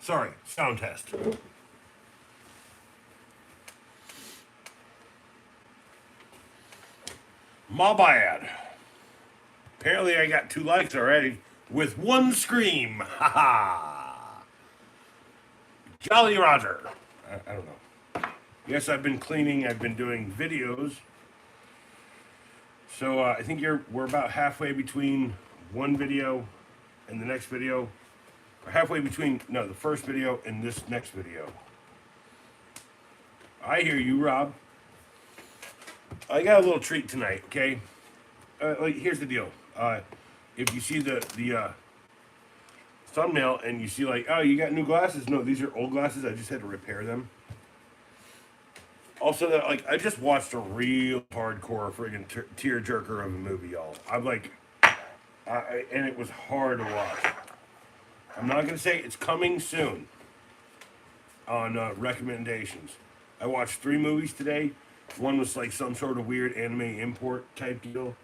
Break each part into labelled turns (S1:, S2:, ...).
S1: Sorry, sound test. My bad. Apparently, I got 2 likes already with 1 scream. Ha ha. Jolly Roger. I don't know. Yes, I've been cleaning. I've been doing videos. So I think we're about halfway between one video and the next video. Or halfway between the first video and this next video. I hear you, Rob. I got a little treat tonight. Okay. Here's the deal. If you see the thumbnail and you see like, oh, you got new glasses? No, these are old glasses. I just had to repair them. Also, that I just watched a real hardcore friggin' tear jerker of a movie, y'all. I'm like, and it was hard to watch. I'm not gonna say it's coming soon on recommendations. I watched 3 movies today. One was like some sort of weird anime import type deal.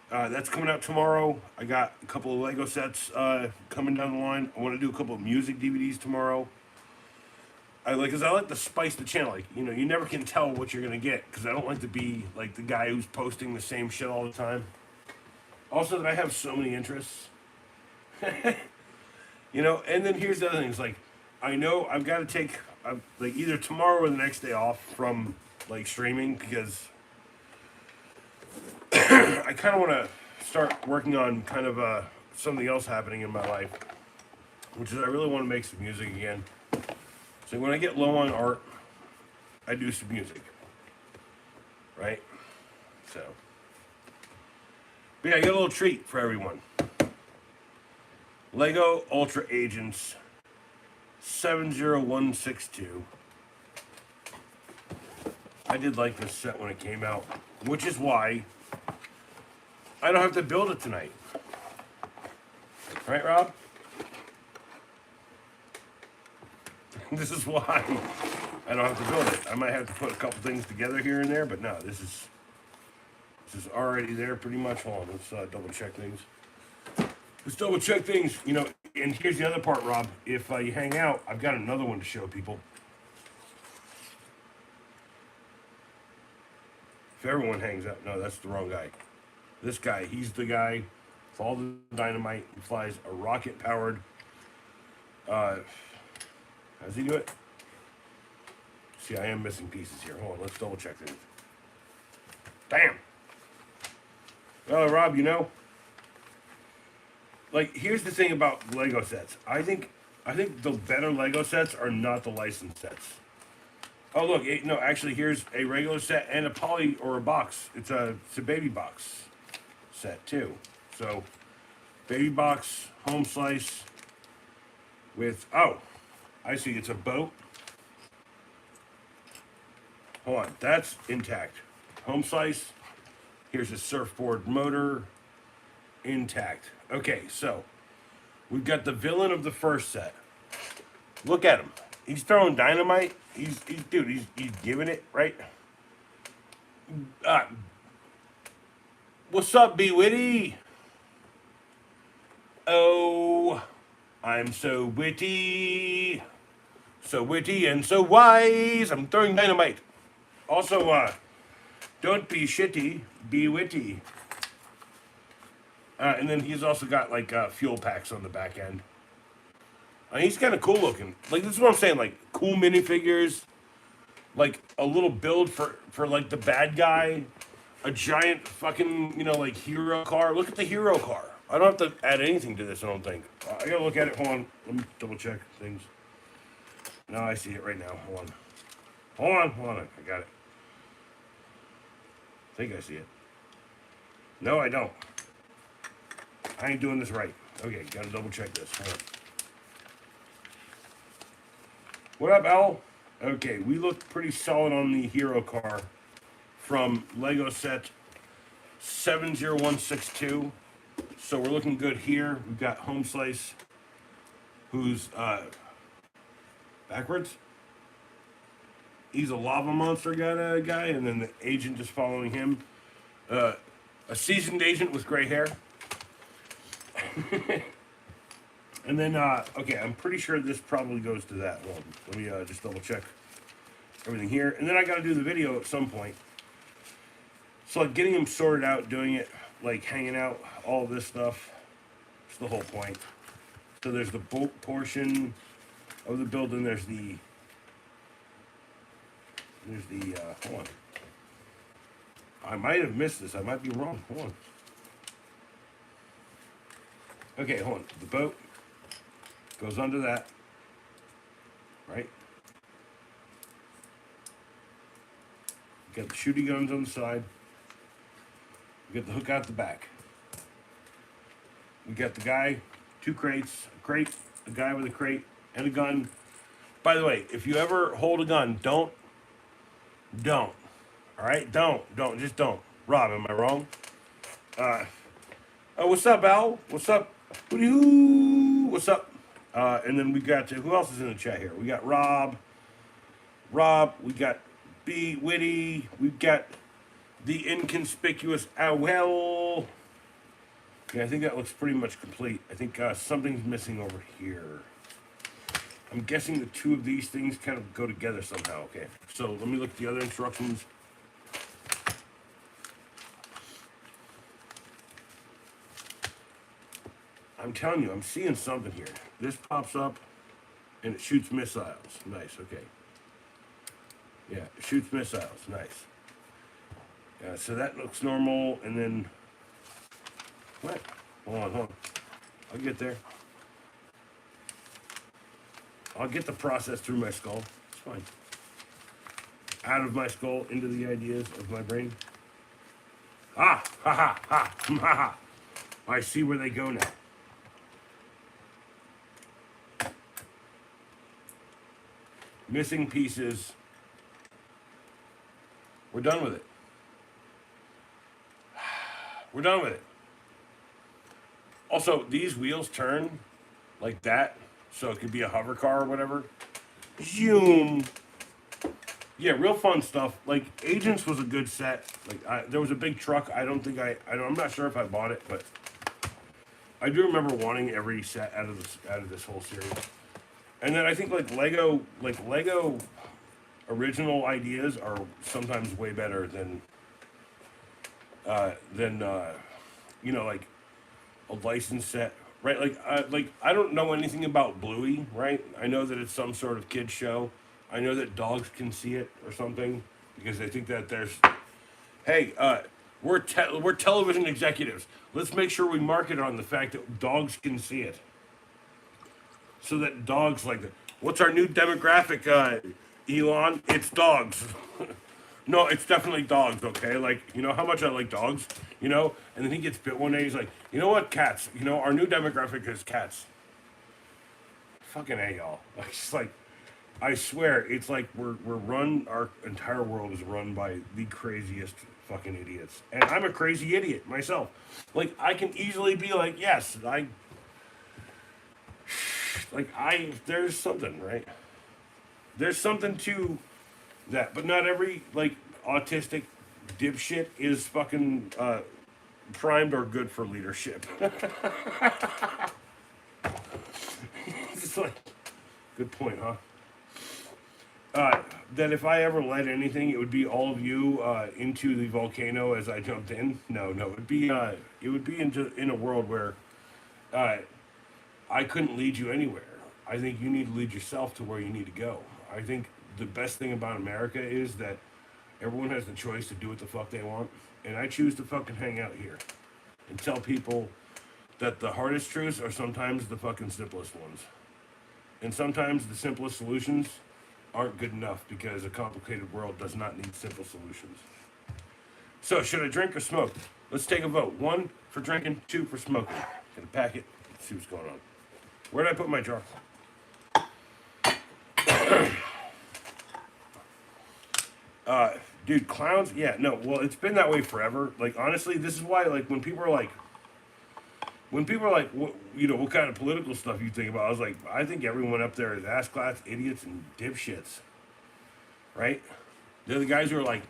S1: That's coming out tomorrow. I got a couple of Lego sets coming down the line. I want to do a couple of music DVDs tomorrow. I like to spice the channel. Like, you never can tell what you're gonna get because I don't like to be like the guy who's posting the same shit all the time. Also, that I have so many interests. And then here's the other thing. It's like, I know I've got to take either tomorrow or the next day off from streaming because I kind of want to start working on kind of something else happening in my life, which is I really want to make some music again. So when I get low on art, I do some music, right? So, but yeah, I got a little treat for everyone. Lego Ultra Agents 70162. I did like this set when it came out, which is why I don't have to build it tonight. Right, Rob? This is why I don't have to build it. I might have to put a couple things together here and there, but no, this is already there pretty much. Hold on, let's double check things. Let's double check things, and here's the other part, Rob. If you hang out, I've got another one to show people. If everyone hangs out, no, that's the wrong guy. This guy, he's the guy with all the dynamite. He flies a rocket-powered, how does he do it? See, I am missing pieces here. Hold on, let's double check things. Bam! Well, Rob, here's the thing about Lego sets. I think the better Lego sets are not the licensed sets. Oh, look, no, actually, here's a regular set and a poly or a box. It's a baby box set, too. So, baby box, home slice with, oh, I see, it's a boat. Hold on, that's intact. Home slice, here's a surfboard motor, intact. Okay, so we've got the villain of the first set. Look at him. He's throwing dynamite. He's giving it, right? What's up, B Witty? Oh, I'm so witty and so wise. I'm throwing dynamite. Also, don't be shitty, be witty. And then he's also got fuel packs on the back end. He's kind of cool looking. This is what I'm saying. Cool minifigures. A little build for the bad guy. A giant fucking hero car. Look at the hero car. I don't have to add anything to this. I don't think. I gotta look at it. Hold on. Let me double check things. No, I see it right now. Hold on. I got it. I think I see it. No, I don't. I ain't doing this right. Okay, gotta double check this. Hold on. What up, Al? Okay, we look pretty solid on the hero car from Lego set 70162. So we're looking good here. We've got Home Slice, who's backwards. He's a lava monster guy, and then the agent is following him. A seasoned agent with gray hair. And then, okay, I'm pretty sure this probably goes to that one. Let me just double check everything here. And then I got to do the video at some point. So, like, getting them sorted out, doing it, like, hanging out, all this stuff. That's the whole point. So, there's the boat portion of the building. There's the, hold on. I might have missed this. I might be wrong. Hold on. Okay, hold on. The boat goes under that, right? You got the shooting guns on the side. We got the hook out the back. We got the guy, 2 crates, a crate, a guy with a crate, and a gun. By the way, if you ever hold a gun, don't. All right, don't, just don't. Rob, am I wrong? Oh, what's up, Al? What's up? What's up? And then we got who else is in the chat here? We got Rob. We got B Witty. We've got the inconspicuous Awel. Yeah, I think that looks pretty much complete. I think something's missing over here. I'm guessing the 2 of these things kind of go together somehow. Okay, so let me look at the other instructions. I'm telling you, I'm seeing something here. This pops up, and it shoots missiles. Nice, okay. Yeah, it shoots missiles. Nice. So that looks normal, and then... What? Hold on. I'll get there. I'll get the process through my skull. It's fine. Out of my skull, into the ideas of my brain. Ha! Ha ha ha! Ha ha! I see where they go now. Missing pieces. We're done with it. We're done with it. Also, these wheels turn like that, so it could be a hover car or whatever. Zoom. Yeah, real fun stuff. Like, Agents was a good set. Like, there was a big truck. I'm not sure if I bought it, but I do remember wanting every set out of this whole series. And then I think Lego original ideas are sometimes way better than like a licensed set, right? Like I don't know anything about Bluey, right? I know that it's some sort of kids show. I know that dogs can see it or something because they think that there's, hey, we're television executives. Let's make sure we market on the fact that dogs can see it. So that dogs like that. What's our new demographic, Elon? It's dogs. No, it's definitely dogs, okay? Like, you know how much I like dogs, you know? And then he gets bit one day, he's like, you know what, cats? You know, our new demographic is cats. Fucking A, y'all. It's like, I swear, it's like our entire world is run by the craziest fucking idiots. And I'm a crazy idiot myself. Like, I can easily be like, yes, there's something, right? There's something to that, but not every, like, autistic dipshit is fucking primed or good for leadership. It's like, good point, huh? That if I ever led anything, it would be all of you into the volcano as I jumped in. No, it would be in a world where I couldn't lead you anywhere. I think you need to lead yourself to where you need to go. I think the best thing about America is that everyone has the choice to do what the fuck they want, and I choose to fucking hang out here and tell people that the hardest truths are sometimes the fucking simplest ones. And sometimes the simplest solutions aren't good enough because a complicated world does not need simple solutions. So, should I drink or smoke? Let's take a vote. 1 for drinking, 2 for smoking. Get a packet. Let's see what's going on. Where did I put my jar? Dude, clowns? Yeah, no, well, it's been that way forever. Like, honestly, this is why, like, when people are like, what kind of political stuff you think about? I was like, I think everyone up there is ass-class idiots and dipshits. Right? They're the guys who are like,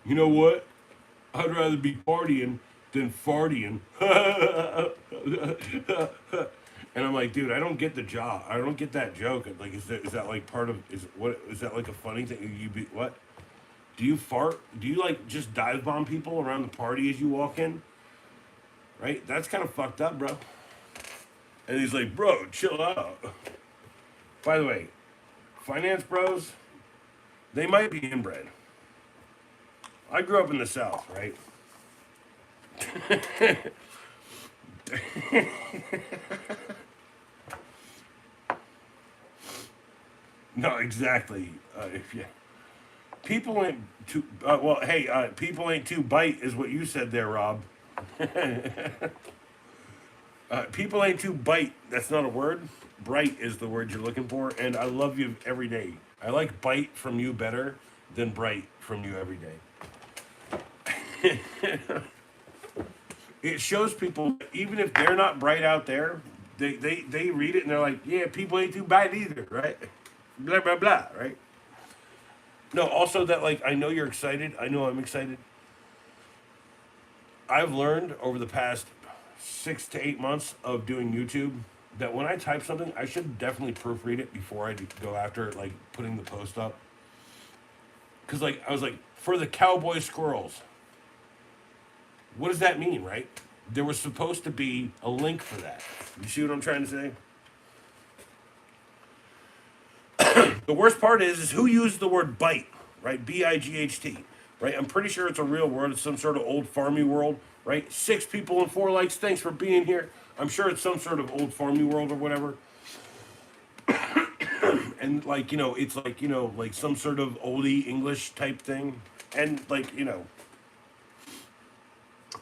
S1: you know what? I'd rather be partying than farting. And I'm like, dude, I don't get the job. I don't get that joke. Like, is that like part of is that like a funny thing? You be what? Do you fart? Do you like just dive bomb people around the party as you walk in? Right? That's kind of fucked up, bro. And he's like, bro, chill out. By the way, finance bros, they might be inbred. I grew up in the South, right? No, exactly. Yeah. People ain't too well. Hey, people ain't too bite is what you said there, Rob. People ain't too bite. That's not a word. Bright is the word you're looking for, and I love you every day. I like bite from you better than bright from you every day. It shows people even if they're not bright out there, they read it and they're like, yeah, people ain't too bite either, right? Blah blah blah, right? No, also that like I know you're excited. I know I'm excited. I've learned over the past 6 to 8 months of doing YouTube that when I type something, I should definitely proofread it before I go after like putting the post up. Cause like I was like, for the cowboy squirrels, what does that mean, right? There was supposed to be a link for that. You see what I'm trying to say? The worst part is who used the word bite, right? B-I-G-H-T, right? I'm pretty sure it's a real word. It's some sort of old farmy world, right? 6 people and 4 likes. Thanks for being here. I'm sure it's some sort of old farmy world or whatever. And like, it's like, like some sort of oldie English type thing. And like,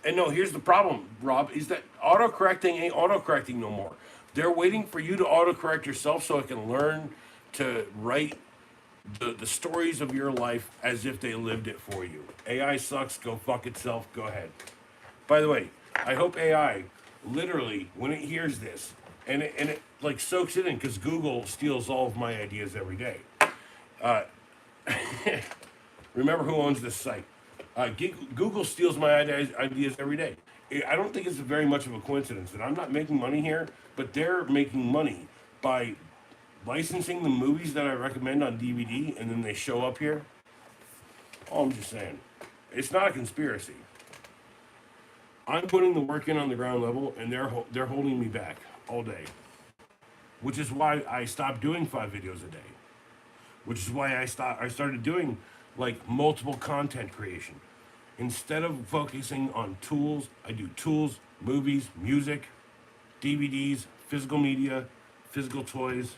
S1: and no, here's the problem, Rob, is that autocorrecting ain't autocorrecting no more. They're waiting for you to autocorrect yourself so it can learn to write the stories of your life as if they lived it for you. AI sucks. Go fuck itself. Go ahead. By the way, I hope AI literally, when it hears this, and it like soaks it in, because Google steals all of my ideas every day. Remember who owns this site. Google steals my ideas every day. I don't think it's very much of a coincidence that I'm not making money here, but they're making money by licensing the movies that I recommend on DVD, and then they show up here. Oh, I'm just saying. It's not a conspiracy. I'm putting the work in on the ground level, and they're holding me back all day. Which is why I stopped doing 5 videos a day. Which is why I started doing like multiple content creation. Instead of focusing on tools, I do tools, movies, music, DVDs, physical media, physical toys.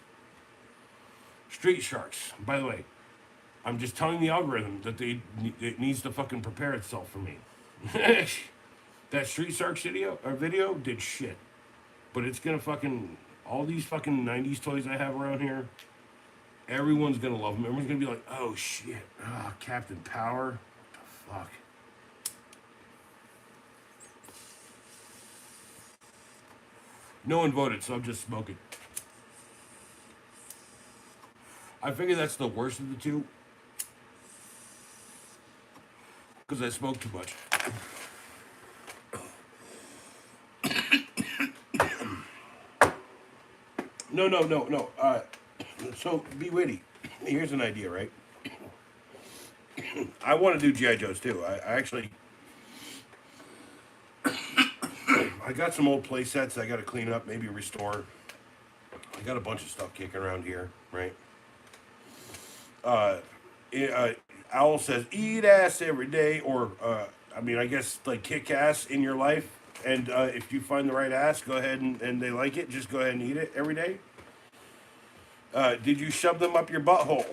S1: Street Sharks, by the way, I'm just telling the algorithm that it needs to fucking prepare itself for me. That Street Sharks video did shit. But it's gonna fucking, all these fucking 90s toys I have around here, everyone's gonna love them. Everyone's gonna be like, oh shit, Captain Power, what the fuck? No one voted, so I'm just smoking. I figure that's the worst of the two, because I smoke too much. No. So be witty. Here's an idea, right? I want to do GI Joes too. I actually, I got some old play sets I got to clean up, maybe restore. I got a bunch of stuff kicking around here, right? Owl says, eat ass every day, or, I guess, like, kick ass in your life. And if you find the right ass, go ahead and they like it, just go ahead and eat it every day. Did you shove them up your butthole?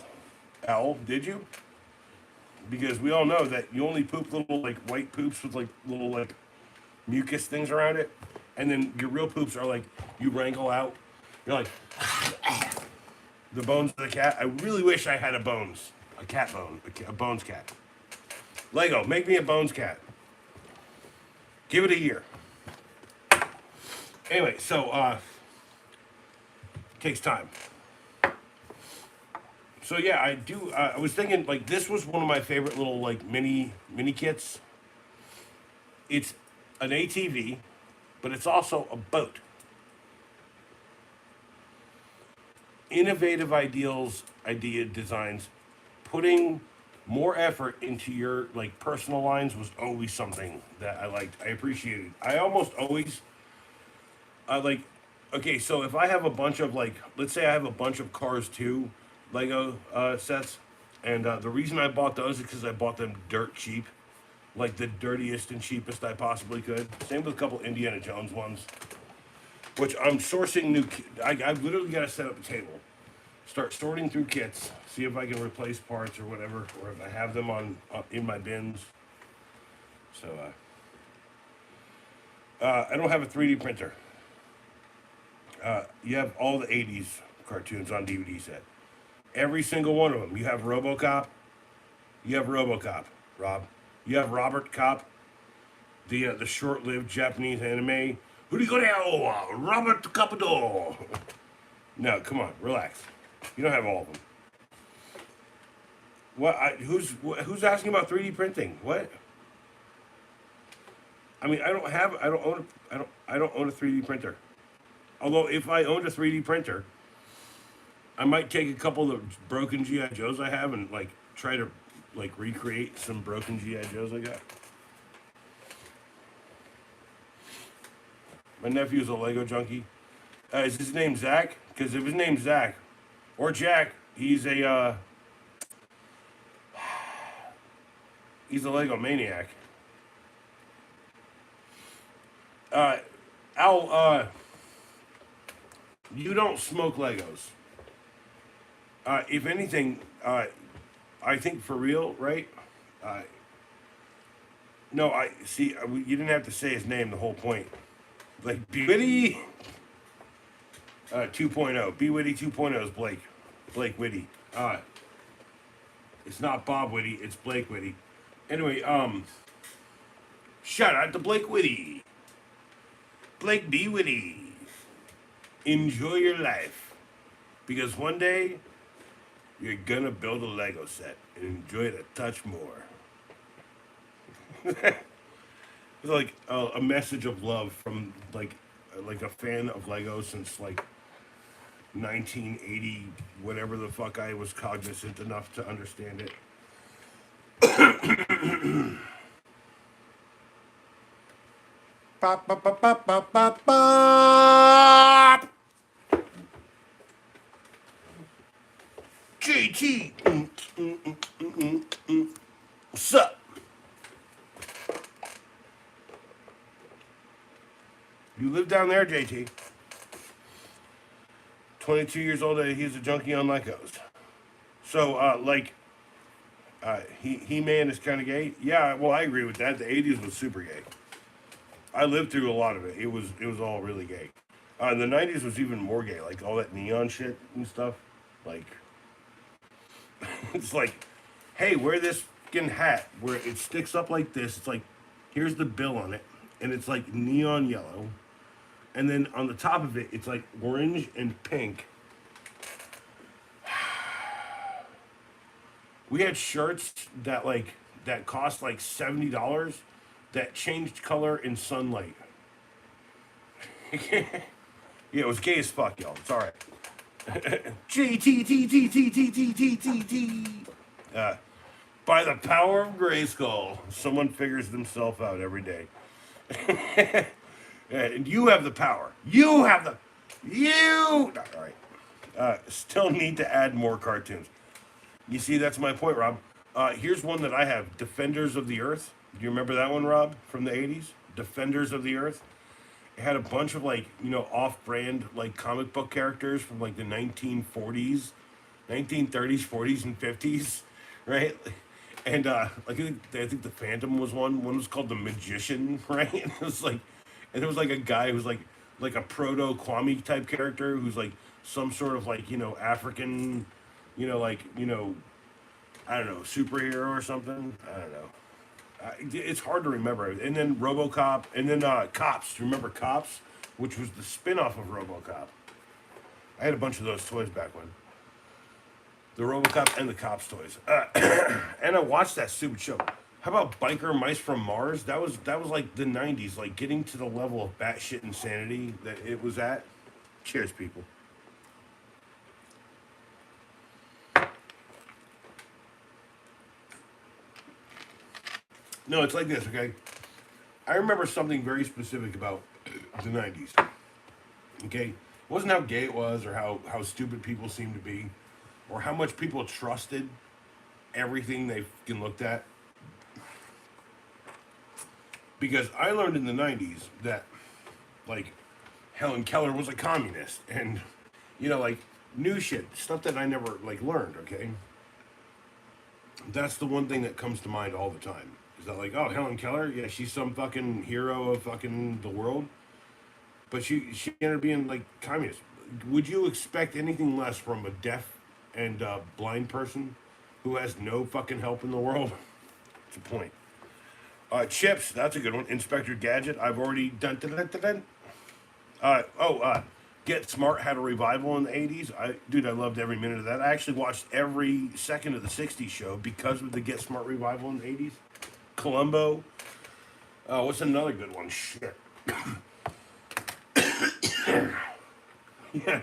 S1: Owl, did you? Because we all know that you only poop little, like, white poops with, like, little, like, mucus things around it. And then your real poops are, like, you wrangle out. You're like, the bones of the cat. I really wish I had a cat bone, a bones cat. Lego, make me a bones cat. Give it a year. Anyway, so, takes time. So yeah, I do, I was thinking, like, this was one of my favorite little, like, mini kits. It's an ATV, but it's also a boat. Innovative idea designs, putting more effort into your like personal lines was always something that I liked. I appreciated. I almost always, like, okay, so if I have a bunch of like, let's say I have a bunch of Cars 2 Lego sets, and the reason I bought those is because I bought them dirt cheap, like the dirtiest and cheapest I possibly could. Same with a couple Indiana Jones ones, which I'm sourcing new. I've literally got to set up a table, start sorting through kits, see if I can replace parts or whatever, or if I have them on in my bins. So I don't have a 3D printer. You have all the 80s cartoons on DVD set. Every single one of them. You have RoboCop. You have RoboCop, Rob. You have Robert Cop, the short-lived Japanese anime. Who do you go now? Robert Capador. No, come on, relax. You don't have all of them. What? Who's asking about 3D printing? What? I mean, I don't own a 3D printer. Although if I owned a 3D printer, I might take a couple of broken GI Joes I have and like try to like recreate some broken GI Joes I got. My nephew's a Lego junkie. Is his name Zach? Because if his name's Zach or Jack, he's a Lego maniac. Al, you don't smoke Legos. If anything, I think for real, right? No, I see. You didn't have to say his name. The whole point, like Be Witty 2.0. Be Witty 2.0 is Blake. Blake Witty. It's not Bob Witty. It's Blake Witty. Anyway, shout out to Blake Witty. Blake B. Witty. Enjoy your life, because one day you're gonna build a Lego set and enjoy it a touch more. It's like a message of love from like a fan of Lego since like 1980, whatever the fuck I was cognizant enough to understand it. Pop, pop, pop, pop, pop, pop, pop. JT. What's up? You live down there, JT. 22 years old, he's a junkie on Legos. So, He-Man is kind of gay. Yeah, well, I agree with that. The 80s was super gay. I lived through a lot of it. It was all really gay. The 90s was even more gay, like all that neon shit and stuff. Like, it's like, hey, wear this fucking hat where it sticks up like this. It's like, here's the bill on it, and it's like neon yellow. And then on the top of it, it's like orange and pink. We had shirts that cost like $70 that changed color in sunlight. Yeah, it was gay as fuck, y'all. It's all right. G-T-T-T-T-T-T-T-T-T. By the power of Grayskull, someone figures themselves out every day. And you have the power. You have the... You... All right. Still need to add more cartoons. You see, that's my point, Rob. Here's one that I have. Defenders of the Earth. Do you remember that one, Rob, from the 80s? Defenders of the Earth. It had a bunch of, like, you know, off-brand, like, comic book characters from, like, the 1940s, 1930s, 40s, and 50s, right? And, I think the Phantom was one. One was called the Magician, right? And it was, like... And there was, like, a guy who's, like a proto-Kwame type character who's, like, some sort of, like, you know, African, you know, like, you know, I don't know, superhero or something. I don't know. It's hard to remember. And then RoboCop, and then Cops. Do you remember Cops? Which was the spin-off of RoboCop. I had a bunch of those toys back when. The RoboCop and the Cops toys. And I watched that stupid show. How about Biker Mice from Mars? That was like the '90s, like getting to the level of batshit insanity that it was at. Cheers, people. No, it's like this, okay? I remember something very specific about the '90s. Okay, it wasn't how gay it was, or how stupid people seemed to be, or how much people trusted everything they fucking looked at. Because I learned in the '90s that like Helen Keller was a communist, and like new shit, stuff that I never like learned. Okay, that's the one thing that comes to mind all the time. Is that like, oh, Helen Keller? Yeah, she's some fucking hero of fucking the world, but she ended up being like communist. Would you expect anything less from a deaf and blind person who has no fucking help in the world? It's a point. Chips, that's a good one. Inspector Gadget, I've already done. Dun, dun, dun, dun. Get Smart had a revival in the '80s. Dude, I loved every minute of that. I actually watched every second of the '60s show because of the Get Smart revival in the '80s. Columbo. What's another good one? Shit. Yeah.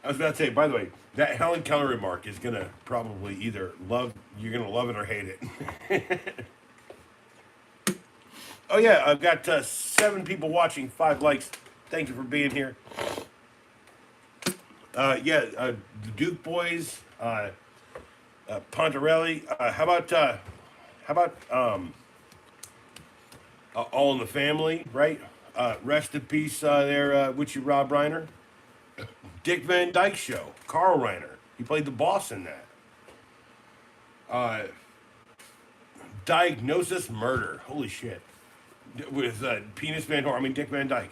S1: I was about to say, by the way, that Helen Keller remark is gonna probably either you're gonna love it or hate it. Oh yeah, I've got 7 people watching, 5 likes. Thank you for being here. The Duke Boys, Pontarelli. How about All in the Family, right? Rest in peace, there, Witchy Rob Reiner. Dick Van Dyke Show, Carl Reiner. He played the boss in that. Uh, Diagnosis Murder. Holy shit. With Penis Van Horn. I mean, Dick Van Dyke.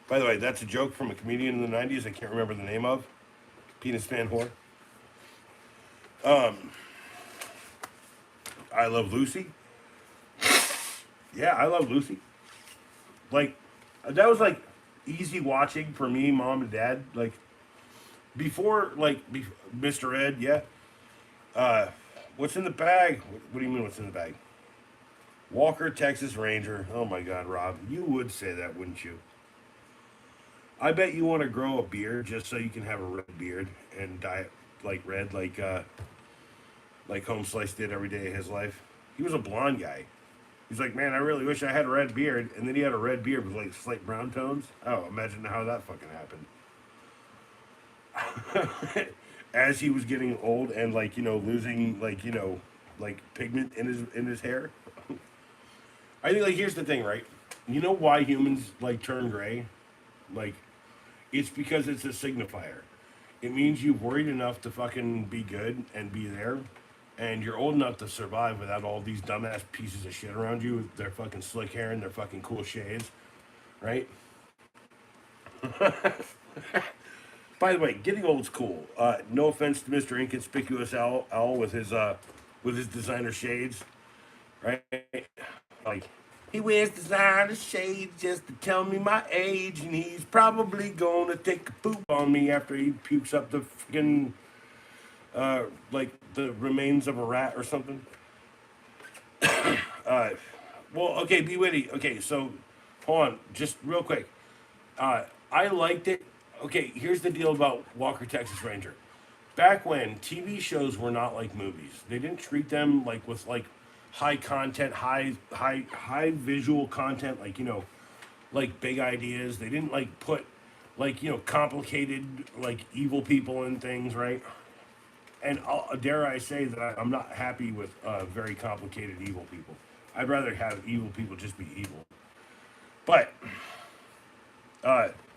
S1: By the way, that's a joke from a comedian in the '90s I can't remember the name of. Penis Van Horn. I Love Lucy. Yeah, I Love Lucy. Like, that was like easy watching for me, mom, and dad. Like, before, like, Mr. Ed, yeah. What's in the bag? What do you mean, what's in the bag? Walker, Texas Ranger. Oh my God, Rob. You would say that, wouldn't you? I bet you want to grow a beard just so you can have a red beard and dye it like red, like Home Slice did every day of his life. He was a blonde guy. He's like, man, I really wish I had a red beard. And then he had a red beard with like slight brown tones. Oh, imagine how that fucking happened. As he was getting old and losing like pigment in his hair. I think here's the thing, right? You know why humans turn gray? Like, it's because it's a signifier. It means you've worried enough to fucking be good and be there, and you're old enough to survive without all these dumbass pieces of shit around you with their fucking slick hair and their fucking cool shades, right? By the way, getting old's cool. No offense to Mr. Inconspicuous Owl with his designer shades, right? Like, he wears designer shades just to tell me my age, and he's probably gonna take a poop on me after he pukes up the freaking the remains of a rat or something. Uh, well, okay, be witty. Okay, so hold on, just real quick. I liked it. Okay, here's the deal about Walker Texas Ranger. Back when TV shows were not like movies, they didn't treat them with high content, high visual content, like big ideas. They didn't put complicated evil people in things, right? And dare I say that I'm not happy with very complicated evil people. I'd rather have evil people just be evil. But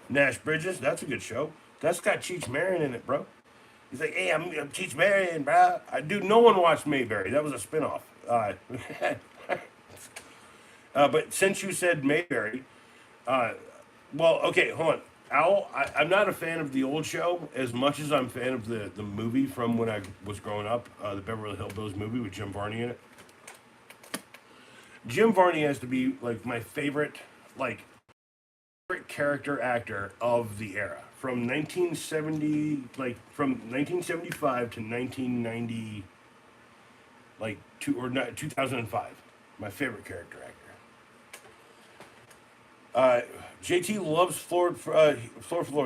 S1: Nash Bridges, that's a good show. That's got Cheech Marin in it, bro. He's like, hey, I'm Cheech Marin, bro. Dude, no one watched Mayberry. That was a spinoff. But since you said Mayberry, well, okay, hold on. Owl, I'm not a fan of the old show as much as I'm a fan of the movie from when I was growing up, the Beverly Hillbillies movie with Jim Varney in it. Jim Varney has to be my favorite character actor of the era from 1970 from 1975 to 1990 like 2005. My favorite character actor. JT loves Florida.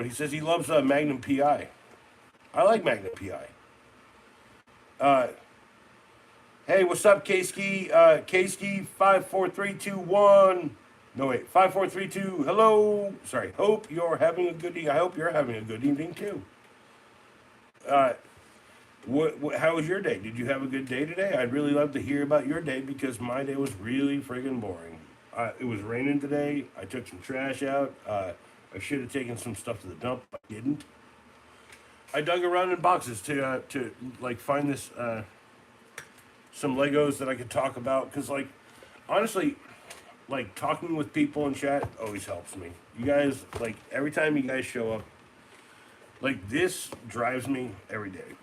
S1: He says he loves Magnum PI. I like Magnum PI. Hey, what's up, K-Ski? K-Ski 54321. No, wait, 5432. Hello. Sorry. Hope you're having a good evening. I hope you're having a good evening, too. Uh, how was your day? Did you have a good day today? I'd really love to hear about your day because my day was really friggin' boring. It was raining today. I took some trash out. I should have taken some stuff to the dump. I didn't. I dug around in boxes to like find this some Legos that I could talk about because like honestly, like talking with people in chat always helps me. You guys like every time you guys show up, like this drives me every day.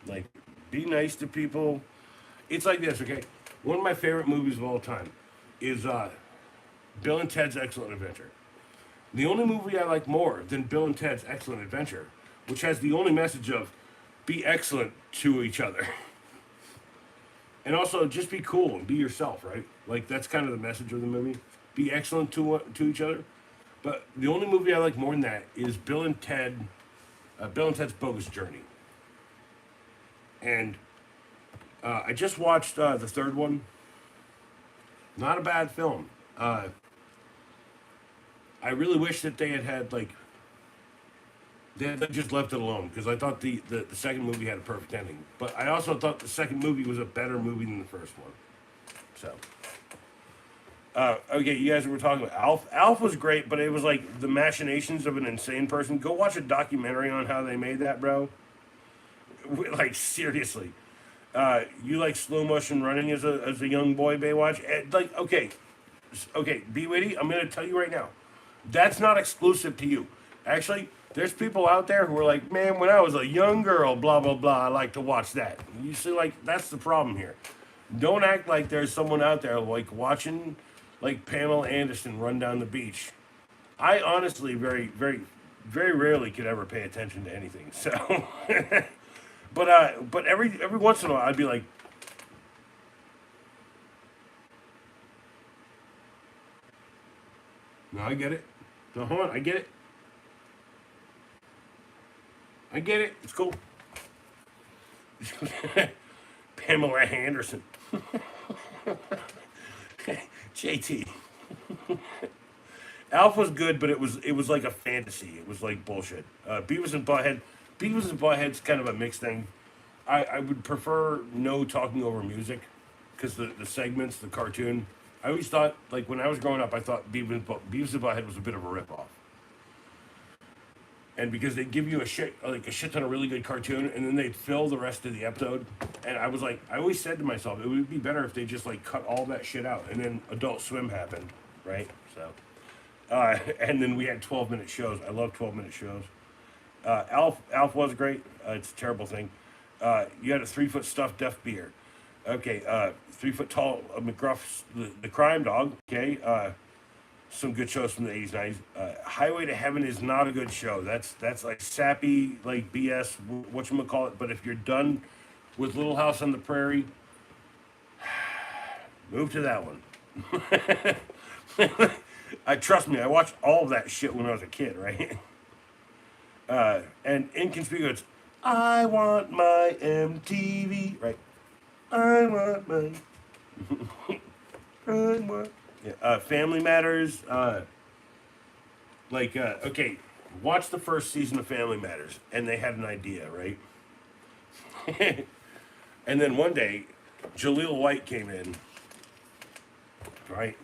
S1: Like be nice to people. It's like this, okay? One of my favorite movies of all time is Bill and Ted's Excellent Adventure. The only movie I like more than Bill and Ted's Excellent Adventure, which has the only message of be excellent to each other. And also just be cool and be yourself, right? Like that's kind of the message of the movie. Be excellent to each other. But the only movie I like more than that is Bill and Ted's Bogus Journey. And I just watched the third one. Not a bad film. I really wish that they had like they had just left it alone because I thought the second movie had a perfect ending. But I also thought the second movie was a better movie than the first one. So, okay, you guys were talking about Alf. Alf was great, but it was like the machinations of an insane person. Go watch a documentary on how they made that, bro. Like seriously. You like slow motion running as a young boy, Baywatch? Like, okay, Be Witty, I'm gonna tell you right now, that's not exclusive to you. Actually, there's people out there who are like, man, when I was a young girl, blah blah blah, I like to watch that. You see, like that's the problem here. Don't act like there's someone out there like watching, like Pamela Anderson run down the beach. I honestly very very very rarely could ever pay attention to anything. So. But every once in a while, I'd be like, no, I get it. No, hold on, I get it. I get it. It's cool. Pamela Anderson. JT. Alf was good, but it was like a fantasy. It was like bullshit. Beavis and Butthead's kind of a mixed thing. I would prefer no talking over music because the segments, the cartoon. I always thought, like when I was growing up, I thought Beavis and Butthead was a bit of a ripoff. And because they give you a shit ton of really good cartoon, and then they'd fill the rest of the episode. And I was like, I always said to myself, it would be better if they just like cut all that shit out, and then Adult Swim happened, right? So, and then we had 12-minute shows. I love 12-minute shows. Alf was great. It's a terrible thing. You had a 3-foot stuffed deaf beer. Okay, 3-foot tall McGruff's the Crime Dog. Okay, some good shows from the 80s, 90s. Highway to Heaven is not a good show. That's like sappy, like BS, whatchamacallit. But if you're done with Little House on the Prairie, move to that one. Trust me, I watched all of that shit when I was a kid, right? And Inconspicuous, I want my MTV, right? I want my, I want. Yeah, Family Matters, okay, watch the first season of Family Matters, and they had an idea, right? And then one day, Jaleel White came in, right?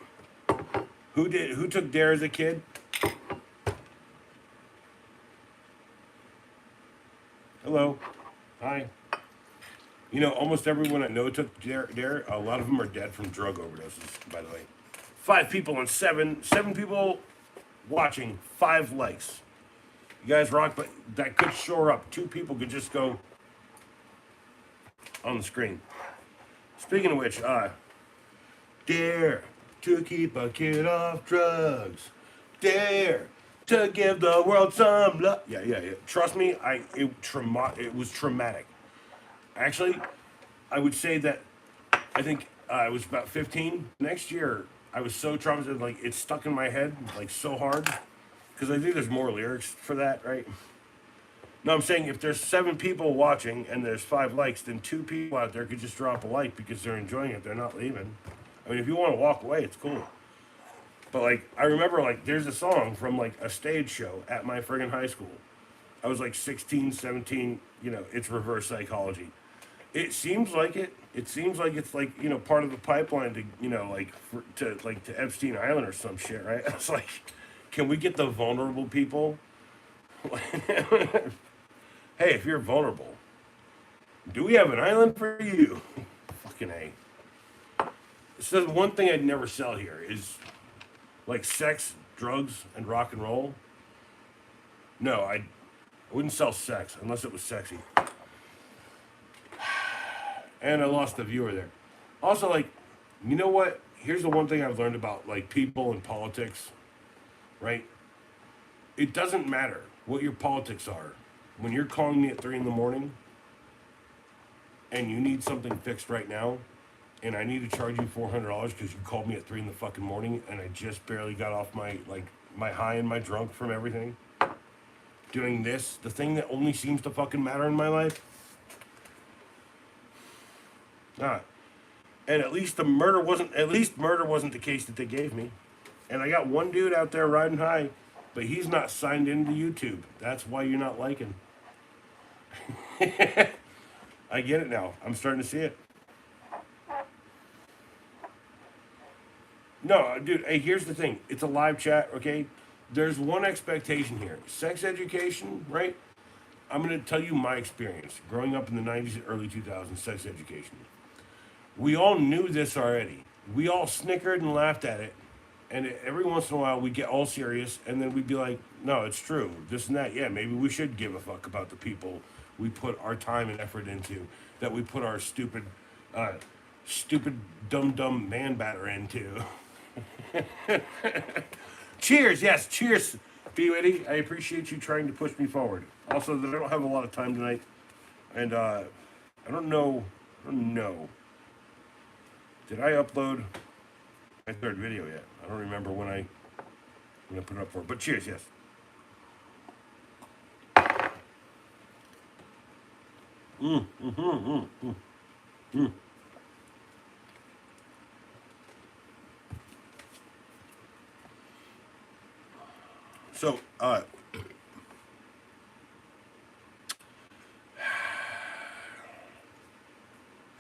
S1: Who took Dare as a kid? Hello. Hi. You know, almost everyone I know took Dare. A lot of them are dead from drug overdoses, by the way. 5 people and 7 people watching, 5 likes. You guys rock, but that could shore up. 2 people could just go on the screen. Speaking of which, dare to keep a kid off drugs. Dare to give the world some love. Yeah. Trust me, it was traumatic. Actually, I would say that I think I was about 15. Next year, I was so traumatized, like it stuck in my head like so hard because I think there's more lyrics for that, right? No, I'm saying if there's 7 people watching and there's 5 likes, then 2 people out there could just drop a like because they're enjoying it. They're not leaving. I mean, if you want to walk away, it's cool. But like, I remember like there's a song from like a stage show at my friggin' high school. I was like 16, 17. You know, it's reverse psychology. It seems like it. It seems like it's like part of the pipeline to to Epstein Island or some shit, right? It's like, can we get the vulnerable people? Hey, if you're vulnerable, do we have an island for you? Fucking A. So one thing I'd never sell here is like sex, drugs, and rock and roll. No, I wouldn't sell sex unless it was sexy. And I lost the viewer there. Also, like, you know what? Here's the one thing I've learned about like people and politics, right? It doesn't matter what your politics are. When you're calling me at 3 in the morning and you need something fixed right now, and I need to charge you $400 because you called me at 3 in the fucking morning and I just barely got off my high and my drunk from everything, doing this, the thing that only seems to fucking matter in my life. And at least murder wasn't the case that they gave me. And I got one dude out there riding high, but he's not signed into YouTube. That's why you're not liking. I get it now. I'm starting to see it. No, dude, hey, here's the thing. It's a live chat, okay? There's one expectation here. Sex education, right? I'm going to tell you my experience growing up in the 90s and early 2000s, sex education. We all knew this already. We all snickered and laughed at it. And every once in a while, we'd get all serious, and then we'd be like, no, it's true. This and that. Yeah, maybe we should give a fuck about the people we put our time and effort into, that we put our stupid, dumb man batter into. Cheers, yes, cheers, B Witty. I appreciate you trying to push me forward. Also, that I don't have a lot of time tonight, and I don't know. Did I upload my 3rd video yet? I don't remember when I put it up for. But cheers, yes. So,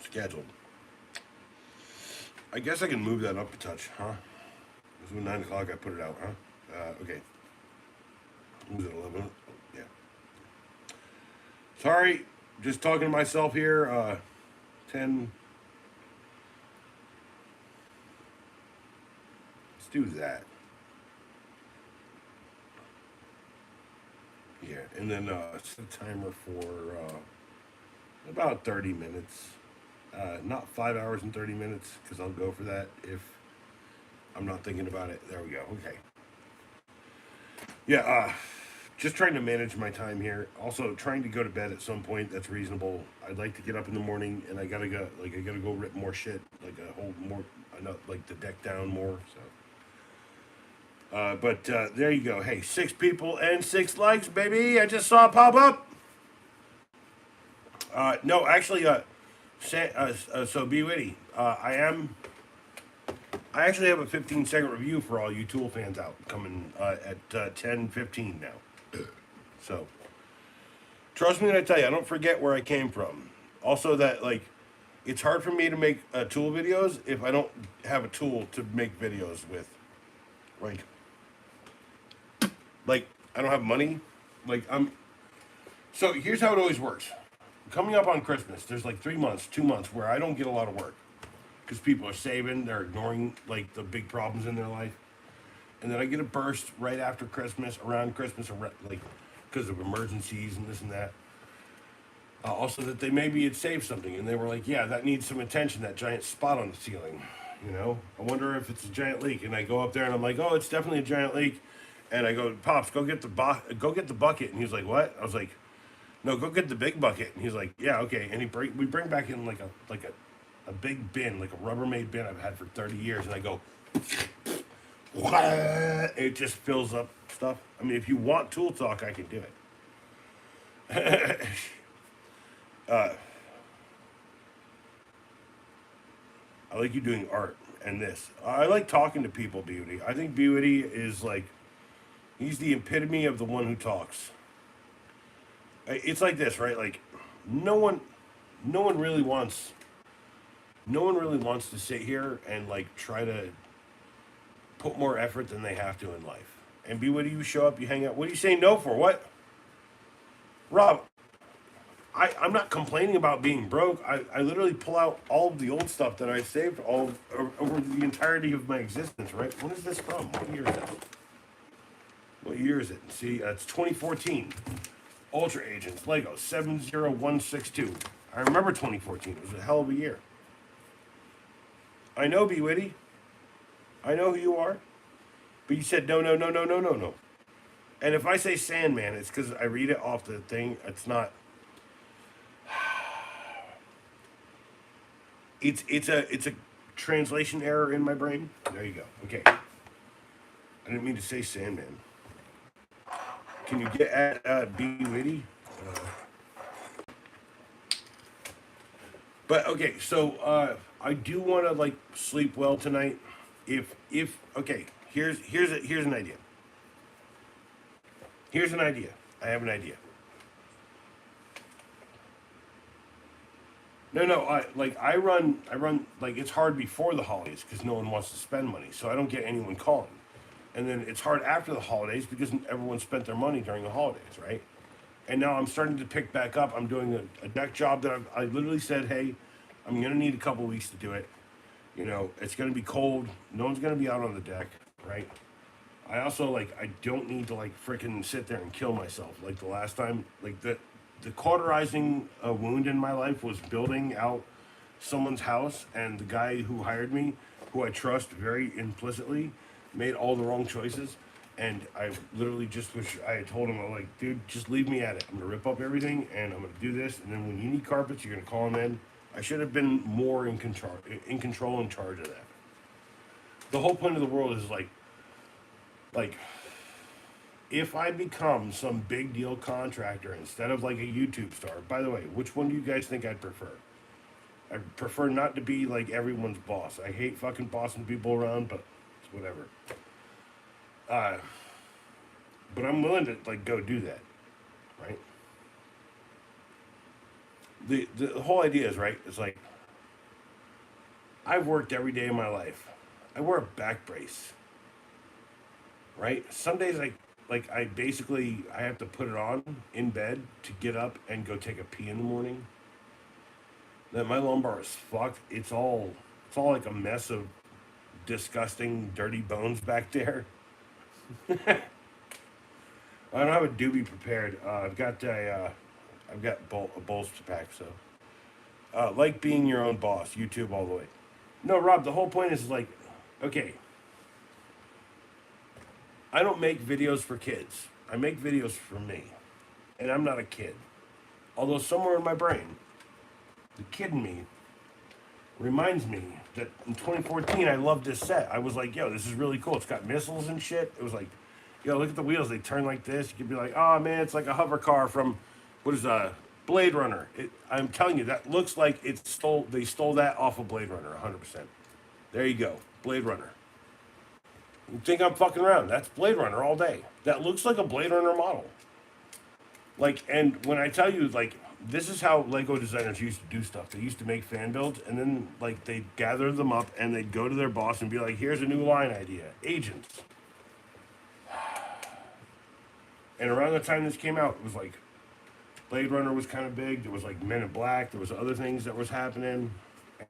S1: scheduled. I guess I can move that up a touch, huh? It was 9 o'clock I put it out, huh? Okay. Was it 11? Yeah. Sorry, just talking to myself here. 10. Let's do that. Yeah, and then set a timer for about 30 minutes. Not 5 hours and 30 minutes, because I'll go for that if I'm not thinking about it. There we go. Okay. Yeah, just trying to manage my time here. Also, trying to go to bed at some point that's reasonable. I'd like to get up in the morning, and I gotta go rip more shit, like a whole more, like the deck down more. So, but there you go. Hey, 6 people and 6 likes, baby. I just saw it pop up. No, actually, so be witty. I actually have a 15-second review for all you Tool fans out coming at 10:15 now. So trust me when I tell you, I don't forget where I came from. Also, that like it's hard for me to make Tool videos if I don't have a tool to make videos with. Like I don't have money. So here's how it always works. Coming up on Christmas, there's like 3 months, 2 months where I don't get a lot of work because people are saving, they're ignoring like the big problems in their life, and then I get a burst right after Christmas, around Christmas, like because of emergencies and this and that. Also, that they maybe had saved something, and they were like, "Yeah, that needs some attention. That giant spot on the ceiling, you know. I wonder if it's a giant leak." And I go up there and I'm like, "Oh, it's definitely a giant leak." And I go, "Pops, go get the bucket." And he was like, "What?" I was like, No, go get the big bucket. And he's like, yeah, okay. And we bring back in like a big bin, like a Rubbermaid bin I've had for 30 years. And I go, it just fills up stuff. I mean, if you want tool talk, I can do it. uh, I like you doing art and this. I like talking to people, Beauty. I think Beauty is like, he's the epitome of the one who talks. It's like this, right? Like, no one, no one really wants, no one really wants to sit here and like try to put more effort than they have to in life. And Beauty, you show up, you hang out. What are you saying no for? What? Rob, I'm not complaining about being broke. I literally pull out all of the old stuff that I saved all over the entirety of my existence, right? When is this from? What year is it? What year is it? See, it's 2014. Ultra Agents, Lego, 70162. I remember 2014. It was a hell of a year. I know, B. Witty. I know who you are. But you said no, no, no, no, no, no, no. And if I say Sandman, it's because I read it off the thing. It's not. It's a translation error in my brain. There you go. Okay. I didn't mean to say Sandman. Can you get at B Witty? But okay, so I do want to like sleep well tonight. If okay, here's an idea. Here's an idea. I have an idea. No, I run like it's hard before the holidays because no one wants to spend money, so I don't get anyone calling. And then it's hard after the holidays because everyone spent their money during the holidays, right? And now I'm starting to pick back up. I'm doing a deck job that I literally said, hey, I'm gonna need a couple weeks to do it. You know, it's gonna be cold. No one's gonna be out on the deck, right? I also like I don't need to like freaking sit there and kill myself like the last time. Like the cauterizing wound in my life was building out someone's house, and the guy who hired me, who I trust very implicitly, made all the wrong choices. And I literally just wish I had told him, I'm like, dude, just leave me at it. I'm gonna rip up everything, and I'm gonna do this. And then when you need carpets, you're gonna call him in. I should have been more in control, in charge of that. The whole point of the world is like, if I become some big deal contractor instead of like a YouTube star. By the way, which one do you guys think I'd prefer? I prefer not to be like everyone's boss. I hate fucking bossing people around, but it's whatever. But I'm willing to like go do that, right? The whole idea is right. It's like I've worked every day of my life. I wear a back brace, right? Some days I basically I have to put it on in bed to get up and go take a pee in the morning. That my lumbar is fucked. It's all like a mess of disgusting, dirty bones back there. I don't have a doobie prepared. I've got a bowls to pack. So, like being your own boss, YouTube all the way. No, Rob. The whole point is like, okay, I don't make videos for kids. I make videos for me, and I'm not a kid. Although somewhere in my brain, the kid in me reminds me that in 2014 I loved this set. I was like, yo, this is really cool. It's got missiles and shit. It was like, yo, look at the wheels. They turn like this. You could be like, oh man, it's like a hover car from what is Blade Runner. I'm telling you, that looks like they stole that off of Blade Runner 100%. There you go. Blade Runner. You think I'm fucking around. That's Blade Runner all day. That looks like a Blade Runner model. Like, and when I tell you, like, this is how Lego designers used to do stuff. They used to make fan builds, and then, like, they'd gather them up, and they'd go to their boss and be like, here's a new line idea. Agents. And around the time this came out, it was like, Blade Runner was kind of big. There was, like, Men in Black. There was other things that was happening.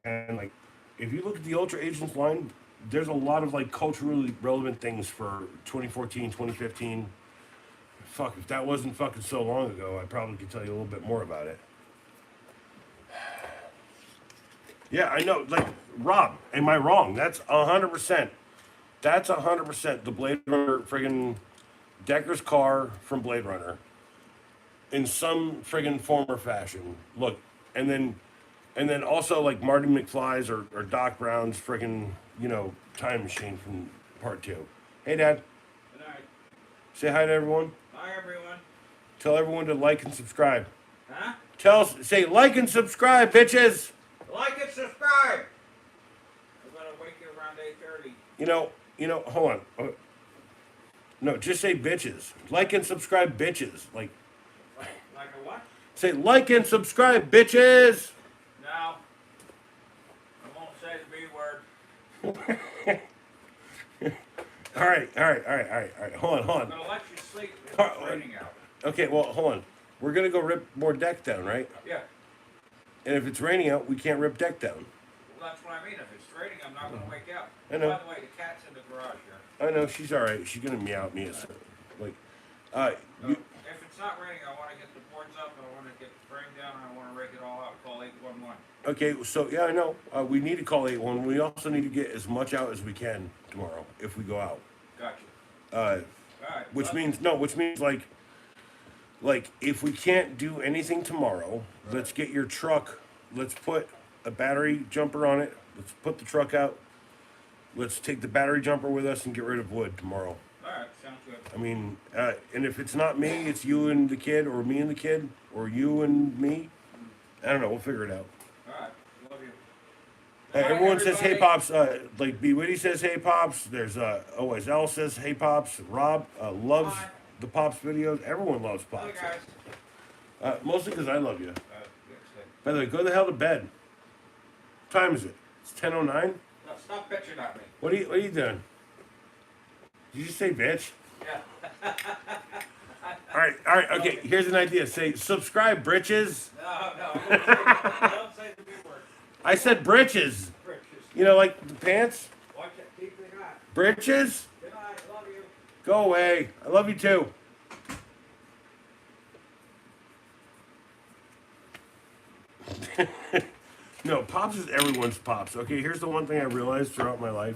S1: And, like, if you look at the Ultra Agents line, there's a lot of, like, culturally relevant things for 2014, 2015. Fuck, if that wasn't fucking so long ago, I probably could tell you a little bit more about it. Yeah, I know. Like, Rob, am I wrong? That's 100%. That's 100% the Blade Runner friggin' Decker's car from Blade Runner. in some friggin' form or fashion. Look, and then also like Marty McFly's or Doc Brown's friggin' time machine from part two. Hey, Dad.
S2: Good night.
S1: Say hi to everyone.
S2: Bye, everyone.
S1: Tell everyone to like and subscribe.
S2: Huh?
S1: Say like and subscribe, bitches.
S2: Like and subscribe. I'm gonna wake you around 8:30.
S1: Hold on. No, just say bitches. Like and subscribe, bitches. Like
S2: Like a what?
S1: say like and subscribe, bitches.
S2: No. I won't say the B word.
S1: All right. Hold
S2: I'm
S1: on.
S2: gonna let you sleep if
S1: All
S2: it's
S1: right.
S2: raining out.
S1: Okay, well, hold on. We're gonna go rip more deck down, right?
S2: Yeah.
S1: And if it's raining out, we can't rip deck down.
S2: Well, that's what I mean. If it's raining, I'm not gonna wake up.
S1: I know.
S2: By the way, the cat's in the garage here.
S1: I know she's all right. She's gonna meow at me. Like,
S2: So
S1: you,
S2: if it's not raining, I want to get the boards up, and I want to get the frame down, and I want to rake it all out. Call 811.
S1: okay, so yeah, I know. We need to call 8-1. We also need to get as much out as we can tomorrow if we go out.
S2: Gotcha.
S1: Uh,
S2: All right.
S1: which
S2: well,
S1: means like if we can't do anything tomorrow, let's get your truck. Let's put a battery jumper on it. Let's put the truck out. Let's take the battery jumper with us and get rid of wood tomorrow.
S2: All right. Sounds good.
S1: I mean, and if it's not me, it's you and the kid, or me and the kid, or you and me. I don't know. We'll figure it out.
S2: All right. Love you. Bye,
S1: Everyone says "Hey
S2: everybody.
S1: Pops." Like B Witty says "Hey Pops." There's OSL says "Hey Pops." Rob loves
S2: Bye.
S1: the Pops videos. Everyone loves
S2: Bye,
S1: Pops.
S2: guys.
S1: Mostly because I love you.
S2: Yes,
S1: By the way, go the hell to bed. What time is it? It's 10:09.
S2: no, stop bitching at me.
S1: What are you doing? Did you just say bitch?
S2: Yeah.
S1: All right. Okay, here's an idea. Say subscribe, britches.
S2: No. Don't say the B word.
S1: I said britches.
S2: Britches.
S1: You know, like the pants.
S2: Watch it. Keep it on.
S1: Britches.
S2: Good night. Love you.
S1: Go away. I love you too. No, Pops is everyone's Pops. Okay, here's the one thing I realized throughout my life.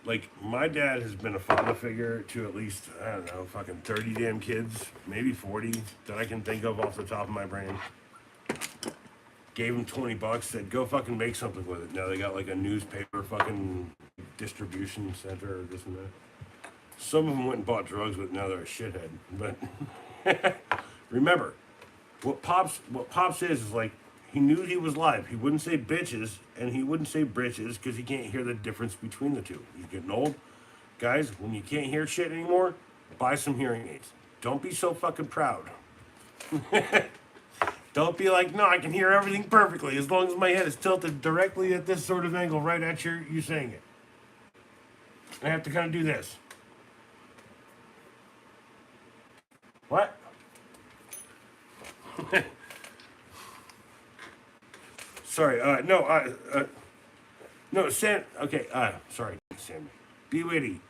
S1: Like, my dad has been a father figure to at least, I don't know, fucking 30 damn kids, maybe 40 that I can think of off the top of my brain. Gave him $20, said, go fucking make something with it. Now they got like a newspaper fucking distribution center or this and that. Some of them went and bought drugs, but now they're a shithead. But remember, what Pops is like, he knew he was live. He wouldn't say bitches and he wouldn't say britches because he can't hear the difference between the two. He's getting old. Guys, when you can't hear shit anymore, buy some hearing aids. Don't be so fucking proud. Don't be like, no, I can hear everything perfectly as long as my head is tilted directly at this sort of angle right at you saying it. I have to kind of do this. What? Sorry, no, Sam, okay, sorry, Sam. Be witty.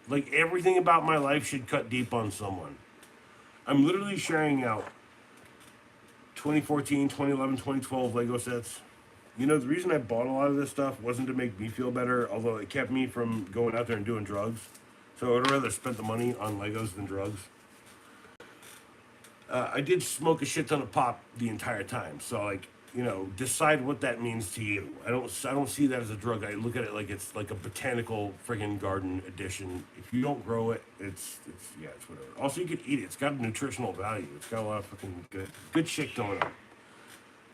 S1: Like, everything about my life should cut deep on someone. I'm literally sharing out 2014, 2011, 2012 Lego sets. You know, the reason I bought a lot of this stuff wasn't to make me feel better, although it kept me from going out there and doing drugs. So I would rather spend the money on Legos than drugs. I did smoke a shit ton of pop the entire time. So, like, you know, decide what that means to you. I don't see that as a drug. I look at it like it's like a botanical friggin' garden addition. If you don't grow it, it's whatever. Also, you could eat it. It's got a nutritional value. It's got a lot of fucking good shit going on.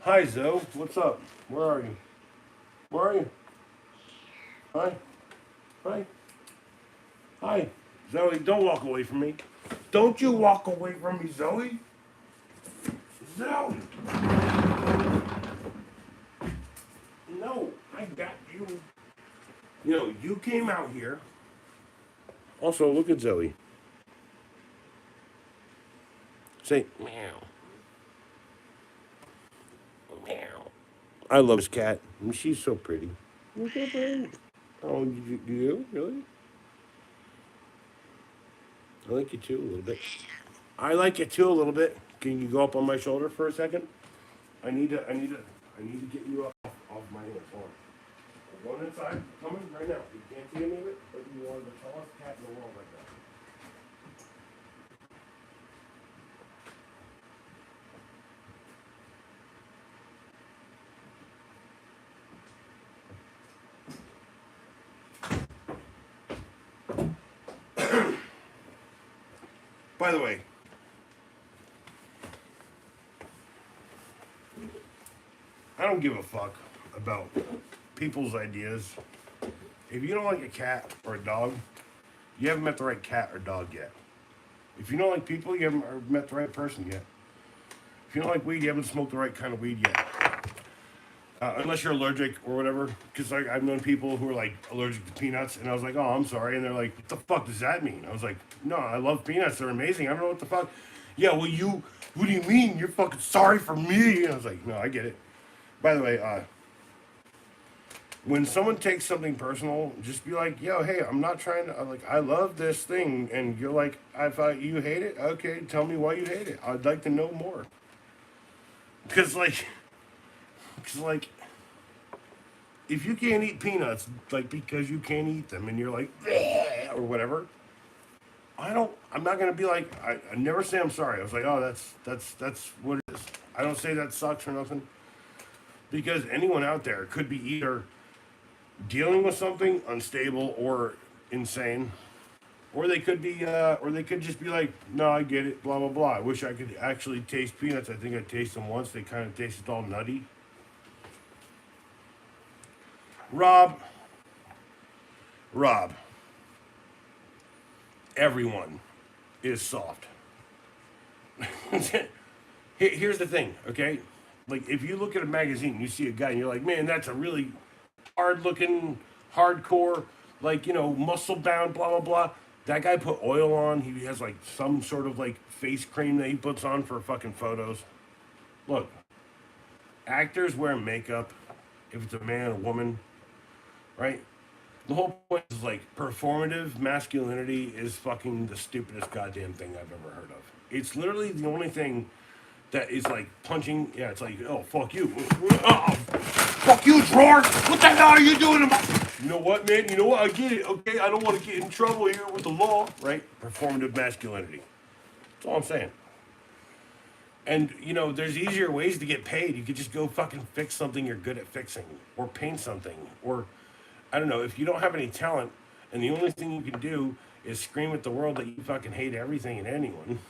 S1: Hi, Zoe. What's up? Where are you? Where are you? Hi. Hi. Hi. Zoe, don't walk away from me. Don't you walk away from me, Zoe. Zoe. No, I got you. You know, you came out here. Also, look at Zoe. Say meow. Meow. I love this cat. She's so pretty. Look at her. Oh, you really? I like you too a little bit. I like you too a little bit. Can you go up on my shoulder for a second? I need to get you up off my hands. Hold on. I'm going inside. Coming right now. You can't see any of it, but you are the tallest cat in the world right now. By the way, I don't give a fuck about people's ideas. If you don't like a cat or a dog, you haven't met the right cat or dog yet. If you don't like people, you haven't met the right person yet. If you don't like weed, you haven't smoked the right kind of weed yet. Unless you're allergic or whatever. Because like, I've known people who are like allergic to peanuts, and I was like, oh, I'm sorry. And they're like, what the fuck does that mean? I was like, no, I love peanuts. They're amazing. I don't know what the fuck. Yeah, well, what do you mean? You're fucking sorry for me? And I was like, no, I get it. By the way, when someone takes something personal, just be like, yo, hey, I'm not trying to, like, I love this thing. And you're like, I thought you hate it? Okay, tell me why you hate it. I'd like to know more. Because, like, if you can't eat peanuts, like, because you can't eat them and you're like, "Bleh," or whatever, I'm not going to be like, I never say I'm sorry. I was like, oh, that's what it is. I don't say that sucks or nothing. Because anyone out there could be either dealing with something unstable or insane, or they could just be like, no, I get it, blah blah blah. I wish I could actually taste peanuts. I think I tasted them once. They kind of tasted all nutty. Rob, everyone is soft. Here's the thing, okay? Like, if you look at a magazine, you see a guy, and you're like, man, that's a really hard-looking, hardcore, like, muscle-bound, blah, blah, blah. That guy put oil on. He has, like, some sort of, like, face cream that he puts on for fucking photos. Look, actors wear makeup, if it's a man or woman, right? The whole point is, like, performative masculinity is fucking the stupidest goddamn thing I've ever heard of. It's literally the only thing that is like punching. Yeah, it's like, oh, fuck you. Oh, fuck you, drawer. What the hell are you doing? You know what, man? You know what? I get it. Okay, I don't want to get in trouble here with the law, right? Performative masculinity. That's all I'm saying. And, there's easier ways to get paid. You could just go fucking fix something you're good at fixing, or paint something, or, I don't know, if you don't have any talent, and the only thing you can do is scream at the world that you fucking hate everything and anyone.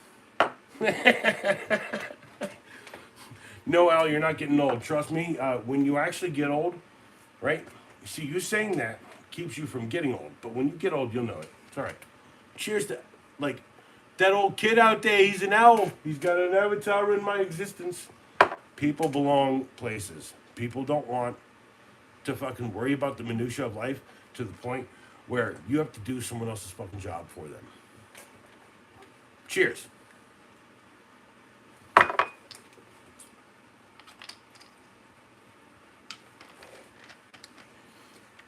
S1: No, Al, you're not getting old. Trust me, when you actually get old, right? See, you saying that keeps you from getting old. But when you get old, you'll know it. It's all right. Cheers to, like, that old kid out there. He's an owl. He's got an avatar in my existence. People belong places. People don't want to fucking worry about the minutia of life to the point where you have to do someone else's fucking job for them. Cheers.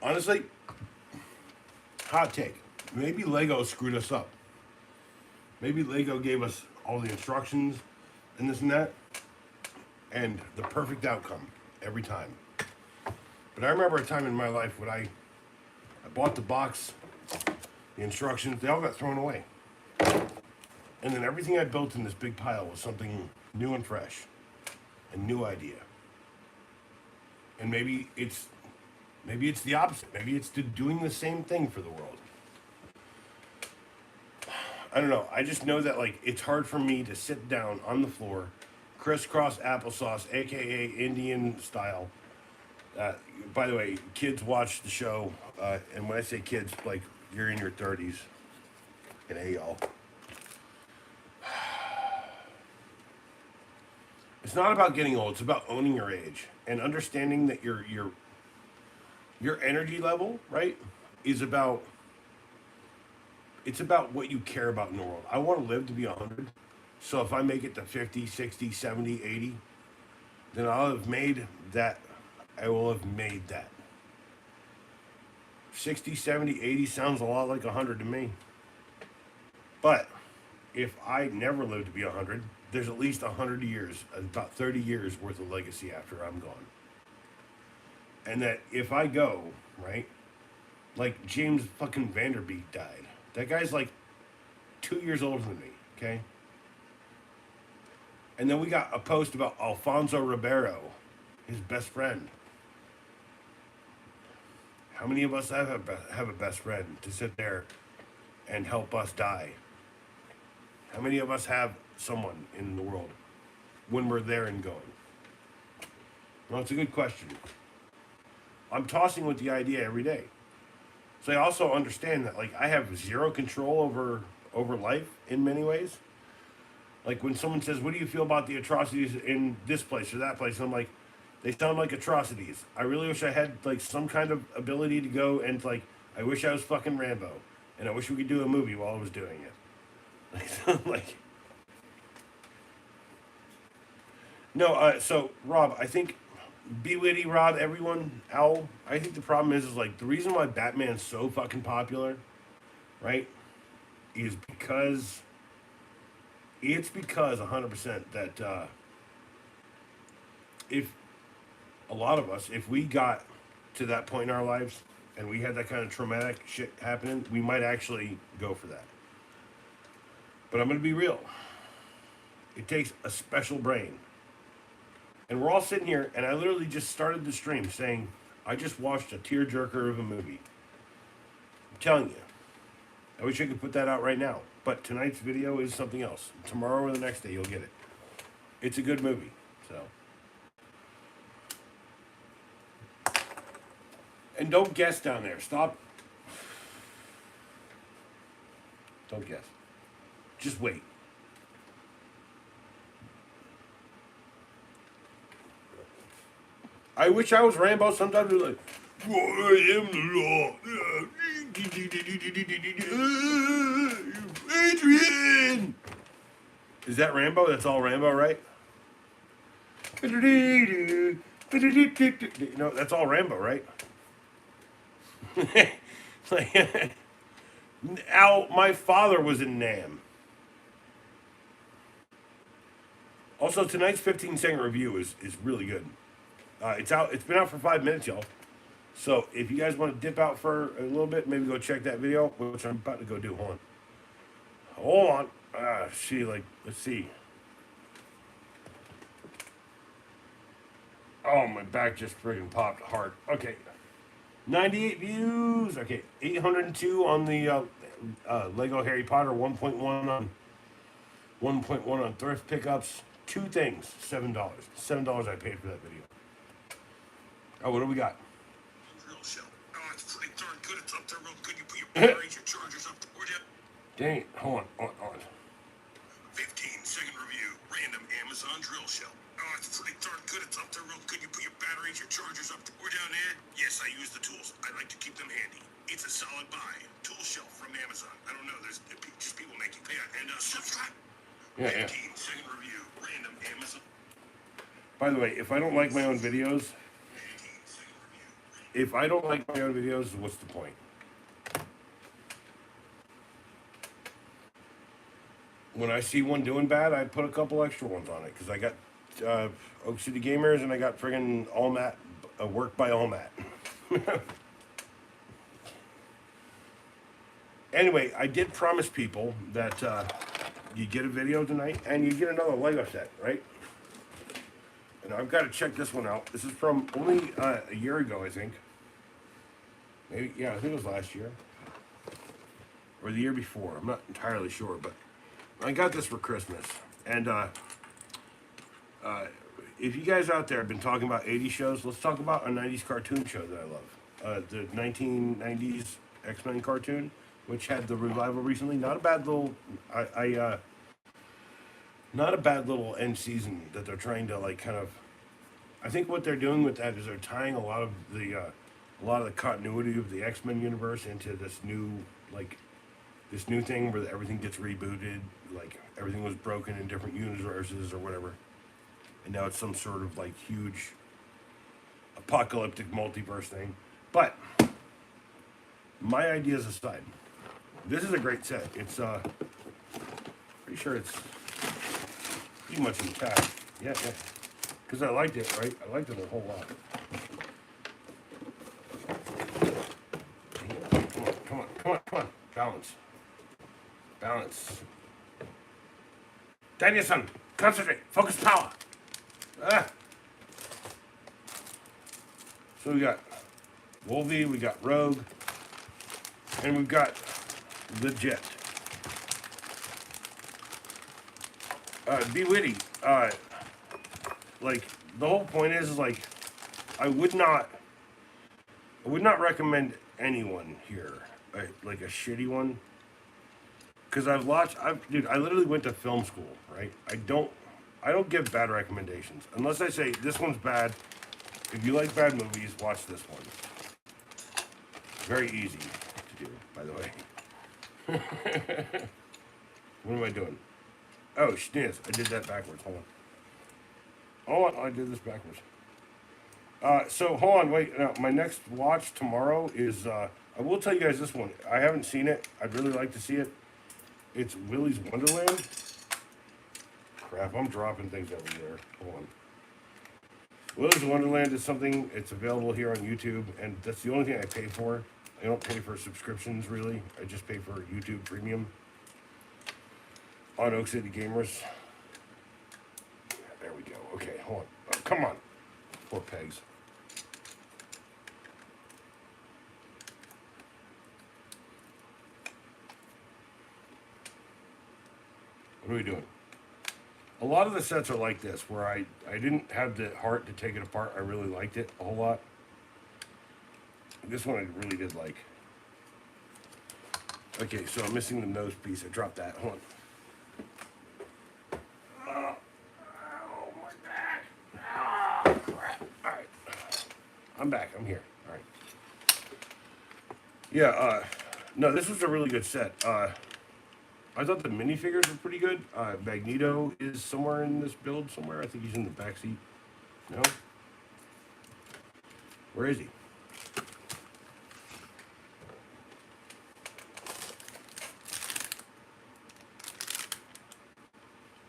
S1: Honestly, hot take. Maybe Lego screwed us up. Maybe Lego gave us all the instructions and this and that, and the perfect outcome every time. But I remember a time in my life when I bought the box, the instructions, they all got thrown away. And then everything I built in this big pile was something new and fresh, a new idea. And maybe it's the opposite. Maybe it's doing the same thing for the world. I don't know. I just know that, like, it's hard for me to sit down on the floor, crisscross applesauce, aka Indian style. By the way, kids watch the show, and when I say kids, like, you're in your 30s. And hey, y'all. It's not about getting old. It's about owning your age and understanding that your energy level, right, is about, it's about what you care about in the world. I want to live to be 100. So if I make it to 50, 60, 70, 80, then I'll have made that. I will have made that. 60, 70, 80 sounds a lot like 100 to me. But if I never live to be 100, there's at least 100 years, about 30 years worth of legacy after I'm gone. And that if I go, right, like James fucking Vanderbeek died. That guy's like 2 years older than me, okay? And then we got a post about Alfonso Ribeiro, his best friend. How many of us have a best friend to sit there and help us die? How many of us have someone in the world when we're there and going? Well, it's a good question. I'm tossing with the idea every day. So I also understand that like I have zero control over life in many ways. Like when someone says, "What do you feel about the atrocities in this place or that place?" And I'm like, they sound like atrocities. I really wish I had like some kind of ability to go and like I wish I was fucking Rambo, and I wish we could do a movie while I was doing it. Like, no. So Rob, I think Be Witty, Rob, everyone, Owl. I think the problem is like the reason why Batman's so fucking popular, right, is because it's because 100% that if a lot of us, if we got to that point in our lives and we had that kind of traumatic shit happening, we might actually go for that. But I'm going to be real. It takes a special brain. And we're all sitting here, and I literally just started the stream saying, I just watched a tearjerker of a movie. I'm telling you. I wish I could put that out right now. But tonight's video is something else. Tomorrow or the next day, you'll get it. It's a good movie. So. And don't guess down there. Stop. Don't guess. Just wait. I wish I was Rambo. Sometimes they're like, I am the law. Adrian! Is that Rambo? That's all Rambo, right? No, that's all Rambo, right? Al, my father was in Nam. Also, tonight's 15-second review is really good. It's out. It's been out for 5 minutes, y'all. So if you guys want to dip out for a little bit, maybe go check that video, which I'm about to go do. Hold on. Let's see. Oh, my back just friggin' popped hard. Okay. 98 views. Okay. 802 on the Lego Harry Potter. 1.1 on thrift pickups. Two things. $7. $7 I paid for that video. Oh, what do we got?
S3: Drill shell. Oh, it's pretty darn good. It's up there real good. You put your batteries, your chargers up there, would you?
S1: Dang it. Hold on.
S3: 15-second review. Random Amazon drill shell. Oh, it's pretty darn good. It's up there real good. You put your batteries, your chargers up there. We're down there. Yes, I use the tools. I like to keep them handy. It's a solid buy. Tool shelf from Amazon. I don't know. There's just people make you pay. And subscribe.
S1: Yeah.
S3: 15-second review. Random Amazon.
S1: By the way, if I don't like my own videos, what's the point? When I see one doing bad, I put a couple extra ones on it because I got Oak City Gamers and I got friggin' Allmat, work by Allmat. Anyway, I did promise people that you get a video tonight and you get another Lego set, right? And I've got to check this one out. This is from only a year ago, I think. Maybe, yeah, I think it was last year. Or the year before. I'm not entirely sure, but I got this for Christmas. And if you guys out there have been talking about 80s shows, let's talk about a 90s cartoon show that I love. The 1990s X-Men cartoon, which had the revival recently. Not a bad little... not a bad little end season that they're trying to like kind of. I think what they're doing with that is they're tying a lot of the continuity of the X-Men universe into this new thing where everything gets rebooted, like everything was broken in different universes or whatever, and now it's some sort of like huge apocalyptic multiverse thing. But my ideas aside, this is a great set. It's pretty sure it's pretty much intact. Yeah. Because I liked it, right? I liked it a whole lot. Come on. Balance. Danielson, concentrate. Focus power. So we got Wolvie, we got Rogue, and we've got the Jet. Be witty. Like the whole point is like I would not recommend anyone here like a shitty one because dude, I literally went to film school, right? I don't give bad recommendations unless I say this one's bad. If you like bad movies, watch this one. Very easy to do, by the way. What am I doing? Oh, schniz. I did that backwards. Hold on, I did this backwards. So hold on, wait. Now, my next watch tomorrow is. I will tell you guys this one. I haven't seen it. I'd really like to see it. It's Willy's Wonderland. Crap, I'm dropping things everywhere. Hold on. Willy's Wonderland is something. It's available here on YouTube, and that's the only thing I pay for. I don't pay for subscriptions really. I just pay for YouTube Premium on Oak City Gamers. There we go. Okay, hold on. Oh, come on. Poor pegs. What are we doing? A lot of the sets are like this, where I didn't have the heart to take it apart. I really liked it a whole lot. This one I really did like. Okay, so I'm missing the nose piece. I dropped that. Hold on. Oh, my back. Oh, crap. All right. I'm back. I'm here. All right. Yeah, no, this was a really good set. I thought the minifigures were pretty good. Magneto is somewhere in this build somewhere. I think he's in the back seat. No? Where is he?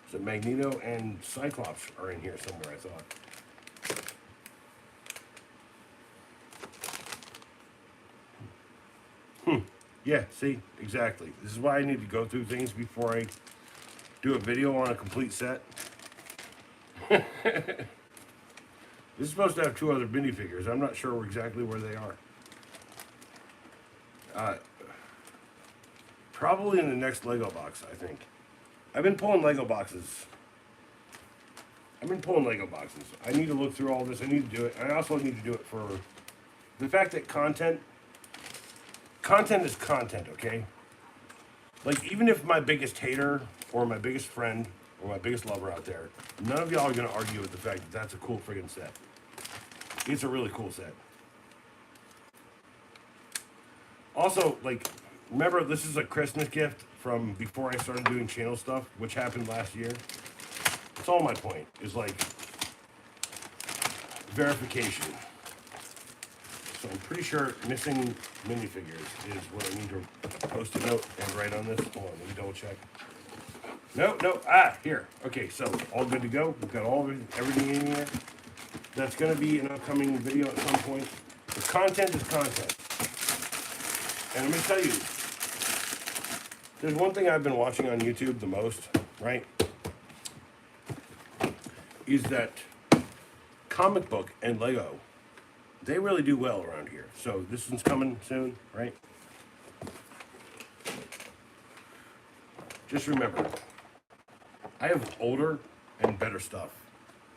S1: So Magneto and Cyclops are in here somewhere, I thought. Yeah, see? Exactly. This is why I need to go through things before I do a video on a complete set. This is supposed to have 2 other minifigures. I'm not sure exactly where they are. Probably in the next Lego box, I think. I've been pulling Lego boxes. I need to look through all this. I need to do it. I also need to do it for the fact that content is content, okay? Like, even if my biggest hater or my biggest friend or my biggest lover out there, none of y'all are going to argue with the fact that that's a cool friggin' set. It's a really cool set. Also, like, remember, this is a Christmas gift from before I started doing channel stuff, which happened last year. That's all my point, is like, verification. So I'm pretty sure missing minifigures is what I need to post a note and write on this. Hold on, let me double check. No, here. Okay, so all good to go. We've got everything in here. That's going to be an upcoming video at some point. The content is content. And let me tell you, there's one thing I've been watching on YouTube the most, right? Is that comic book and Lego. They really do well around here. So this one's coming soon, right? Just remember, I have older and better stuff.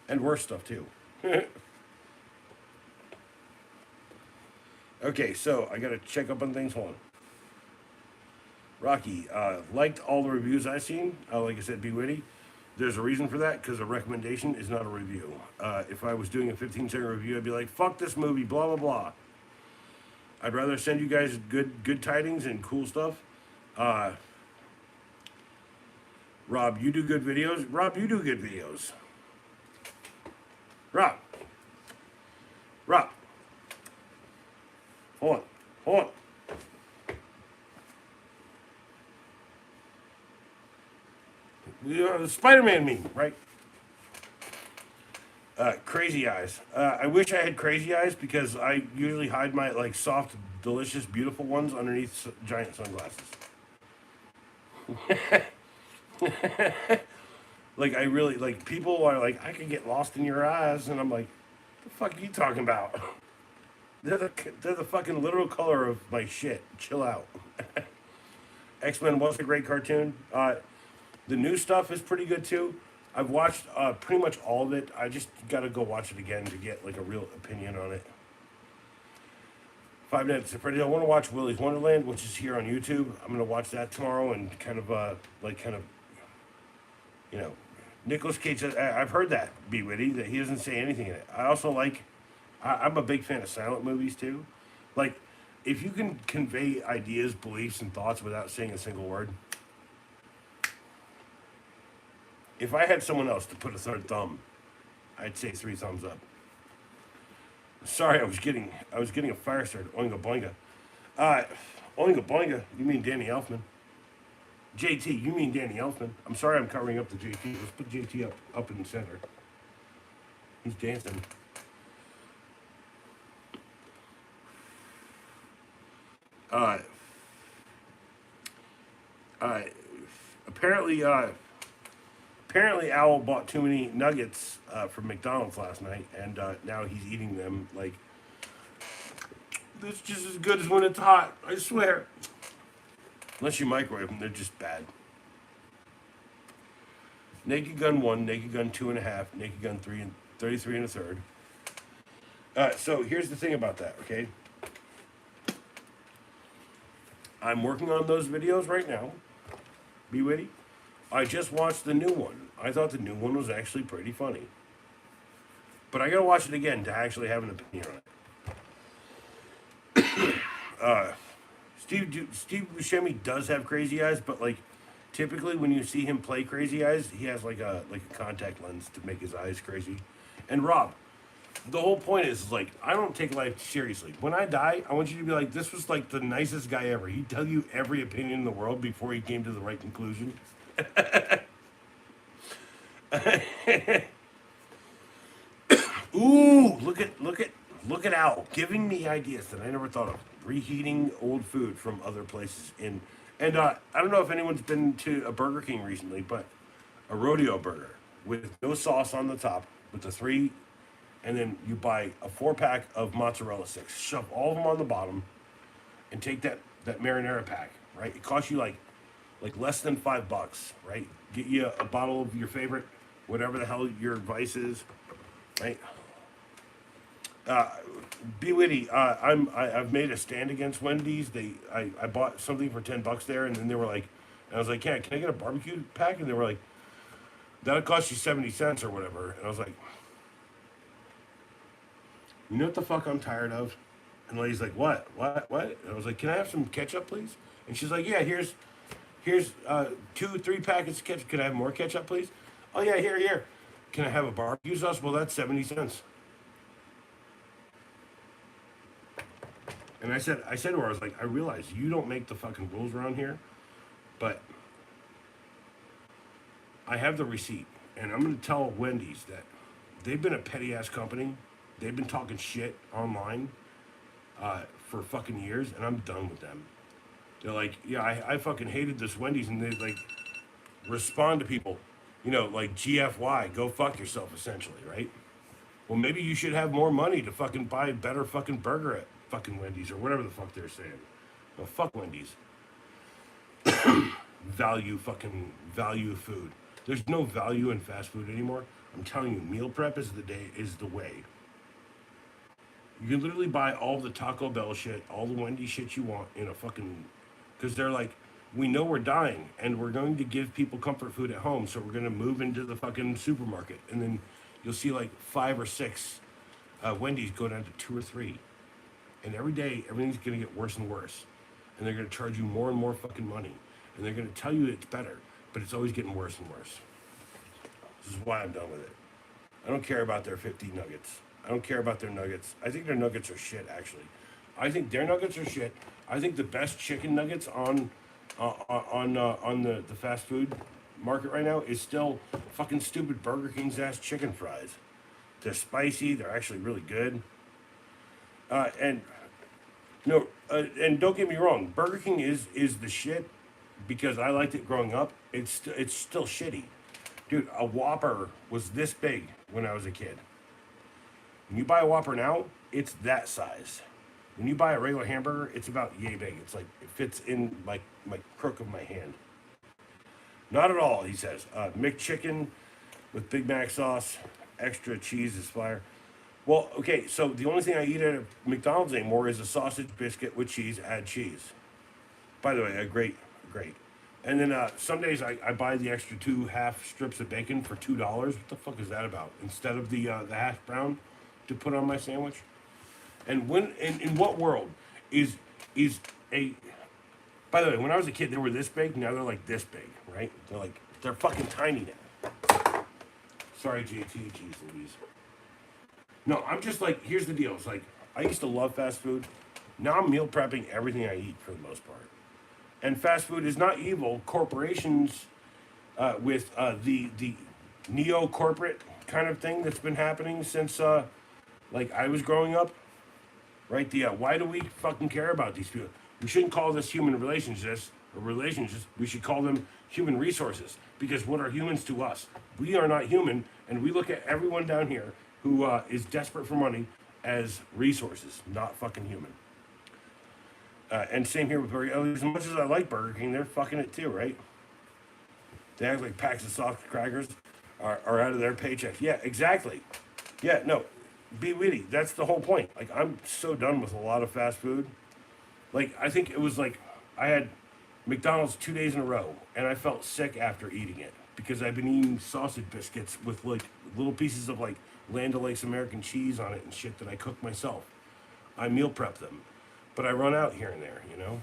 S1: And worse stuff too. Okay, so I gotta check up on things. Hold on. Rocky, liked all the reviews I've seen. Like I said, be witty. There's a reason for that, because a recommendation is not a review. If I was doing a 15-second review, I'd be like, fuck this movie, blah, blah, blah. I'd rather send you guys good tidings and cool stuff. Rob, you do good videos? Rob, you do good videos. Rob. Hold on. The Spider-Man meme, right? Crazy eyes. I wish I had crazy eyes because I usually hide my like soft, delicious, beautiful ones underneath giant sunglasses. Like I really like people are like I could get lost in your eyes, and I'm like, the fuck are you talking about? They're the fucking literal color of my shit. Chill out. X-Men was a great cartoon. The new stuff is pretty good too. I've watched pretty much all of it. I just got to go watch it again to get like a real opinion on it. 5 Nights at Freddy's. I want to watch Willy's Wonderland, which is here on YouTube. I'm gonna watch that tomorrow and kind of you know, Nicolas Cage. I've heard that Be Witty that he doesn't say anything in it. I also like. I'm a big fan of silent movies too. Like, if you can convey ideas, beliefs, and thoughts without saying a single word. If I had someone else to put a third thumb, I'd say 3 thumbs up. Sorry, I was getting a fire started. Oinga boinga. Oinga boinga. You mean Danny Elfman? JT, you mean Danny Elfman? I'm sorry, I'm covering up the JT. Let's put JT up in the center. He's dancing. Apparently Owl bought too many nuggets from McDonald's last night, and now he's eating them like, this is just as good as when it's hot, I swear. Unless you microwave them, they're just bad. Naked Gun 1, Naked Gun 2.5, Naked Gun 3, and 33 1/3. So here's the thing about that, okay? I'm working on those videos right now. Be Witty. I just watched the new one. I thought the new one was actually pretty funny. But I gotta watch it again to actually have an opinion on it. Steve Buscemi does have crazy eyes, but like typically when you see him play crazy eyes, he has like a contact lens to make his eyes crazy. And Rob, the whole point is like, I don't take life seriously. When I die, I want you to be like, this was like the nicest guy ever. He'd tell you every opinion in the world before he came to the right conclusion. Ooh, look at Al giving me ideas that I never thought of. Reheating old food from other places and I don't know if anyone's been to a Burger King recently, but a rodeo burger with no sauce on the top with the 3, and then you buy a 4-pack of mozzarella sticks, shove all of them on the bottom, and take that marinara pack, right? It costs you like less than $5, right? Get you a bottle of your favorite, whatever the hell your vice is, right? Be Witty. I've made a stand against Wendy's. I bought something for $10 there, and then they were like, and I was like, yeah, can I get a barbecue pack? And they were like, that'll cost you 70 cents or whatever. And I was like, you know what the fuck I'm tired of? And the lady's like, what? And I was like, can I have some ketchup, please? And she's like, yeah, here's 2-3 packets of ketchup. Can I have more ketchup, please? Oh yeah, here. Can I have a barbecue sauce? Well, that's 70 cents. And I said to her, I was like, I realize you don't make the fucking rules around here, but I have the receipt, and I'm going to tell Wendy's that they've been a petty ass company. They've been talking shit online for fucking years, and I'm done with them. They're like, yeah, I fucking hated this Wendy's, and they like respond to people, you know, like GFY, go fuck yourself, essentially, right? Well, maybe you should have more money to fucking buy a better fucking burger at fucking Wendy's or whatever the fuck they're saying. Well, fuck Wendy's. value food. There's no value in fast food anymore. I'm telling you, meal prep is the way. You can literally buy all the Taco Bell shit, all the Wendy's shit you want in a fucking, because they're like, we know we're dying and we're going to give people comfort food at home, so we're going to move into the fucking supermarket, and then you'll see like 5 or 6 Wendy's go down to 2 or 3. And every day, everything's going to get worse and worse. And they're going to charge you more and more fucking money. And they're going to tell you it's better, but it's always getting worse and worse. This is why I'm done with it. I don't care about their 50 nuggets. I don't care about their nuggets. I think their nuggets are shit, actually. I think their nuggets are shit. I think the best chicken nuggets on the fast food market right now is still fucking stupid Burger King's ass chicken fries. They're spicy. They're actually really good. And don't get me wrong, Burger King is the shit because I liked it growing up. It's still shitty, dude. A Whopper was this big when I was a kid. When you buy a Whopper now, it's that size. When you buy a regular hamburger, it's about yay big. It's like it fits in like my crook of my hand. Not at all, he says. McChicken. with Big Mac sauce, extra cheese is fire. Well, okay, so the only thing I eat at McDonald's anymore is a sausage biscuit with cheese, add cheese. By the way, great. And then some days I buy the extra 2.5 strips of bacon for $2. What the fuck is that about? Instead of the hash brown to put on my sandwich. And when in what world is a? By the way, when I was a kid, they were this big. Now they're like this big, right? They're fucking tiny now. Sorry, JT, geez Louise. No, I'm just like, here's the deal. It's like I used to love fast food. Now I'm meal prepping everything I eat for the most part. And fast food is not evil. Corporations with the neo corporate kind of thing that's been happening since like I was growing up, right? Why do we fucking care about these people? We shouldn't call this human relationships or relationships. We should call them human resources, because what are humans to us? We are not human, and we look at everyone down here who is desperate for money as resources, not fucking human. And same here with Burger King. As much as I like Burger King, they're fucking it too, right? They act like packs of soft crackers are out of their paycheck. Yeah, exactly. Yeah, no, be witty. That's the whole point. Like, I'm so done with a lot of fast food. Like, I think it was like I had McDonald's 2 days in a row, and I felt sick after eating it because I've been eating sausage biscuits with like little pieces of like Land O'Lakes American cheese on it and shit that I cook myself. I meal prep them, but I run out here and there, you know.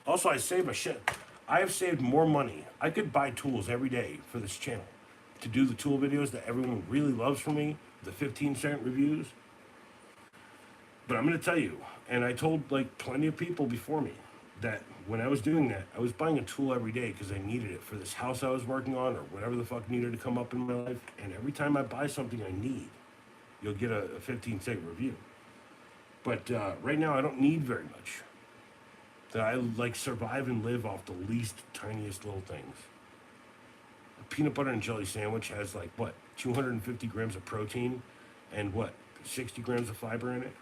S1: Also, I save a shit. I have saved more money. I could buy tools every day for this channel to do the tool videos that everyone really loves from me, the 15-cent reviews. But I'm going to tell you, and I told like plenty of people before me, that when I was doing that, I was buying a tool every day because I needed it for this house I was working on or whatever the fuck needed to come up in my life. And every time I buy something I need, you'll get a 15-cent review. But right now, I don't need very much. That I like survive and live off the least tiniest little things. A peanut butter and jelly sandwich has like what, 250 grams of protein and what, 60 grams of fiber in it?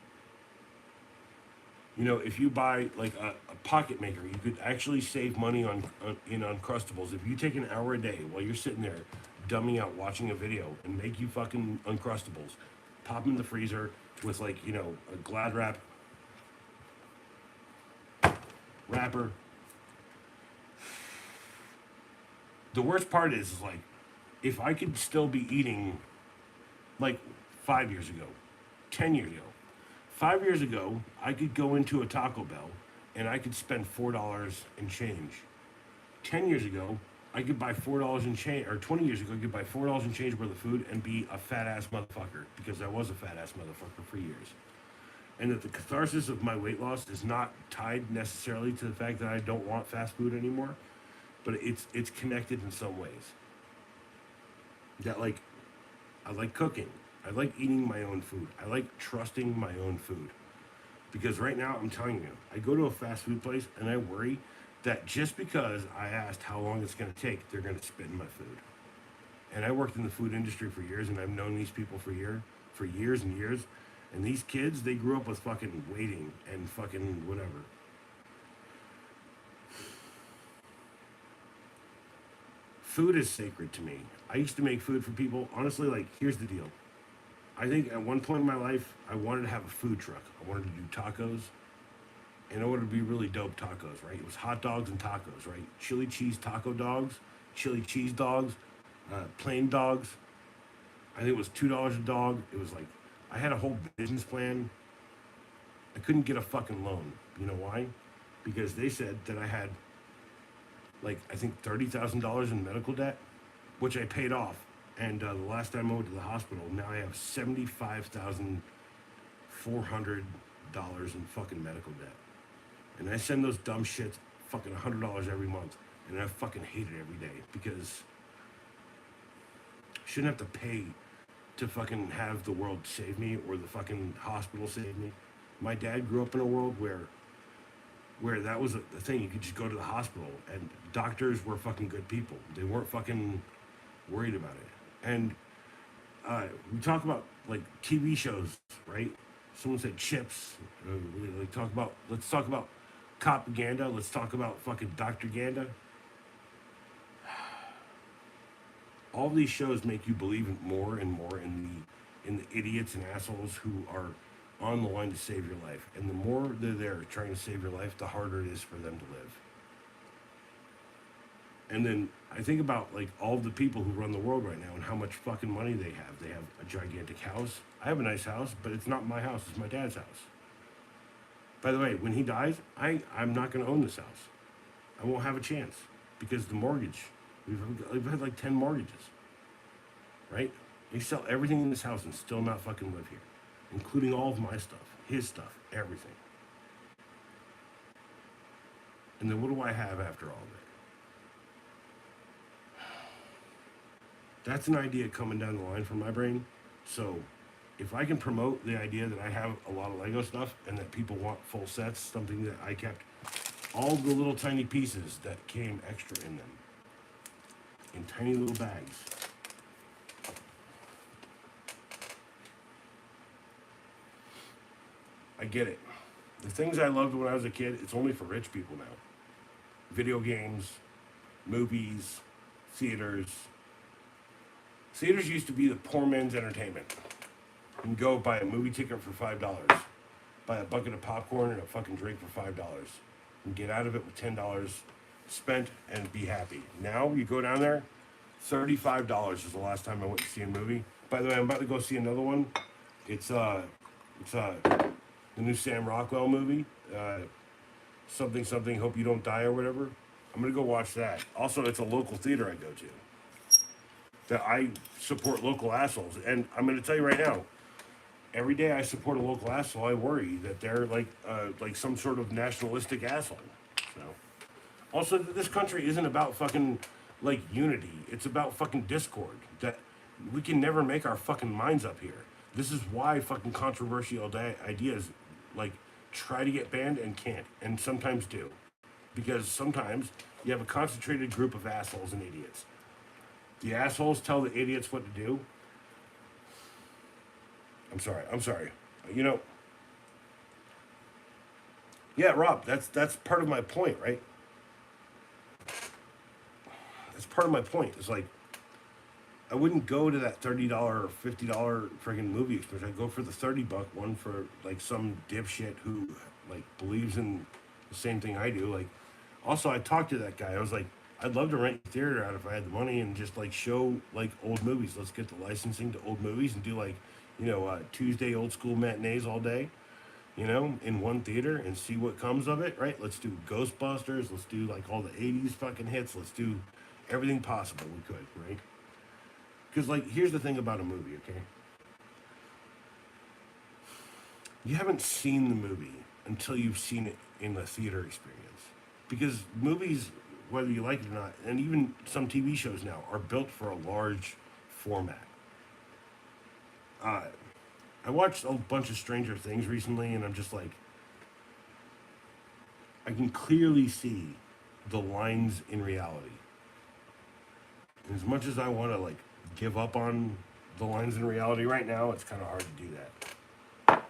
S1: You know, if you buy like a pocket maker, you could actually save money in Uncrustables. If you take an hour a day while you're sitting there dumbing out watching a video and make you fucking Uncrustables, pop them in the freezer with like, you know, a Glad wrap wrapper. The worst part is like, if I could still be eating like 5 years ago, 10 years ago, 5 years ago, I could go into a Taco Bell and I could spend $4 and change. 10 years ago, I could buy $4 and change, or 20 years ago, I could buy $4 and change worth of food and be a fat ass motherfucker, because I was a fat ass motherfucker for years. And that the catharsis of my weight loss is not tied necessarily to the fact that I don't want fast food anymore, but it's connected in some ways. That like, I like cooking. I like eating my own food. I like trusting my own food. Because right now, I'm telling you, I go to a fast food place and I worry that just because I asked how long it's going to take, they're going to spit in my food. And I worked in the food industry for years, and I've known these people for years and years. And these kids, they grew up with fucking waiting and fucking whatever. Food is sacred to me. I used to make food for people. Honestly, like, here's the deal. I think at one point in my life, I wanted to have a food truck. I wanted to do tacos. And it would be really dope tacos, right? It was hot dogs and tacos, right? Chili cheese taco dogs, chili cheese dogs, plain dogs. I think it was $2 a dog. It was like, I had a whole business plan. I couldn't get a fucking loan. You know why? Because they said that I had, like, I think $30,000 in medical debt, which I paid off. And the last time I went to the hospital, now I have $75,400 in fucking medical debt. And I send those dumb shits fucking $100 every month. And I fucking hate it every day, because I shouldn't have to pay to fucking have the world save me or the fucking hospital save me. My dad grew up in a world where that was the thing. You could just go to the hospital and doctors were fucking good people. They weren't fucking worried about it. And we talk about like TV shows, right? Someone said chips. Let's talk about propaganda. Let's talk about fucking Dr. Ganda. all these shows make you believe more and more in the idiots and assholes who are on the line to save your life. And the more they're there trying to save your life, the harder it is for them to live. And then I think about like all the people who run the world right now and how much fucking money they have. They have a gigantic house. I have a nice house, but it's not my house. It's my dad's house. By the way, when he dies, I'm not going to own this house. I won't have a chance because the mortgage. We've had like 10 mortgages, right? They sell everything in this house and still not fucking live here, including all of my stuff, his stuff, everything. And then what do I have after all of it? That's an idea coming down the line from my brain. So if I can promote the idea that I have a lot of Lego stuff and that people want full sets, something that I kept all the little tiny pieces that came extra in them, in tiny little bags. I get it. The things I loved when I was a kid, it's only for rich people now. Video games, movies, theaters. Theaters used to be the poor man's entertainment. You can go buy a movie ticket for $5, buy a bucket of popcorn and a fucking drink for $5, and get out of it with $10 spent and be happy. Now you go down there, $35 is the last time I went to see a movie. By the way, I'm about to go see another one. It's the new Sam Rockwell movie, something Hope You Don't Die or whatever. I'm gonna go watch that. Also, it's a local theater I go to. That I support local assholes, and I'm gonna tell you right now, every day I support a local asshole, I worry that they're like some sort of nationalistic asshole. So, also, this country isn't about fucking like unity. It's about fucking discord. That we can never make our fucking minds up here. This is why fucking controversial ideas like try to get banned and can't, and sometimes do, because sometimes you have a concentrated group of assholes and idiots. The assholes tell the idiots what to do. I'm sorry. You know. Yeah, Rob, that's part of my point, right? That's part of my point. It's like I wouldn't go to that $30 or $50 friggin' movie experience. I'd go for the $30 one for like some dipshit who like believes in the same thing I do. Like, also I talked to that guy. I was like, I'd love to rent a theater out if I had the money and just like show like old movies. Let's get the licensing to old movies and do like, Tuesday old school matinees all day, in one theater and see what comes of it, right? Let's do Ghostbusters. Let's do like all the 80s fucking hits. Let's do everything possible we could, right? Because like, here's the thing about a movie, okay? You haven't seen the movie until you've seen it in a theater experience. Because movies, whether you like it or not, and even some TV shows now, are built for a large format. I watched a bunch of Stranger Things recently, and I'm just like, I can clearly see the lines in reality. And as much as I want to like give up on the lines in reality right now, it's kind of hard to do that.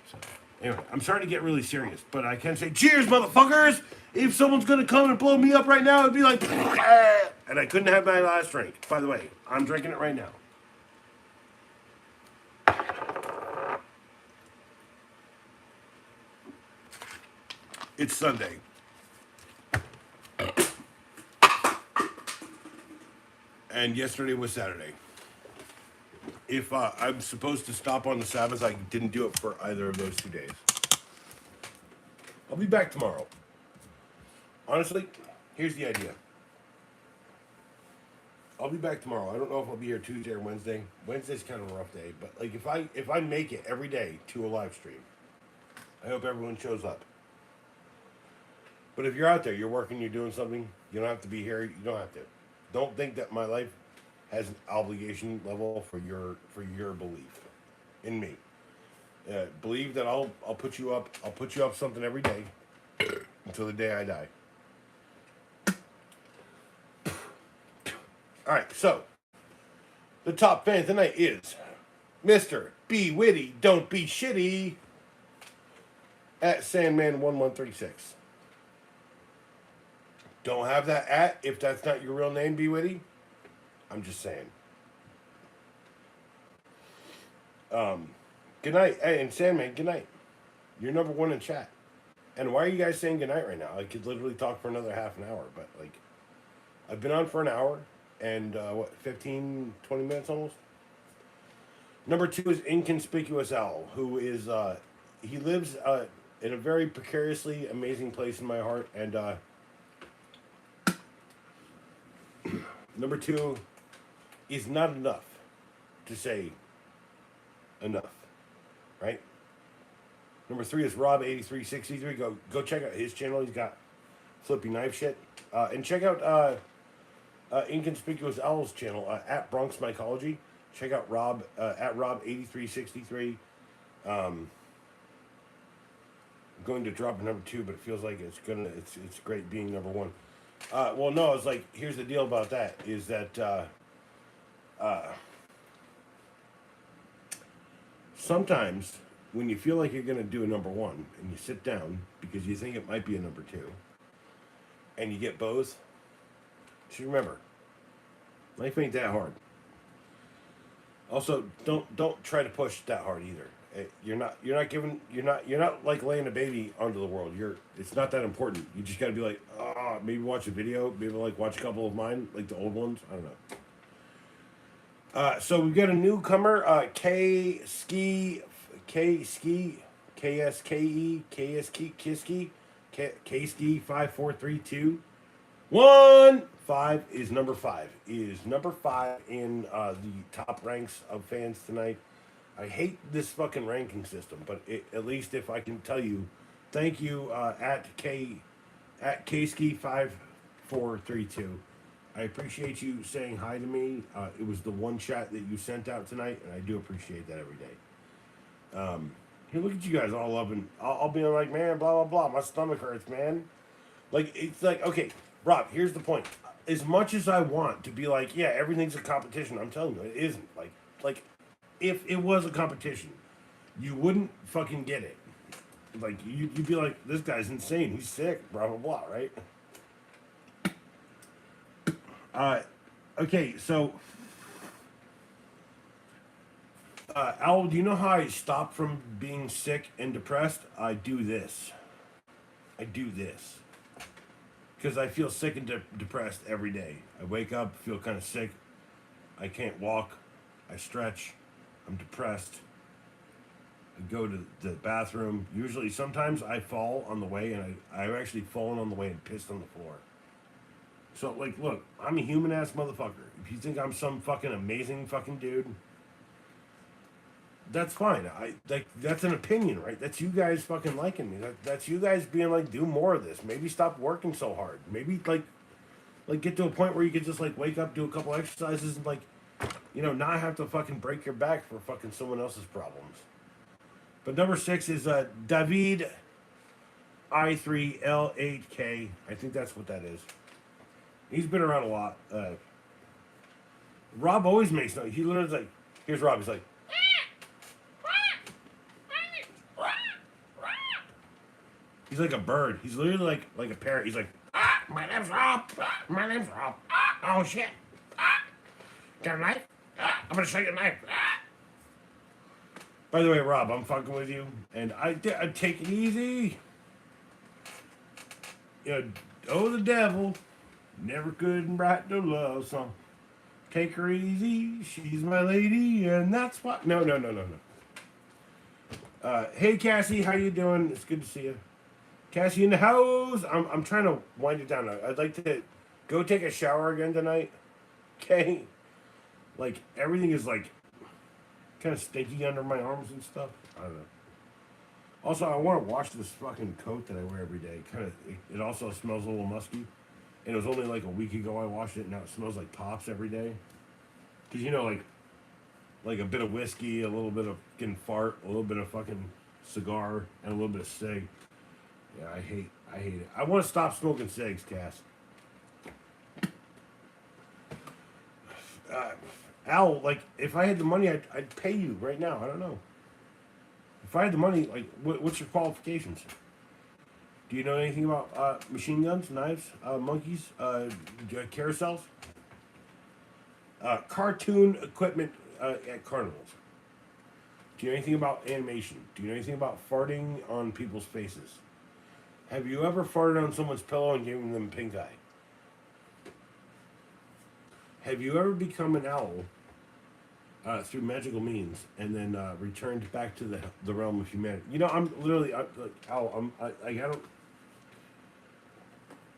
S1: So, anyway, I'm sorry to get really serious, but I can say, cheers, motherfuckers! If someone's gonna come and blow me up right now, it'd be like, and I couldn't have my last drink. By the way, I'm drinking it right now. It's Sunday. And yesterday was Saturday. If I'm supposed to stop on the Sabbath, I didn't do it for either of those 2 days. I'll be back tomorrow. Honestly, here's the idea. I'll be back tomorrow. I don't know if I'll be here Tuesday or Wednesday. Wednesday's kind of a rough day, but like if I make it every day to a live stream, I hope everyone shows up. But if you're out there, you're working, you're doing something, you don't have to be here. You don't have to. Don't think that my life has an obligation level for your belief in me. Believe that I'll put you up. I'll put you up something every day until the day I die. All right, so the top fan tonight is Mr. Be Witty, Don't Be Shitty at Sandman1136. Don't have that at if that's not your real name, Be Witty. I'm just saying. Good night. Hey, and Sandman, good night. You're number one in chat. And why are you guys saying good night right now? I could literally talk for another half an hour, but like, I've been on for an hour and 15, 20 minutes almost. Number two is Inconspicuous Owl, who is, he lives in a very precariously amazing place in my heart. And number two is not enough to say enough, right? Number three is Rob8363. Go check out his channel. He's got flippy knife shit. And check out Inconspicuous Owl's channel at Bronx Mycology. Check out Rob at Rob8363. I'm going to drop a number two, but it feels like it's great being number one. Well, no, it's like, here's the deal about that is that sometimes when you feel like you're going to do a number one and you sit down because you think it might be a number two and you get both, just remember, life ain't that hard. Also, don't try to push that hard either. You're not like laying a baby onto the world. It's not that important. You just got to be like, maybe watch a video, maybe like watch a couple of mine, like the old ones. I don't know. So we've got a newcomer, KSKE 5432. 5 is number 5. Is number 5 in the top ranks of fans tonight. I hate this fucking ranking system, but at least if I can tell you, thank you at KSKE 5432. I appreciate you saying hi to me. It was the one chat that you sent out tonight, and I do appreciate that every day. Here, look at you guys all loving. I'll be like, man, blah, blah, blah. My stomach hurts, man. Like, it's like, okay, Rob, here's the point. As much as I want to be like, yeah, everything's a competition, I'm telling you, it isn't. Like, if it was a competition, you wouldn't fucking get it. Like, you'd be like, this guy's insane. He's sick, blah, blah, blah, right? Okay, so... Al, do you know how I stop from being sick and depressed? I do this. Because I feel sick and depressed every day. I wake up, feel kind of sick. I can't walk. I stretch. I'm depressed. I go to the bathroom. Usually, sometimes I fall on the way, and I've actually fallen on the way and pissed on the floor. So, like, look, I'm a human-ass motherfucker. If you think I'm some fucking amazing fucking dude... That's fine. That's an opinion, right? That's you guys fucking liking me. That's you guys being like, do more of this. Maybe stop working so hard. Maybe like get to a point where you could just like wake up, do a couple exercises, and like, not have to fucking break your back for fucking someone else's problems. But number 6 is David I3L8K. I think that's what that is. He's been around a lot. Rob always makes noise. He literally like, here's Rob. He's like. He's like a bird. He's literally like a parrot. He's like, my name's Rob. My name's Rob. Oh shit. Got a knife? I'm gonna show you a knife. By the way, Rob, I'm fucking with you, and I take it easy. Oh, the devil never could write no love song. Take her easy. She's my lady, and that's what. No. Hey, Cassie, how you doing? It's good to see you. Cassie in the house. I'm trying to wind it down. I'd like to go take a shower again tonight. Okay? Like, everything is, like, kind of stinky under my arms and stuff. I don't know. Also, I want to wash this fucking coat that I wear every day. It also smells a little musky. And it was only, like, a week ago I washed it, and now it smells like Pops every day. Because, like a bit of whiskey, a little bit of fucking fart, a little bit of fucking cigar, and a little bit of cig. Yeah, I hate it. I want to stop smoking cigs, Cass. Al, like, if I had the money, I'd pay you right now. I don't know. If I had the money, like, what's your qualifications? Do you know anything about machine guns, knives, monkeys, carousels? Cartoon equipment at carnivals. Do you know anything about animation? Do you know anything about farting on people's faces? Have you ever farted on someone's pillow and given them pink eye? Have you ever become an owl through magical means and then returned back to the realm of humanity? You know, I'm literally like, owl. I don't.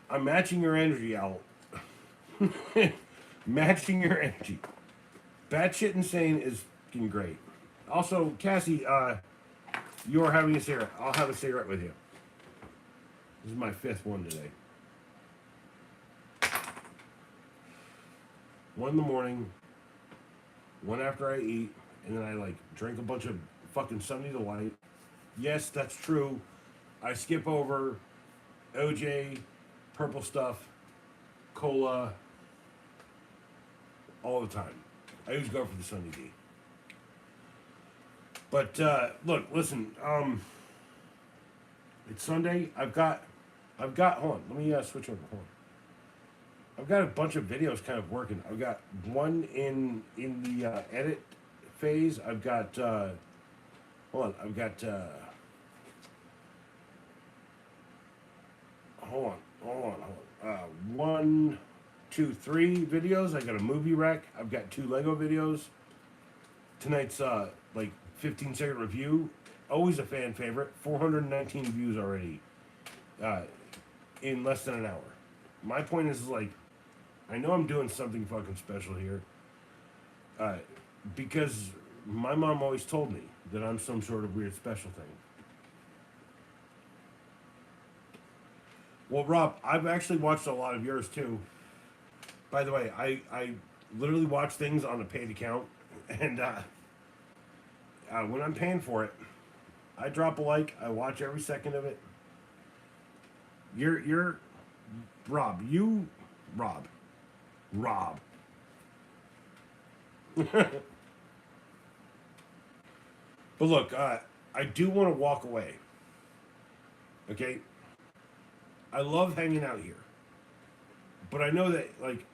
S1: I'm matching your energy, owl. Matching your energy. Batshit insane is fucking great. Also, Cassie, you're having a cigarette. I'll have a cigarette with you. This is my 5th one today. 1 in the morning, 1 after I eat, and then I like drink a bunch of fucking Sunny Delight. Yes, that's true. I skip over OJ, purple stuff, cola, all the time. I always go for the Sunny D. But look, listen. It's Sunday. I've got. Hold on. Let me switch over. Hold on. I've got a bunch of videos kind of working. I've got one in the edit phase. I've got. Hold on. I've got. Hold on. 1, 2, 3 videos. I got a movie rec. I've got 2 Lego videos. Tonight's like 15-second review. Always a fan favorite. 419 views already. In less than an hour. My point is like, I know I'm doing something fucking special here. Because my mom always told me that I'm some sort of weird special thing. Well, Rob, I've actually watched a lot of yours too. By the way, I literally watch things on a paid account, and when I'm paying for it, I drop a like. I watch every second of it. You're Rob. Rob. But look, I do want to walk away. Okay? I love hanging out here. But I know that, like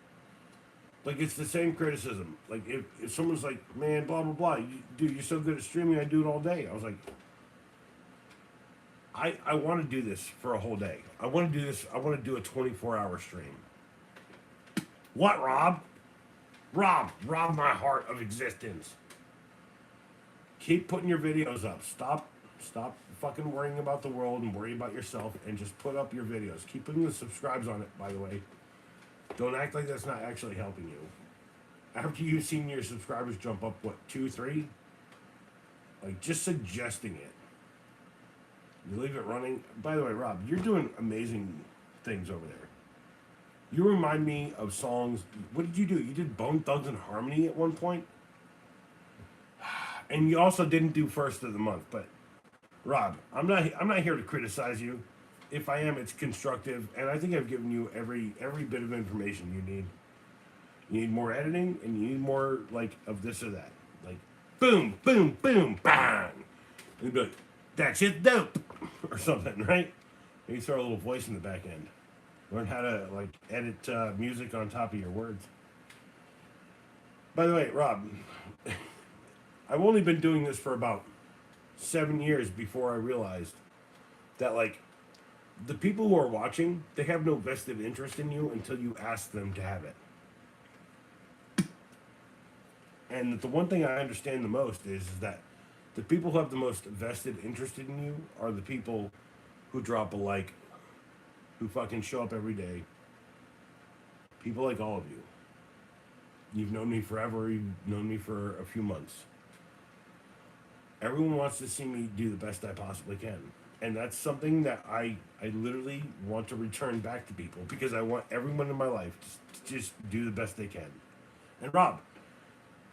S1: it's the same criticism. Like, if someone's like, man, blah, blah, blah, dude, you're so good at streaming, I do it all day. I was like, I want to do this for a whole day. I want to do this. I want to do a 24-hour stream. What, Rob? Rob my heart of existence. Keep putting your videos up. Stop fucking worrying about the world and worry about yourself and just put up your videos. Keep putting the subscribes on it, by the way. Don't act like that's not actually helping you. After you've seen your subscribers jump up, what, 2, 3? Like, just suggesting it. You leave it running. By the way, Rob, you're doing amazing things over there. You remind me of songs. What did you do? You did Bone Thugs and Harmony at one point? And you also didn't do First of the Month. But, Rob, I'm not here to criticize you. If I am, it's constructive. And I think I've given you every bit of information you need. You need more editing, and you need more, like, of this or that. Like, boom, boom, boom, bang. And you'd be like, that shit's dope. Or something, right? Maybe throw a little voice in the back end. Learn how to, like, edit music on top of your words. By the way, Rob, I've only been doing this for about 7 years before I realized that, like, the people who are watching, they have no vested interest in you until you ask them to have it. And the one thing I understand the most is that the people who have the most vested interest in you are the people who drop a like, who fucking show up every day. People like all of you. You've known me forever, you've known me for a few months. Everyone wants to see me do the best I possibly can. And that's something that I literally want to return back to people, because I want everyone in my life to just do the best they can. And Rob,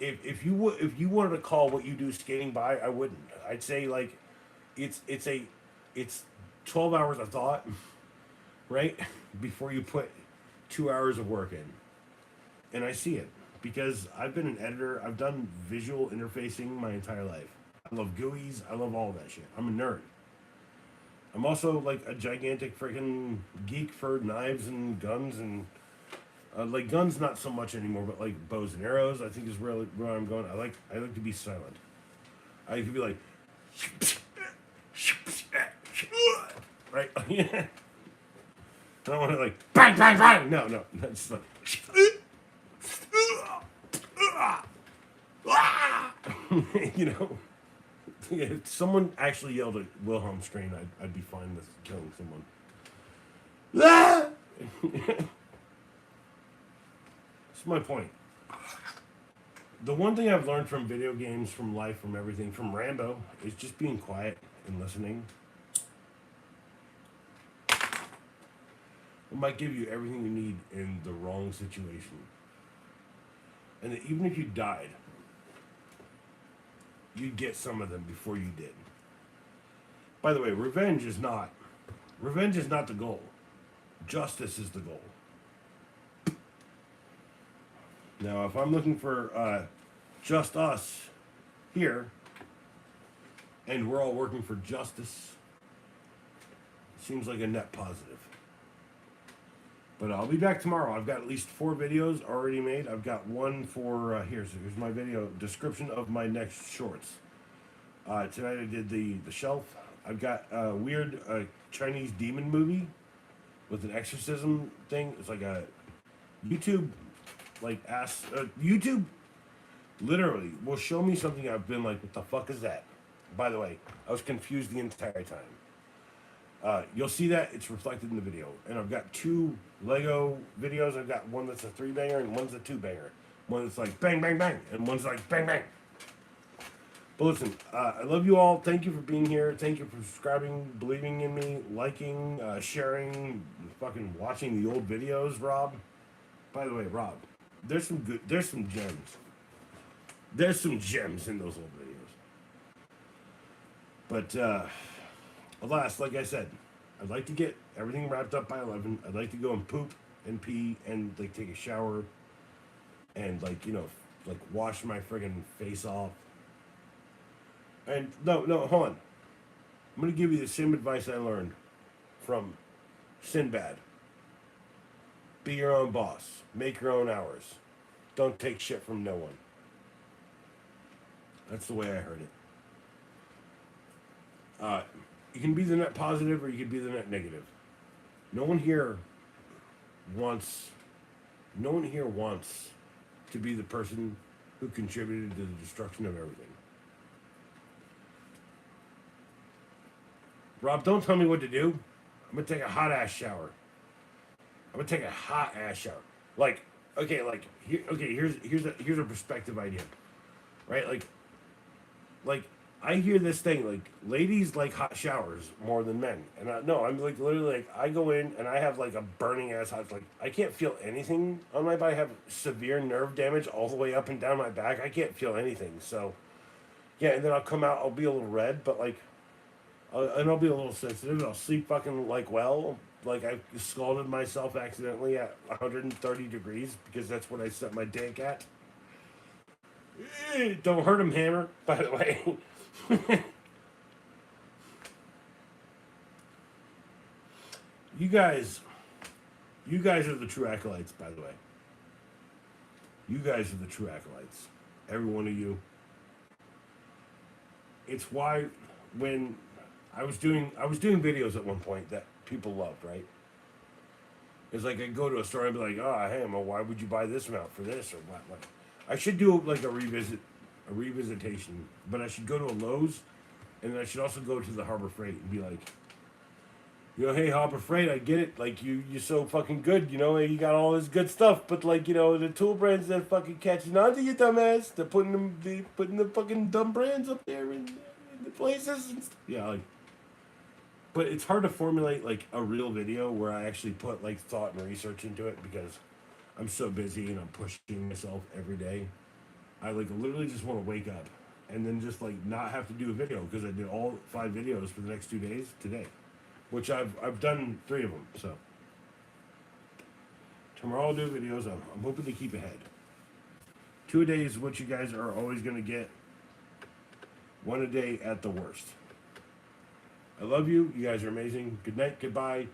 S1: if you wanted to call what you do skating by, I wouldn't. I'd say, like, it's 12 hours of thought, right? Before you put 2 hours of work in. And I see it because I've been an editor. I've done visual interfacing my entire life. I love GUIs. I love all that shit. I'm a nerd. I'm also, like, a gigantic freaking geek for knives and guns and like guns, not so much anymore, but like bows and arrows, I think is really where I'm going. I like to be silent. I could be like, right? Yeah. I don't want to like bang, bang, bang. No, no, that's like. You know, if someone actually yelled at Wilhelm scream, I'd be fine with killing someone. That's my point. The one thing I've learned from video games, from life, from everything, from Rambo, is just being quiet and listening. It might give you everything you need in the wrong situation. And that even if you died, you'd get some of them before you did. By the way, revenge is not the goal. Justice is the goal. Now, if I'm looking for just us here, and we're all working for justice, seems like a net positive. But I'll be back tomorrow. I've got at least 4 videos already made. I've got one for, here's my video description of my next shorts. Tonight I did the shelf. I've got a weird Chinese demon movie with an exorcism thing. It's like a YouTube, YouTube literally will show me something I've been like, what the fuck is that? By the way, I was confused the entire time. You'll see that it's reflected in the video. And I've got 2 Lego videos. I've got one that's a 3-banger and one's a 2-banger. One that's like bang, bang, bang, and one's like bang, bang. But listen, I love you all. Thank you for being here. Thank you for subscribing, believing in me, liking, sharing, fucking watching the old videos, Rob. By the way, Rob, there's some gems. There's some gems in those old videos. But, alas, like I said, I'd like to get everything wrapped up by 11. I'd like to go and poop and pee and like take a shower and like, you know, like wash my friggin' face off. And no, hold on. I'm gonna give you the same advice I learned from Sinbad. Be your own boss. Make your own hours. Don't take shit from no one. That's the way I heard it. You can be the net positive or you can be the net negative. No one here wants to be the person who contributed to the destruction of everything. Rob, don't tell me what to do. I'm gonna take a hot ass shower. Like, okay, like here's a perspective idea, right? Like I hear this thing like ladies like hot showers more than men, and I'm like literally like I go in and I have like a burning ass hot, like I can't feel anything on my body. I have severe nerve damage all the way up and down my back. I can't feel anything. So yeah, and then I'll come out. I'll be a little red, but like. And I'll be a little sensitive, and I'll sleep fucking like well. Like I scalded myself accidentally at 130 degrees because that's what I set my dank at. Don't hurt him, Hammer. By the way. You guys are the true acolytes. By the way, you guys are the true acolytes. Every one of you. It's why when. I was doing videos at one point that people loved, right? It's like I'd go to a store and be like, oh, hey, why would you buy this amount for this or what? Like, I should do like a revisitation, but I should go to a Lowe's, and then I should also go to the Harbor Freight and be like, you know, hey, Harbor Freight, I get it, like you're so fucking good, you know, you got all this good stuff, but like, you know, the tool brands that fucking catching on to you, dumbass, they're putting the fucking dumb brands up there in the places and stuff. Yeah, like. But it's hard to formulate like a real video where I actually put like thought and research into it because I'm so busy and I'm pushing myself every day. I like literally just want to wake up and then just like not have to do a video because I did all 5 videos for the next 2 days today, which I've done 3 of them. So tomorrow I'll do videos. I'm hoping to keep ahead. 2 a day is what you guys are always gonna get. 1 a day at the worst. I love you. You guys are amazing. Good night, goodbye.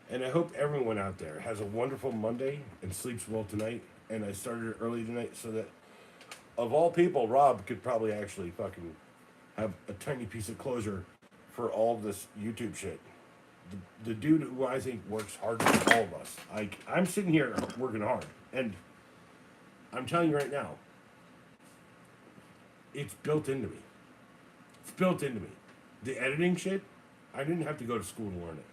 S1: And I hope everyone out there has a wonderful Monday and sleeps well tonight. And I started early tonight so that, of all people, Rob could probably actually fucking have a tiny piece of closure for all of this YouTube shit. The dude who I think works harder than all of us. Like, I'm sitting here working hard, and I'm telling you right now, it's built into me. It's built into me. The editing shit, I didn't have to go to school to learn it.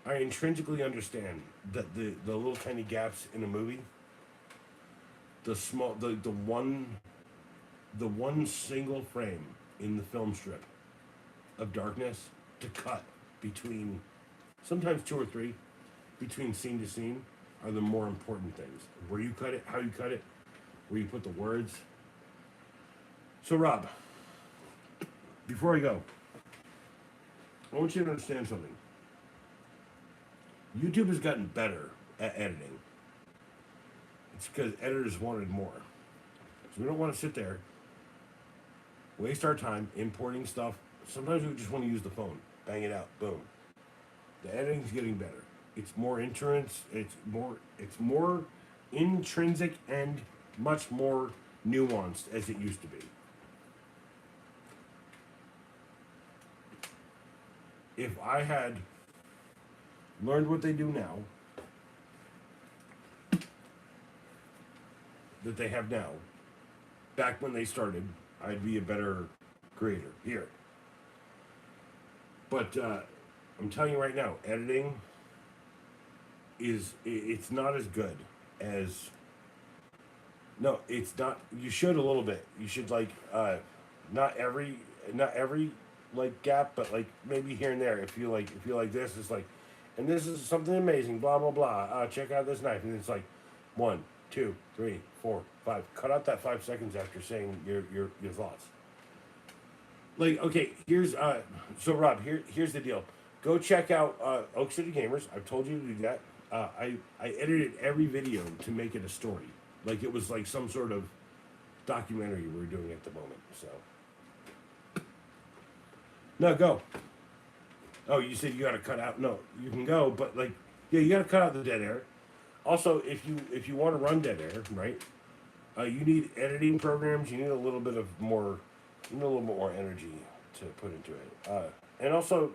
S1: I intrinsically understand that the little tiny gaps in a movie, the one single frame in the film strip of darkness to cut between, sometimes two or three, between scene to scene, are the more important things. Where you cut it, how you cut it, where you put the words. So Rob, before I go, I want you to understand something. YouTube has gotten better at editing. It's because editors wanted more. So we don't want to sit there, waste our time importing stuff. Sometimes we just want to use the phone, bang it out, boom. The editing's getting better. It's more it's more intrinsic and much more nuanced as it used to be. If I had learned what they do now, that they have now, back when they started, I'd be a better creator here. But I'm telling you right now, editing it's not as good as, no, it's not. You should a little bit. You should like not every like gap, but like maybe here and there. If you like this, it's like, and this is something amazing. Blah blah blah. Check out this knife, and it's like 1, 2, 3, 4, 5. Cut out that 5 seconds after saying your thoughts. Like, okay, here's so Rob, here's the deal. Go check out Oak City Gamers. I've told you to do that. I edited every video to make it a story. Like it was like some sort of documentary we were doing at the moment. So no, go. Oh, you said you got to cut out. No, you can go, but like, yeah, you got to cut out the dead air. Also, if you want to run dead air, right? You need editing programs. You need a little bit more energy to put into it. And also,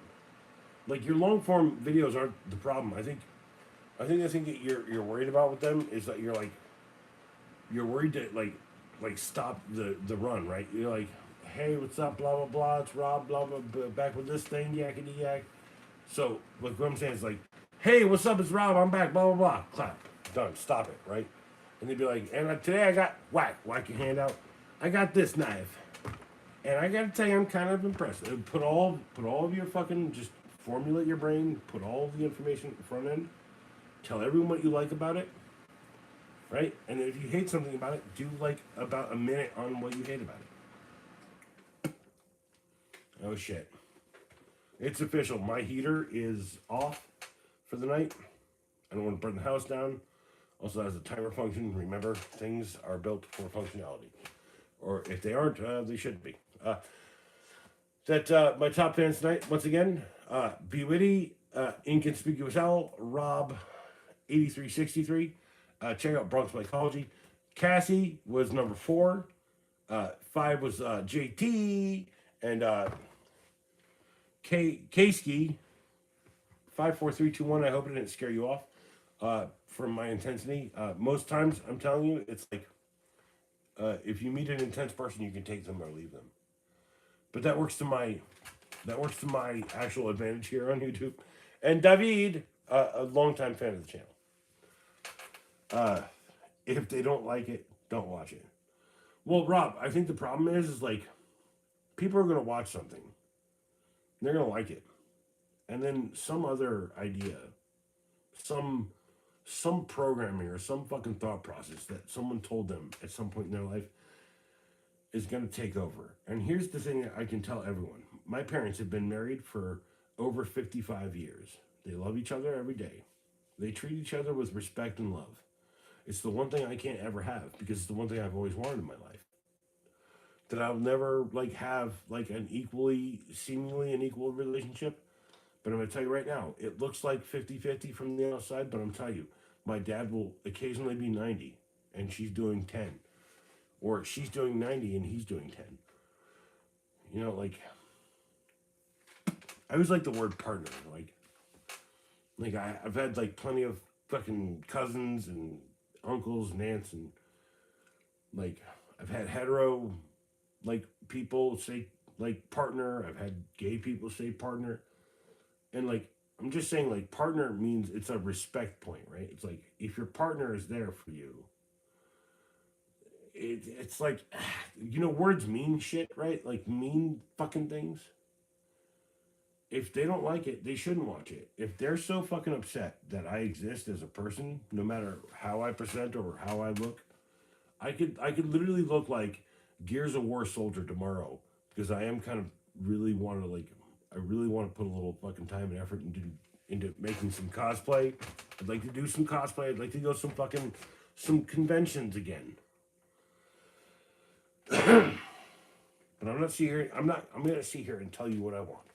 S1: like your long form videos aren't the problem. I think the thing that you're worried about with them is that you're worried to like stop the run, right? You're like, hey, what's up, blah blah blah, it's Rob, blah blah, blah, back with this thing, yakety yak. So like what I'm saying is like, hey, what's up, it's Rob, I'm back, blah blah blah, clap, done, stop it, right? And they'd be like, and today I got whack your hand out, I got this knife, and I gotta tell you, I'm kind of impressed. Put all of your fucking, just formulate your brain, put all of the information at the front end, tell everyone what you like about it, right? And if you hate something about it, do like about a minute on what you hate about it. Oh shit. It's official. My heater is off for the night. I don't want to burn the house down. Also has a timer function. Remember, things are built for functionality. Or if they aren't, they should be. My top fans tonight, once again, Be Witty, Inconspicuous Owl, Rob 8363. Check out Bronx Mycology. Cassie was number 4. 5 was JT. And K-Ski 54321. I hope it didn't scare you off from my intensity. Most times, I'm telling you, it's like if you meet an intense person, you can take them or leave them. But that works to my actual advantage here on YouTube. And David, a longtime fan of the channel. If they don't like it, don't watch it. Well, Rob, I think the problem is like people are gonna watch something. They're gonna like it. And then some other idea, some programming or some fucking thought process that someone told them at some point in their life is going to take over. And here's the thing that I can tell everyone. My parents have been married for over 55 years. They love each other every day. They treat each other with respect and love. It's the one thing I can't ever have because it's the one thing I've always wanted in my life. That I'll never have seemingly an equal relationship. But I'm going to tell you right now, it looks like 50-50 from the outside, but I'm telling you, my dad will occasionally be 90 and she's doing 10. Or she's doing 90 and he's doing 10. You know, like I always like the word partner. Like I've had like plenty of fucking cousins and uncles and aunts, and like I've had hetero like people say like partner. I've had gay people say partner, and like I'm just saying like partner means it's a respect point, right? It's like if your partner is there for you, it's like you know words mean shit, right? Like mean fucking things. If they don't like it, they shouldn't watch it. If they're so fucking upset that I exist as a person, no matter how I present or how I look, I could literally look like Gears of War soldier tomorrow because I am kind of really want to like I really want to put a little fucking time and effort into making some cosplay. I'd like to do some cosplay. I'd like to go some conventions again. But I'm not see here. I'm gonna sit here and tell you what I want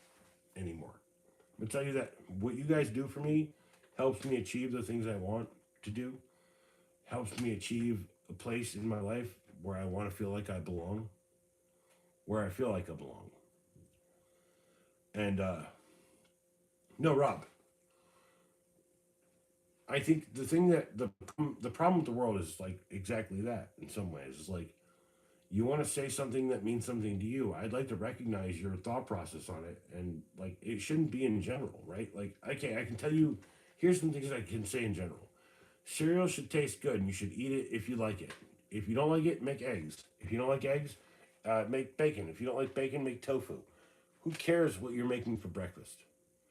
S1: anymore. I'm gonna tell you that what you guys do for me helps me achieve the things I want to do. Helps me achieve a place in my life where I want to feel like I belong. Where I feel like I belong. And no, Rob. I think the thing that the problem with the world is like exactly that in some ways. It's like you want to say something that means something to you. I'd like to recognize your thought process on it, and like it shouldn't be in general, right? Like okay, I can tell you. Here's some things I can say in general. Cereal should taste good, and you should eat it if you like it. If you don't like it, make eggs. If you don't like eggs, make bacon. If you don't like bacon, make tofu. Who cares what you're making for breakfast?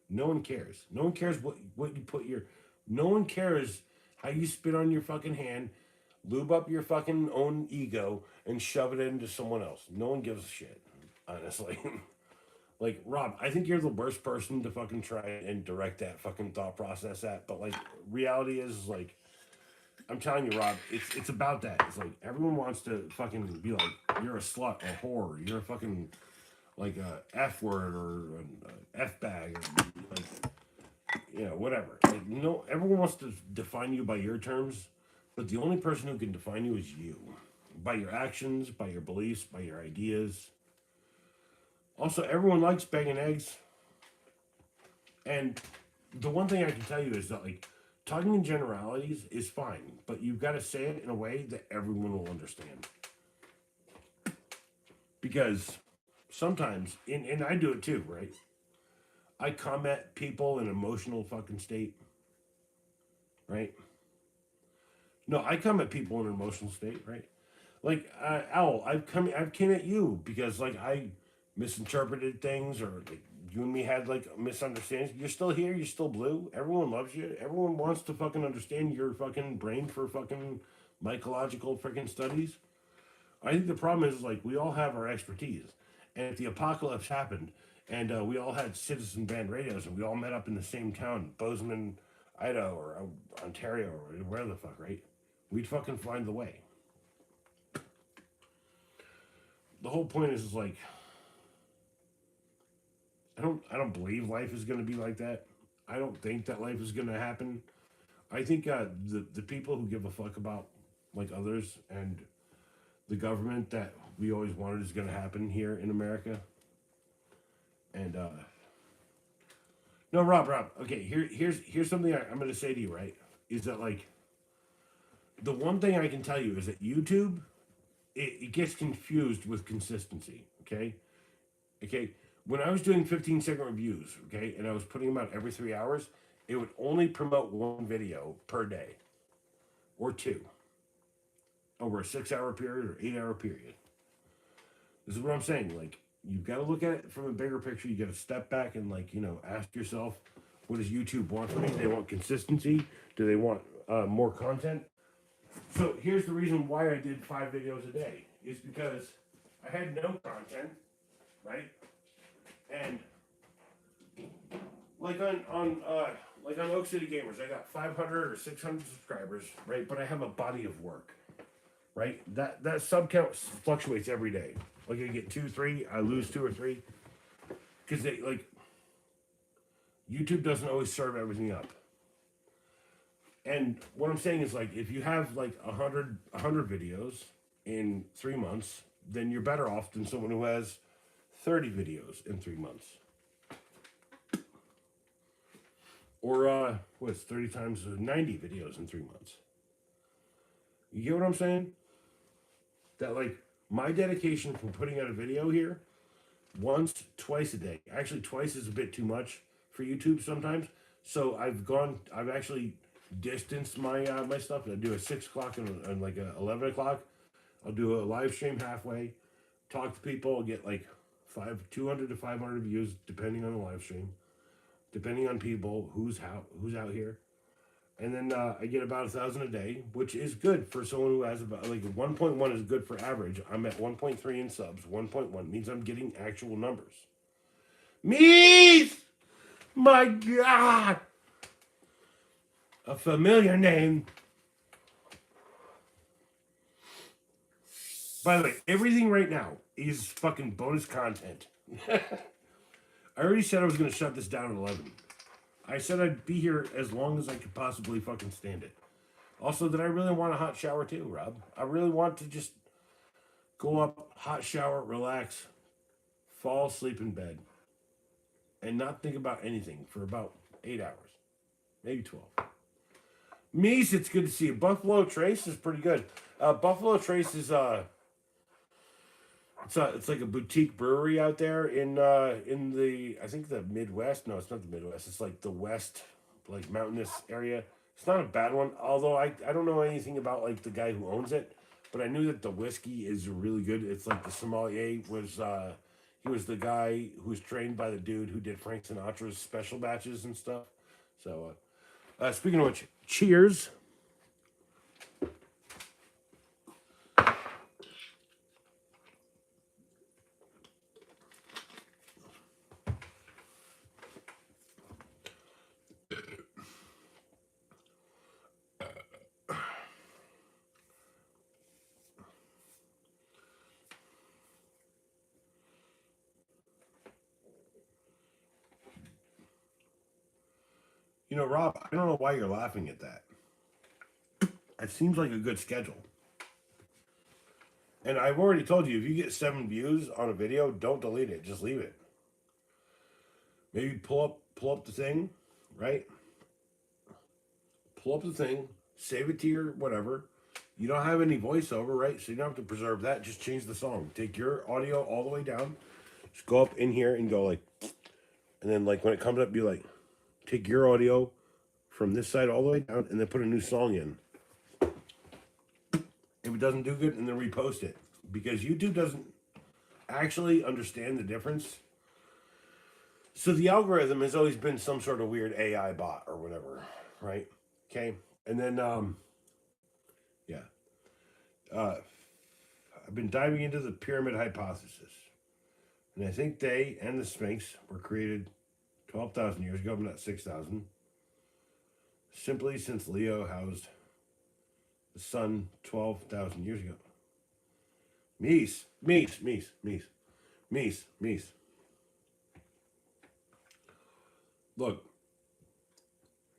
S1: No one cares. No one cares what you put your. No one cares how you spit on your fucking hand, lube up your fucking own ego, and shove it into someone else. No one gives a shit, honestly. Like Rob, I think you're the worst person to fucking try and direct that fucking thought process at. But like, reality is like, I'm telling you, Rob, it's about that. It's like everyone wants to fucking be like, you're a slut, a whore, you're a fucking like a F word or an F bag, or like whatever. Like everyone wants to define you by your terms, but the only person who can define you is you, by your actions, by your beliefs, by your ideas. Also, everyone likes banging eggs, and the one thing I can tell you is that like talking in generalities is fine, but you've got to say it in a way that everyone will understand. Because sometimes, and I do it too, right? I comment people in emotional fucking state, right? No, I come at people in an emotional state, right? Like Owl, I've came at you because like I misinterpreted things or like you and me had like misunderstandings. You're still here. You're still blue. Everyone loves you. Everyone wants to fucking understand your fucking brain for fucking mycological freaking studies. I think the problem is like we all have our expertise, and if the apocalypse happened and we all had citizen band radios and we all met up in the same town, Bozeman, Idaho, or Ontario, or where the fuck, right? We'd fucking find the way. The whole point is like I don't believe life is going to be like that. I don't think that life is going to happen. I think the people who give a fuck about like others and the government that we always wanted is going to happen here in America. And no, Rob. Okay, here's something I'm going to say to you. Right, is that like the one thing I can tell you is that YouTube it gets confused with consistency. Okay. When I was doing 15-second reviews, okay, and I was putting them out every 3 hours, it would only promote one video per day or two over a 6 hour period or 8 hour period. This is what I'm saying. Like, you've got to look at it from a bigger picture. You got to step back and, like, ask yourself, what does YouTube want from me? Do they want consistency? Do they want more content? So here's the reason why I did 5 videos a day. Is because I had no content, right? And like on Oak City Gamers, I got 500 or 600 subscribers, right? But I have a body of work, right? That sub count fluctuates every day. Like I get 2, 3, I lose 2 or 3, because they like YouTube doesn't always serve everything up. And what I'm saying is like if you have like 100 videos in 3 months, then you're better off than someone who has 30 videos in 3 months. Or, what's 30 times 90 videos in 3 months? You get what I'm saying? That, like, my dedication from putting out a video here once, twice a day. Actually, twice is a bit too much for YouTube sometimes. So I've actually distanced my my stuff. I do a 6 o'clock and like a 11 o'clock. I'll do a live stream halfway, talk to people, get like 200 to 500 views depending on the live stream, depending on people who's out here. And then I get about 1,000 a day, which is good for someone who has about like 1.1 is good for average. I'm at 1.3 in subs. 1.1 means I'm getting actual numbers. Mees! My God! A familiar name. By the way, everything right now is fucking bonus content. I already said I was going to shut this down at 11. I said I'd be here as long as I could possibly fucking stand it. Also, that I really want a hot shower too, Rob. I really want to just go up, hot shower, relax, fall asleep in bed, and not think about anything for about 8 hours, maybe 12. Mies, it's good to see you. Buffalo Trace is pretty good. Buffalo Trace is it's like a boutique brewery out there in the, I think, the Midwest. No, it's not the Midwest. It's like the West, like mountainous area. It's not a bad one, although I don't know anything about like the guy who owns it, but I knew that the whiskey is really good. It's like the sommelier was he was the guy who was trained by the dude who did Frank Sinatra's special batches and stuff. So speaking of which, cheers. You know, Rob, I don't know why you're laughing at that. It seems like a good schedule. And I've already told you, if you get 7 views on a video, don't delete it. Just leave it. Maybe pull up the thing, right? Pull up the thing, save it to your whatever. You don't have any voiceover, right? So you don't have to preserve that. Just change the song. Take your audio all the way down. Just go up in here and go like, and then like when it comes up, be like, take your audio from this side all the way down, and then put a new song in. If it doesn't do good, and then repost it. Because YouTube doesn't actually understand the difference. So the algorithm has always been some sort of weird AI bot or whatever, right? Okay. And then, I've been diving into the pyramid hypothesis. And I think they and the Sphinx were created 12,000 years ago, but not 6,000. Simply since Leo housed the sun 12,000 years ago. Mies. Look,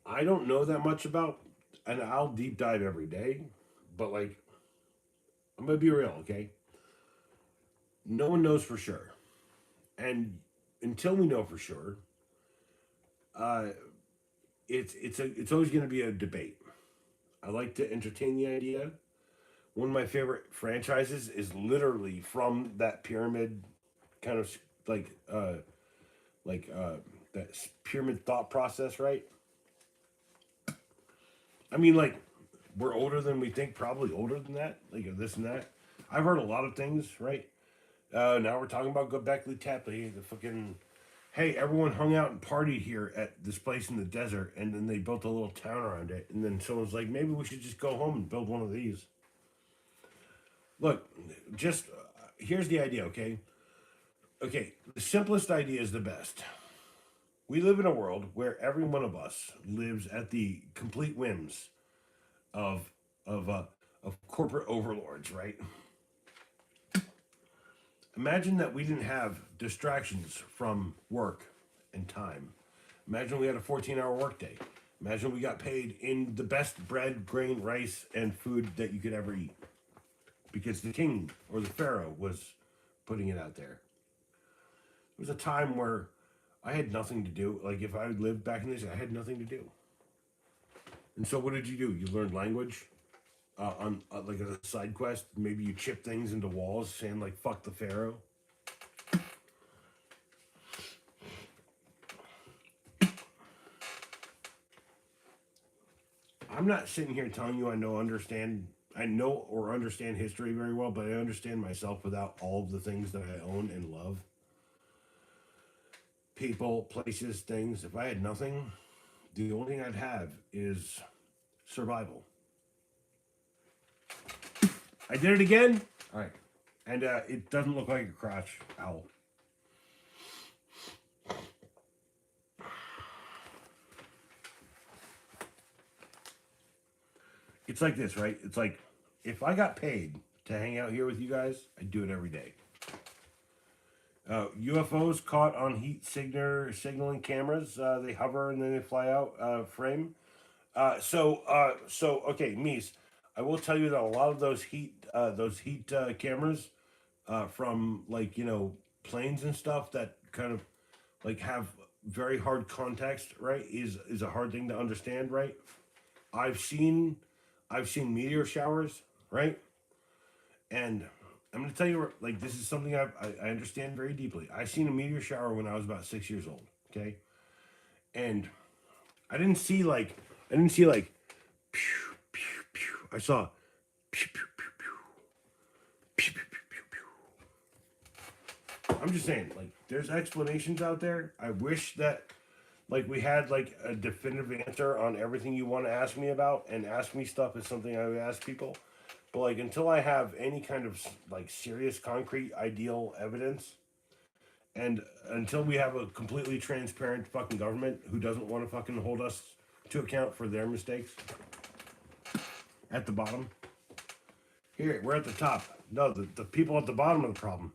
S1: I don't know that much about, and I'll deep dive every day, but like, I'm gonna be real, okay? No one knows for sure, and until we know for sure, it's always gonna be a debate. I like to entertain the idea. One of my favorite franchises is literally from that pyramid kind of that pyramid thought process, right? I mean, like, we're older than we think, probably older than that, like this and that. I've heard a lot of things, right? Now we're talking about Göbekli Tepe, the fucking, hey, everyone hung out and partied here at this place in the desert, and then they built a little town around it, and then someone's like, maybe we should just go home and build one of these. Look, just here's the idea, okay? Okay, the simplest idea is the best. We live in a world where every one of us lives at the complete whims of corporate overlords, right? Imagine that we didn't have distractions from work and time. Imagine we had a 14-hour workday. Imagine we got paid in the best bread, grain, rice, and food that you could ever eat. Because the king or the pharaoh was putting it out there. was a time where I had nothing to do. Like if I lived back in this, I had nothing to do. And so what did you do? You learned language on like as a side quest. Maybe you chip things into walls, saying like "fuck the pharaoh." I'm not sitting here telling you I know or understand history very well, but I understand myself without all of the things that I own and love. People, places, things. If I had nothing, the only thing I'd have is survival. I did it again. All right, and it doesn't look like a crotch owl. It's like this, right? It's like if I got paid to hang out here with you guys, I'd do it every day. UFOs caught on heat signaling cameras. They hover and then they fly out frame. So okay, Mies, I will tell you that a lot of those heat cameras from like planes and stuff that kind of like have very hard context, right? Is a hard thing to understand, right? I've seen meteor showers, right? And I'm gonna tell you, like, this is something I understand very deeply. I seen a meteor shower when I was about 6 years old. Okay, and I didn't see like pew pew pew. I saw pew pew pew pew pew pew pew pew. I'm just saying, like, there's explanations out there. I wish that like we had like a definitive answer on everything you want to ask me about, and ask me stuff is something I would ask people. But like until I have any kind of like serious, concrete, ideal evidence, and until we have a completely transparent fucking government who doesn't want to fucking hold us to account for their mistakes at the bottom. Here, we're at the top. No, the people at the bottom of the problem.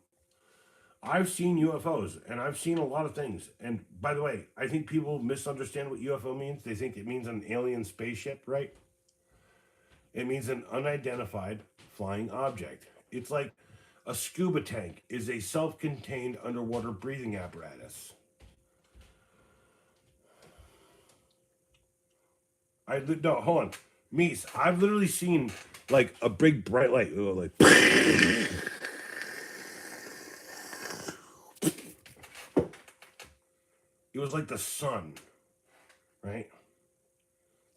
S1: I've seen UFOs and I've seen a lot of things. And by the way, I think people misunderstand what UFO means. They think it means an alien spaceship, right? It means an unidentified flying object. It's like a scuba tank is a self-contained underwater breathing apparatus. No, hold on. Mies, I've literally seen like a big bright light. Like it was like the sun, right?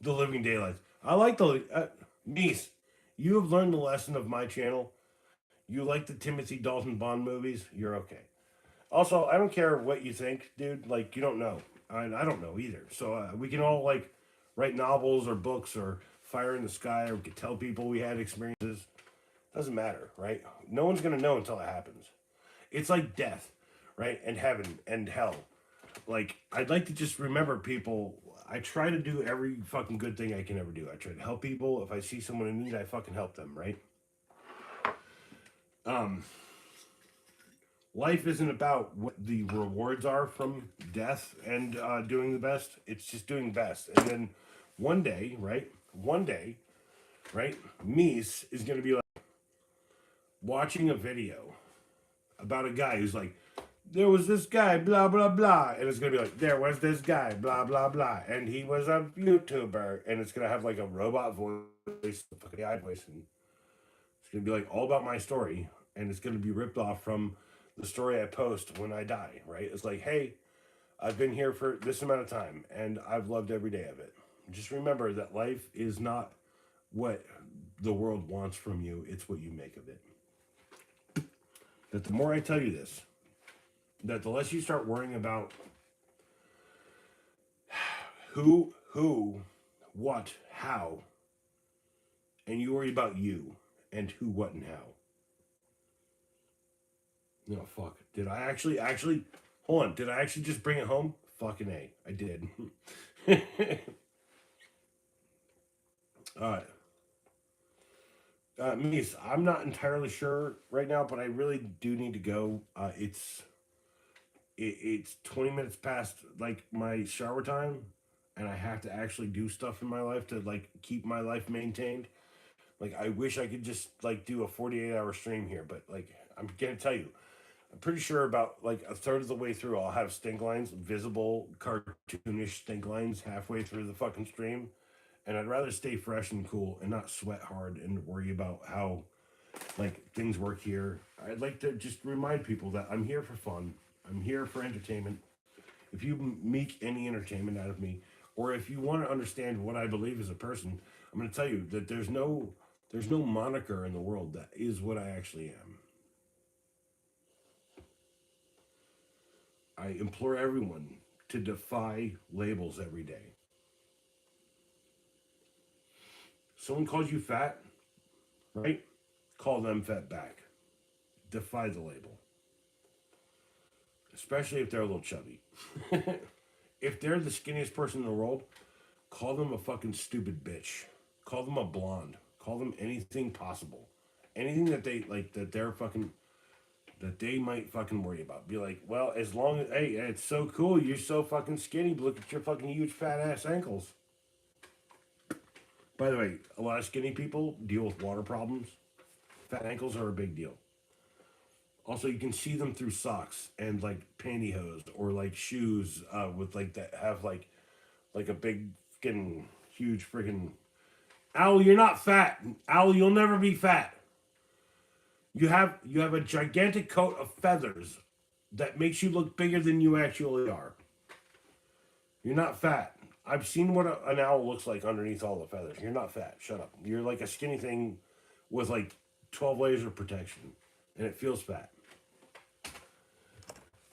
S1: The living daylights. I like the Mies. You have learned the lesson of my channel. You like the Timothy Dalton Bond movies. You're okay. Also, I don't care what you think, dude. Like you don't know, and I don't know either. So we can all like write novels or books or Fire in the Sky, or we could tell people we had experiences. Doesn't matter, right? No one's gonna know until it happens. It's like death, right? And heaven and hell. Like, I'd like to just remember people. I try to do every fucking good thing I can ever do. I try to help people. If I see someone in need, I fucking help them, right? Life isn't about what the rewards are from death and doing the best. It's just doing best. And then one day, right? Mies is going to be like watching a video about a guy who's like, there was this guy, blah, blah, blah. And it's going to be like, there was this guy, blah, blah, blah. And he was a YouTuber. And it's going to have like a robot voice, a fucking AI voice. And it's going to be like all about my story. And it's going to be ripped off from the story I post when I die, right? It's like, hey, I've been here for this amount of time. And I've loved every day of it. Just remember that life is not what the world wants from you. It's what you make of it. That the more I tell you this, that the less you start worrying about who, what, how, and you worry about you and who, what, and how. No, fuck. Did I actually, hold on, did I actually just bring it home? Fucking A, I did. Alright. Mies, I'm not entirely sure right now, but I really do need to go. It's 20 minutes past like my shower time, and I have to actually do stuff in my life to like keep my life maintained. Like I wish I could just like do a 48-hour stream here, but like I'm gonna tell you, I'm pretty sure about like a third of the way through, I'll have stink lines, visible, cartoonish stink lines halfway through the fucking stream. And I'd rather stay fresh and cool and not sweat hard and worry about how like things work here. I'd like to just remind people that I'm here for fun. I'm here for entertainment. If you make any entertainment out of me, or if you want to understand what I believe as a person, I'm going to tell you that there's no moniker in the world that is what I actually am. I implore everyone to defy labels every day. Someone calls you fat, right? Call them fat back. Defy the label. Especially if they're a little chubby. If they're the skinniest person in the world, call them a fucking stupid bitch. Call them a blonde. Call them anything possible. Anything that they like that they're fucking that they might fucking worry about. Be like, well, as long as hey, it's so cool, you're so fucking skinny, but look at your fucking huge fat ass ankles. By the way, a lot of skinny people deal with water problems. Fat ankles are a big deal. Also, you can see them through socks and like pantyhose or like shoes with like that have like a big fucking huge friggin' owl. You're not fat, owl. You'll never be fat. You have a gigantic coat of feathers that makes you look bigger than you actually are. You're not fat. I've seen what an owl looks like underneath all the feathers. You're not fat. Shut up. You're like a skinny thing with like 12 layers of protection, and it feels fat.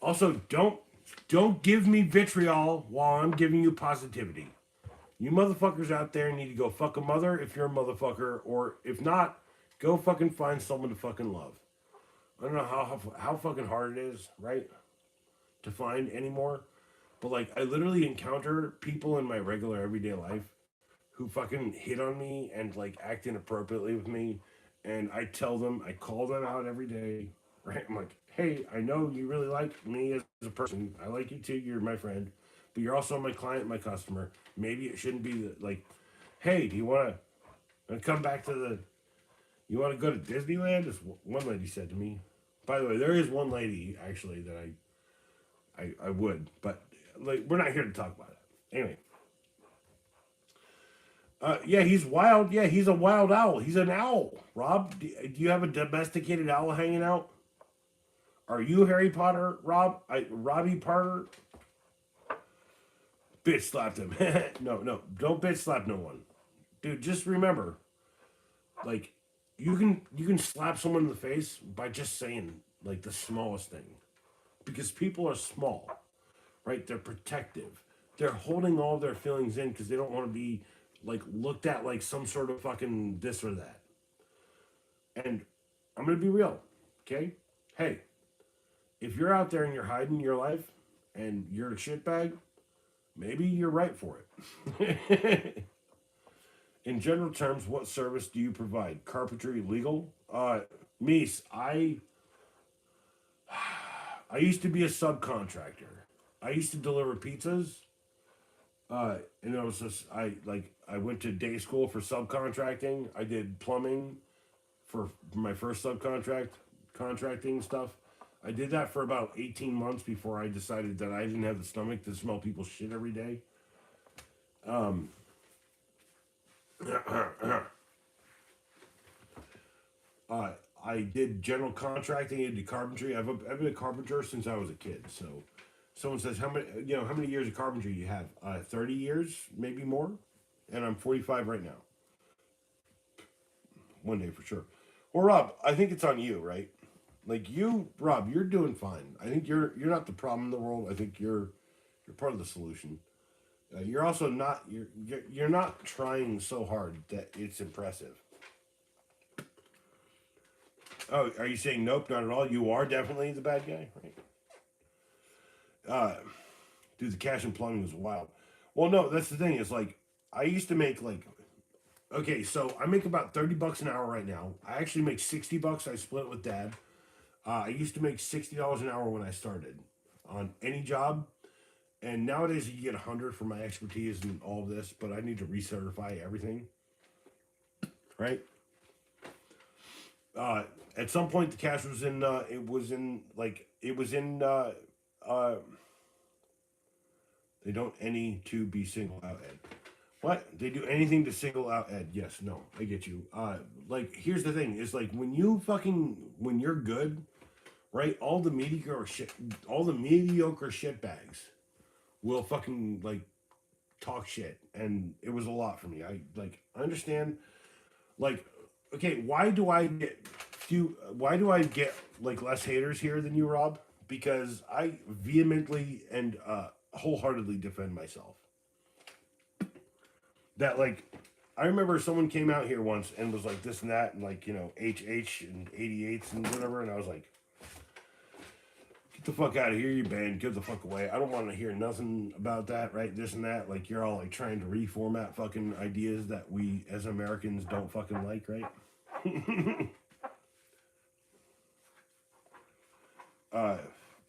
S1: Also, don't give me vitriol while I'm giving you positivity. You motherfuckers out there need to go fuck a mother if you're a motherfucker, or if not, go fucking find someone to fucking love. I don't know how fucking hard it is, right, to find anymore. But like, I literally encounter people in my regular everyday life who fucking hit on me and like act inappropriately with me, and I tell them, I call them out every day, right? I'm like, hey, I know you really like me as a person. I like you too. You're my friend, but you're also my client, my customer. Maybe it shouldn't be like, hey, do you want to come back to the? You want to go to Disneyland? As one lady said to me. By the way, there is one lady actually that I would, but like we're not here to talk about it. Anyway. Yeah, he's wild. Yeah, he's a wild owl. He's an owl. Rob, do you have a domesticated owl hanging out? Are you Harry Potter, Rob? Robbie Potter? Bitch slapped him. No, don't bitch slap no one, dude. Just remember, like, you can slap someone in the face by just saying like the smallest thing, because people are small, right? They're protective. They're holding all their feelings in because they don't want to be like looked at like some sort of fucking this or that. And I'm gonna be real, okay? Hey, if you're out there and you're hiding your life and you're a shitbag, maybe you're right for it. In general terms, what service do you provide? Carpentry legal? Meese, I used to be a subcontractor. I used to deliver pizzas. And it was just I went to day school for subcontracting. I did plumbing for my first contracting stuff. I did that for about 18 months before I decided that I didn't have the stomach to smell people's shit every day. I did general contracting. I did carpentry. I've been a carpenter since I was a kid. So, someone says how many years of carpentry you have? 30 years, maybe more, and I'm 45 right now. One day for sure. Well, Rob, I think it's on you, right? Like you, Rob, you're doing fine. I think you're not the problem in the world. I think you're part of the solution. You're also not you're not trying so hard that it's impressive. Oh, are you saying nope? Not at all. You are definitely the bad guy, right? Dude, the cash and plumbing was wild. Well, no, that's the thing. Is like I used to make like, okay, so I make about $30 an hour right now. I actually make $60. I split it with Dad. I used to make $60 an hour when I started on any job, and nowadays you get 100 for my expertise and all of this. But I need to recertify everything, right? At some point, the cash was in. It was in like it was in they don't any to be single out Ed. What? They do anything to single out Ed. Yes, no, I get you. Like here's the thing, is like when you're good, right? All the mediocre shit bags will fucking like talk shit. And it was a lot for me. I understand like okay, why do I get like less haters here than you, Rob? Because I vehemently and wholeheartedly defend myself. That like I remember someone came out here once and was like this and that and like, you know, HH and 88s and whatever, and I was like, get the fuck out of here, you band, get the fuck away. I don't want to hear nothing about that, right? This and that. Like you're all like trying to reformat fucking ideas that we as Americans don't fucking like, right?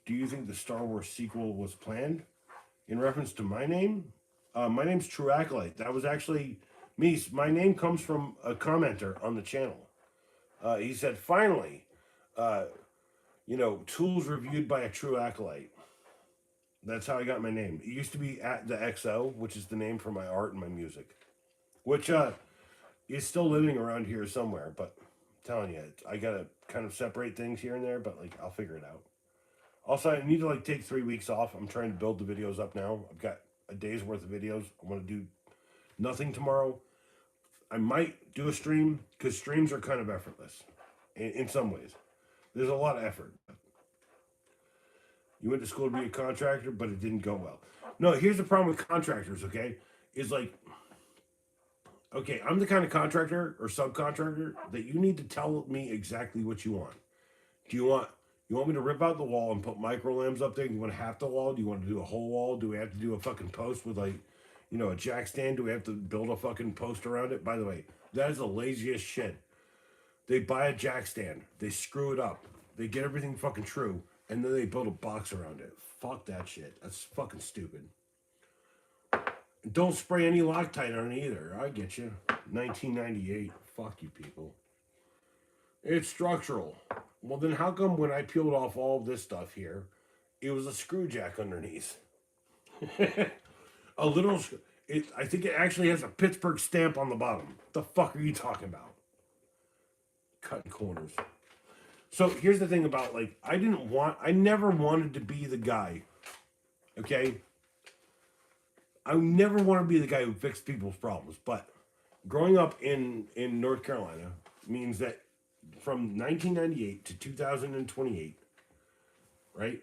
S1: Do you think the Star Wars sequel was planned? In reference to my name? My name's True Acolyte. That was actually me. My name comes from a commenter on the channel. He said, finally, you know, tools reviewed by a True Acolyte. That's how I got my name. It used to be at the XO, which is the name for my art and my music, which is still living around here somewhere. But I'm telling you, I got to kind of separate things here and there, but like I'll figure it out. Also, I need to like take 3 weeks off. I'm trying to build the videos up now. I've got a day's worth of videos. I want to do nothing tomorrow. I might do a stream because streams are kind of effortless in some ways. There's a lot of effort. You went to school to be a contractor, but it didn't go well. No, here's the problem with contractors, okay? Is like, okay, I'm the kind of contractor or subcontractor that you need to tell me exactly what you want. Do you want me to rip out the wall and put micro lamps up there? Do you want half the wall? Do you want to do a whole wall? Do we have to do a fucking post with like, you know, a jack stand? Do we have to build a fucking post around it? By the way, that is the laziest shit. They buy a jack stand, they screw it up, they get everything fucking true, and then they build a box around it. Fuck that shit. That's fucking stupid. Don't spray any Loctite on it either. I get you. 1998. Fuck you people. It's structural. Well, then how come when I peeled off all of this stuff here, it was a screw jack underneath? A little, I think it actually has a Pittsburgh stamp on the bottom. What the fuck are you talking about? Cutting corners. So here's the thing about like, I never wanted to be the guy, okay? I never want to be the guy who fixed people's problems, but growing up in North Carolina means that from 1998 to 2028, right?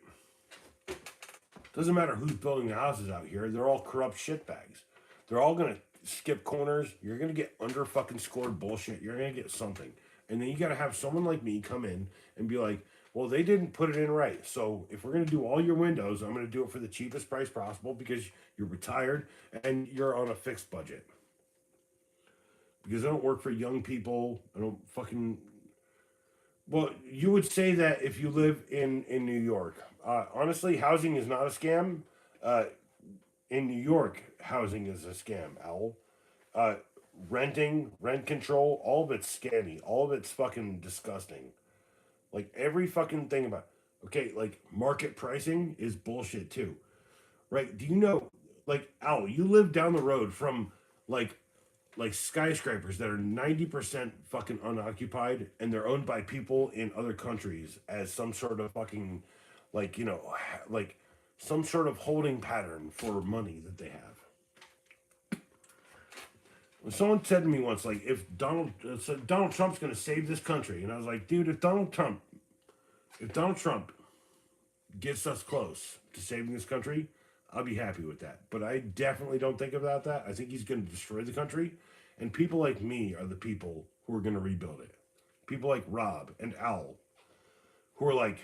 S1: Doesn't matter who's building the houses out here. They're all corrupt shitbags. They're all going to skip corners. You're going to get under fucking scored bullshit. You're going to get something. And then you got to have someone like me come in and be like, well, they didn't put it in right. So if we're going to do all your windows, I'm going to do it for the cheapest price possible because you're retired and you're on a fixed budget. Because I don't work for young people. I don't fucking... Well, you would say that if you live in New York. Honestly, housing is not a scam. In New York, housing is a scam, Owl. Renting, rent control, all of it's scammy. All of it's fucking disgusting. Like, every fucking thing about... Okay, like, market pricing is bullshit, too. Right? Do you know... Like, Owl, you live down the road from, like skyscrapers that are 90% fucking unoccupied and they're owned by people in other countries as some sort of fucking, like, you know, like some sort of holding pattern for money that they have. When someone said to me once, like, if Donald Trump's going to save this country, and I was like, dude, if Donald Trump gets us close to saving this country, I'll be happy with that. But I definitely don't think about that. I think he's going to destroy the country. And people like me are the people who are going to rebuild it. People like Rob and Owl, who are like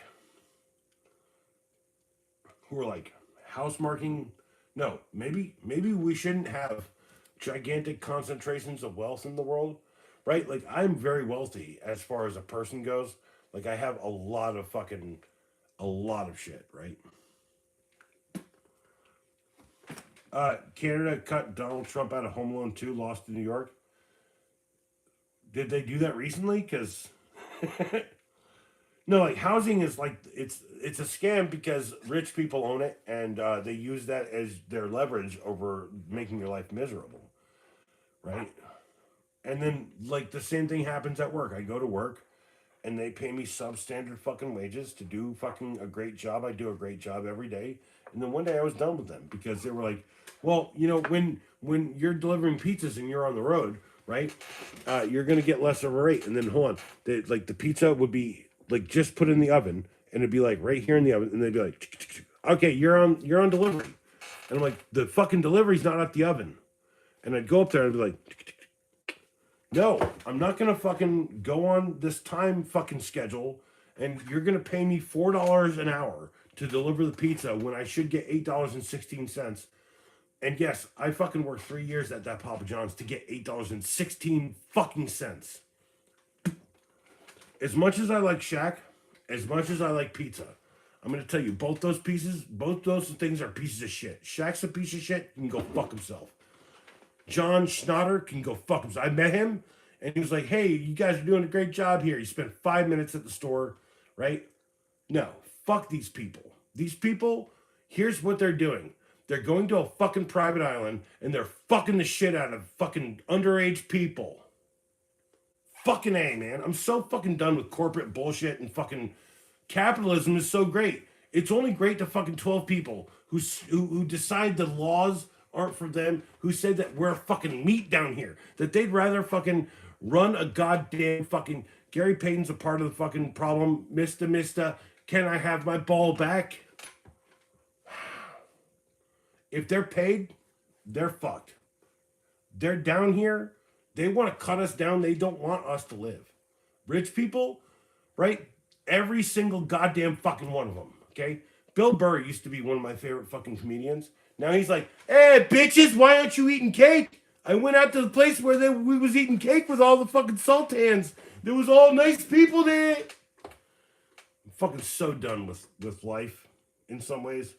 S1: house marking. No, maybe we shouldn't have gigantic concentrations of wealth in the world, right? Like, I'm very wealthy as far as a person goes. Like, I have a lot of shit, right? Canada cut Donald Trump out of Home Alone 2, Lost in New York. Did they do that recently? Because No, like housing is like it's a scam because rich people own it and they use that as their leverage over making your life miserable, right? And then like the same thing happens at work. I go to work and they pay me substandard fucking wages to do fucking a great job. I do a great job every day. And then one day I was done with them because they were like, well, you know, when you're delivering pizzas and you're on the road, right? You're gonna get less of a rate. And then hold on, like the pizza would be like just put in the oven and it'd be like right here in the oven, and they'd be like, okay, you're on delivery. And I'm like, the fucking delivery's not at the oven. And I'd go up there and I'd be like, no, I'm not gonna fucking go on this time fucking schedule, and you're gonna pay me $4 an hour to deliver the pizza when I should get $8.16. And yes, I fucking worked 3 years at that Papa John's to get $8.16 fucking cents. As much as I like Shaq, as much as I like pizza, I'm gonna tell you, both those things are pieces of shit. Shaq's a piece of shit, he can go fuck himself. John Schnatter can go fuck himself. I met him, and he was like, hey, you guys are doing a great job here. He spent 5 minutes at the store, right? No, fuck these people. These people, here's what they're doing. They're going to a fucking private island, and they're fucking the shit out of fucking underage people. Fucking A, man. I'm so fucking done with corporate bullshit, and fucking capitalism is so great. It's only great to fucking 12 people who decide the laws aren't for them, who said that we're fucking meat down here, that they'd rather fucking run a goddamn fucking Gary Payton's a part of the fucking problem. Mister, can I have my ball back? If they're paid, they're fucked. They're down here. They want to cut us down. They don't want us to live. Rich people, right? Every single goddamn fucking one of them, okay? Bill Burr used to be one of my favorite fucking comedians. Now he's like, hey, bitches, why aren't you eating cake? I went out to the place where we was eating cake with all the fucking sultans. There was all nice people there. I'm fucking so done with life in some ways.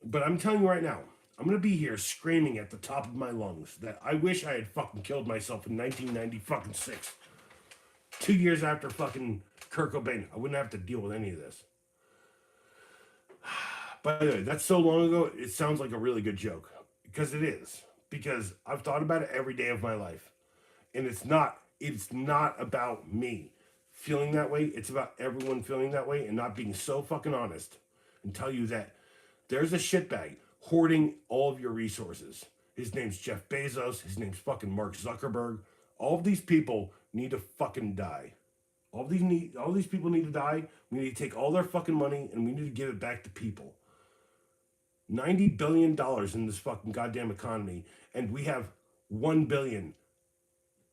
S1: But I'm telling you right now, I'm going to be here screaming at the top of my lungs that I wish I had fucking killed myself in 1996. 2 years after fucking Kurt Cobain. I wouldn't have to deal with any of this. By the way, that's so long ago, it sounds like a really good joke. Because it is. Because I've thought about it every day of my life. And it's not about me feeling that way. It's about everyone feeling that way and not being so fucking honest and tell you that there's a shitbag hoarding all of your resources. His name's Jeff Bezos. His name's fucking Mark Zuckerberg. All of these people need to fucking die. All these people need to die. We need to take all their fucking money and we need to give it back to people. $90 billion in this fucking goddamn economy, and we have 1 billion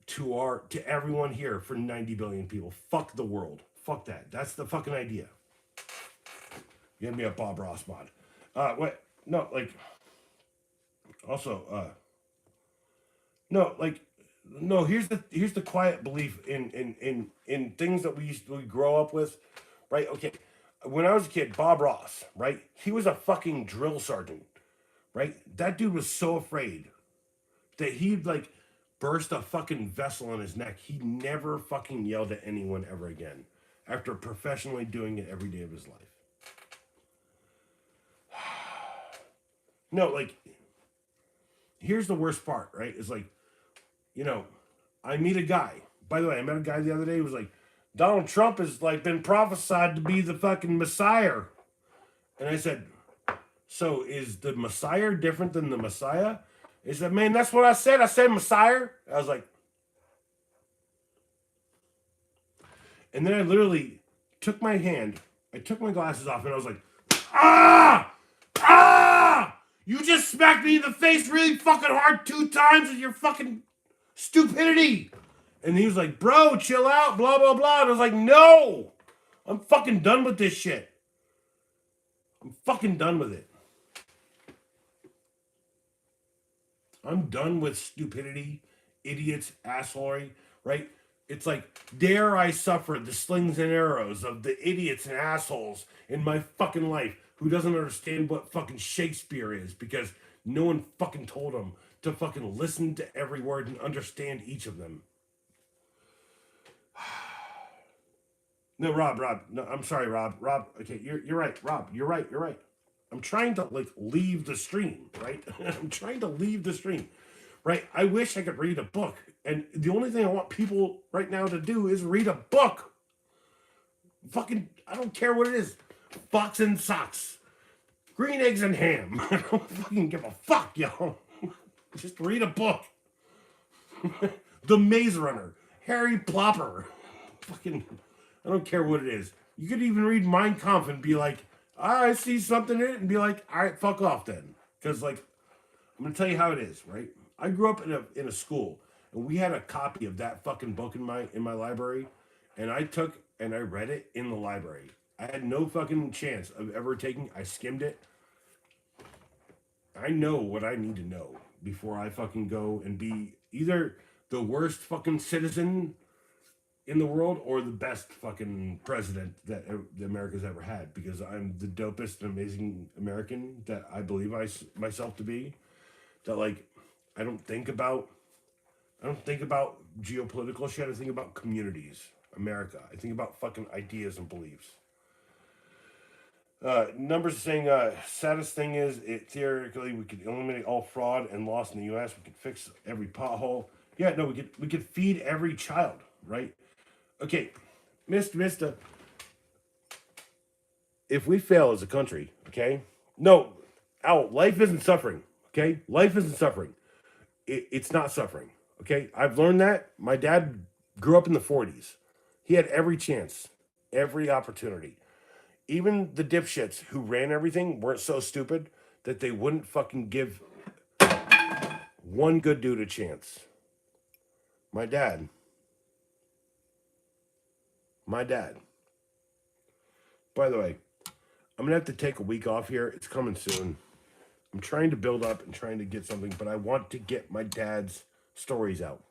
S1: to everyone here for 90 billion people. Fuck the world. Fuck that. That's the fucking idea. Give me a Bob Ross mod. What? No, like. Also, no, like. No, here's the quiet belief in things that we grow up with, right? Okay, when I was a kid, Bob Ross, right? He was a fucking drill sergeant, right? That dude was so afraid that he'd like burst a fucking vessel in his neck. He never fucking yelled at anyone ever again after professionally doing it every day of his life. No, like, here's the worst part, right? It's like, you know, I meet a guy. By the way, I met a guy the other day who was like, Donald Trump has like been prophesied to be the fucking Messiah. And I said, so is the Messiah different than the Messiah? He said, man, that's what I said. I said Messiah. I was like, and then I literally took my hand, I took my glasses off, and I was like, ah! Ah! You just smacked me in the face really fucking hard 2 times with your fucking stupidity. And he was like, bro, chill out, blah, blah, blah. And I was like, no, I'm fucking done with this shit. I'm fucking done with it. I'm done with stupidity, idiots, assholery, right? It's like, dare I suffer the slings and arrows of the idiots and assholes in my fucking life who doesn't understand what fucking Shakespeare is because no one fucking told them to fucking listen to every word and understand each of them. No, Rob. No, I'm sorry, Rob. Rob, okay, you're right. Rob, you're right. I'm trying to like leave the stream, right? I'm trying to leave the stream, right? I wish I could read a book, and the only thing I want people right now to do is read a book. Fucking, I don't care what it is. Fox and socks, green eggs and ham. I don't fucking give a fuck, yo. Just read a book. The Maze Runner, Harry Plopper. Fucking, I don't care what it is. You could even read Mein Kampf and be like, I see something in it, and be like, all right, fuck off then. Because, like, I'm going to tell you how it is, right? I grew up in a school, and we had a copy of that fucking book in my library, and I took and I read it in the library. I had no fucking chance of ever taking, I skimmed it. I know what I need to know before I fucking go and be either the worst fucking citizen in the world or the best fucking president that America's ever had, because I'm the dopest and amazing American that I believe myself to be. That, like, I don't think about geopolitical shit. I think about communities, America. I think about fucking ideas and beliefs. Numbers saying saddest thing is it theoretically we could eliminate all fraud and loss in the U.S. We could fix every pothole. Yeah, no, we could feed every child, right? Okay, Mister, if we fail as a country, okay? No, life isn't suffering, okay? Life isn't suffering. It's not suffering, okay? I've learned that. My dad grew up in the 40s. He had every chance, every opportunity. Even the dipshits who ran everything weren't so stupid that they wouldn't fucking give one good dude a chance. My dad. By the way, I'm gonna have to take a week off here. It's coming soon. I'm trying to build up and trying to get something, but I want to get my dad's stories out.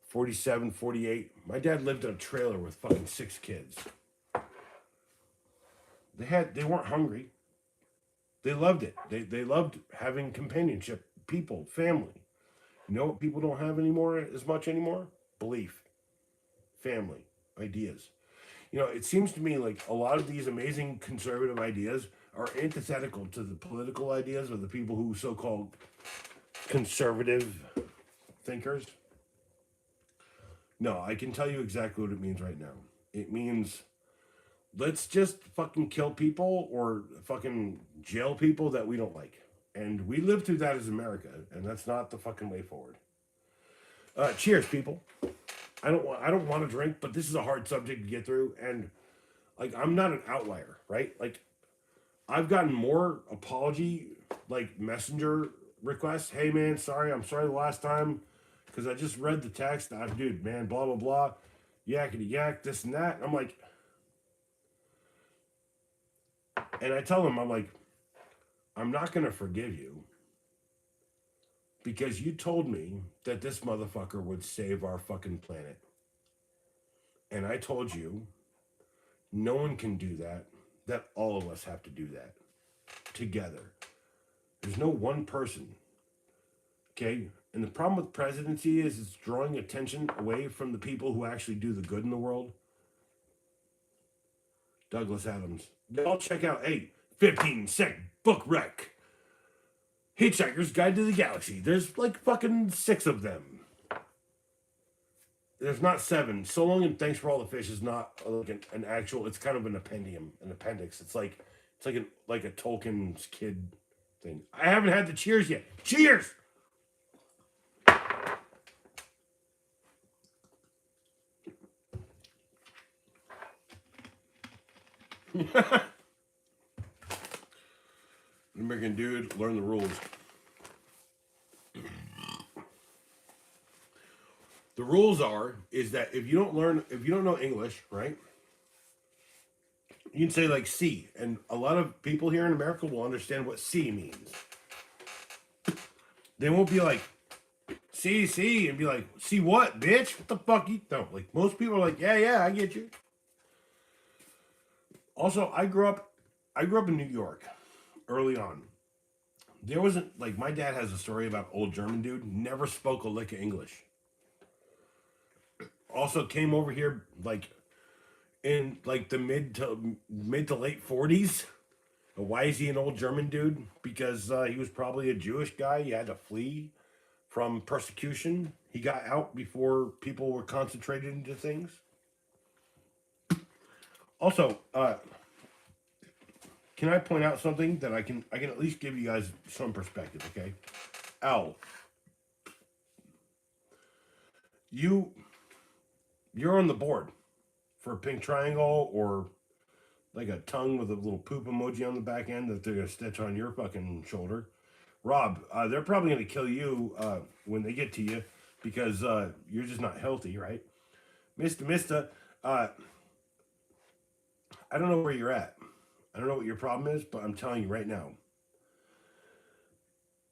S1: 47, 48. My dad lived in a trailer with fucking 6 kids. They weren't hungry. They loved it. They loved having companionship, people, family. You know what people don't have anymore as much anymore? Belief, family, ideas. You know, it seems to me like a lot of these amazing conservative ideas are antithetical to the political ideas of the people who so-called conservative thinkers. No, I can tell you exactly what it means right now. It means let's just fucking kill people or fucking jail people that we don't like. And we lived through that as America, and that's not the fucking way forward. Cheers, people. I don't want to drink, but this is a hard subject to get through, and like I'm not an outlier, right? Like I've gotten more apology, like messenger requests. Hey man, I'm sorry the last time, because I just read the text. Dude, man, blah blah blah, yakety yak, this and that. And I'm like, and I tell them, I'm like, I'm not gonna forgive you because you told me that this motherfucker would save our fucking planet. And I told you no one can do that all of us have to do that together. There's no one person. Okay? And the problem with presidency is it's drawing attention away from the people who actually do the good in the world. Douglas Adams. Y'all check out 15-second book rec. Hitchhiker's Guide to the Galaxy. There's like fucking 6 of them. There's not 7. So Long and Thanks for All the Fish is not like an actual. It's kind of an appendix. It's like a Tolkien's kid thing. I haven't had the cheers yet. Cheers. American dude, learn the rules. The rules is that if you don't know English, right? You can say like C, and a lot of people here in America will understand what C means. They won't be like, C, and be like, see what, bitch? What the fuck? You don't. Like, most people are like, yeah, I get you. Also, I grew up in New York early on. There wasn't, like, my dad has a story about old German dude, never spoke a lick of English. Also came over here, like, in like the mid to late 40s. Why is he an old German dude? Because he was probably a Jewish guy. He had to flee from persecution. He got out before people were concentrated into things. Also, can I point out something that I can at least give you guys some perspective, okay? Al, you're on the board for a pink triangle or like a tongue with a little poop emoji on the back end that they're gonna stitch on your fucking shoulder. Rob, they're probably gonna kill you when they get to you because you're just not healthy, right? Mister, I don't know where you're at. I don't know what your problem is, but I'm telling you right now,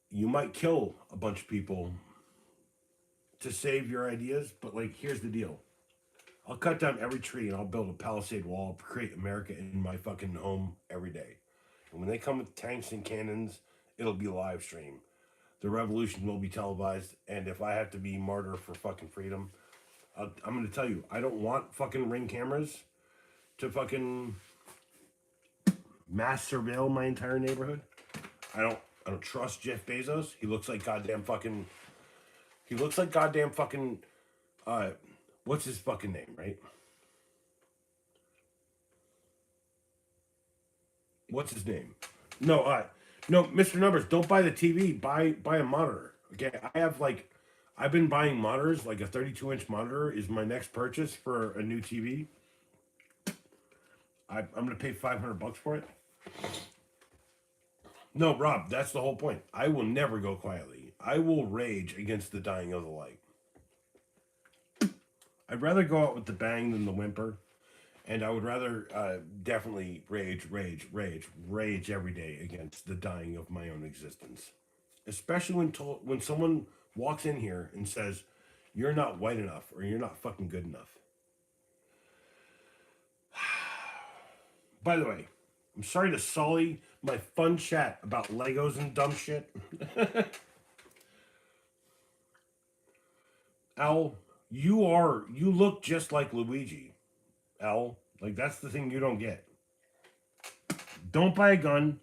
S1: you might kill a bunch of people to save your ideas, but like, here's the deal. I'll cut down every tree and I'll build a palisade wall, create America in my fucking home every day. And when they come with tanks and cannons, it'll be live stream. The revolution will be televised, and if I have to be martyr for fucking freedom, I'm gonna tell you, I don't want fucking Ring cameras to fucking mass surveil my entire neighborhood. I don't trust Jeff Bezos. He looks like goddamn fucking. He looks like goddamn fucking. What's his fucking name, right? What's his name? No, Mr. Numbers. Don't buy the TV. Buy a monitor. Okay, I've been buying monitors. Like a 32-inch monitor is my next purchase for a new TV. I'm gonna pay $500 for it. No, Rob, that's the whole point. I will never go quietly. I will rage against the dying of the light. I'd rather go out with the bang than the whimper, and I would rather definitely rage every day against the dying of my own existence. Especially when someone walks in here and says, "You're not white enough," or "You're not fucking good enough." By the way, I'm sorry to sully my fun chat about Legos and dumb shit. Al, you look just like Luigi. Al, like that's the thing you don't get. Don't buy a gun,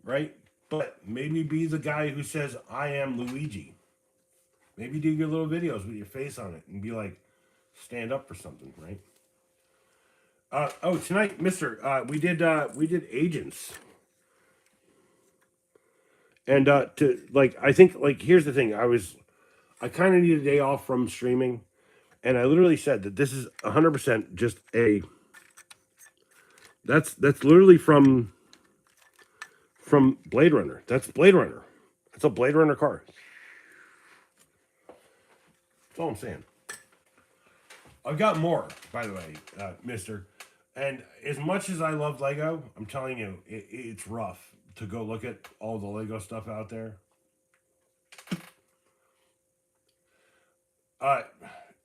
S1: right? But maybe be the guy who says, "I am Luigi." Maybe do your little videos with your face on it and be like, stand up for something, right? Tonight, Mister, we did Agents, and I think here's the thing. I kind of need a day off from streaming, and I literally said that this is 100% just a. That's literally from Blade Runner. That's Blade Runner. It's a Blade Runner car. That's all I'm saying. I've got more, by the way, Mister. And as much as I love Lego, I'm telling you, it's rough to go look at all the Lego stuff out there.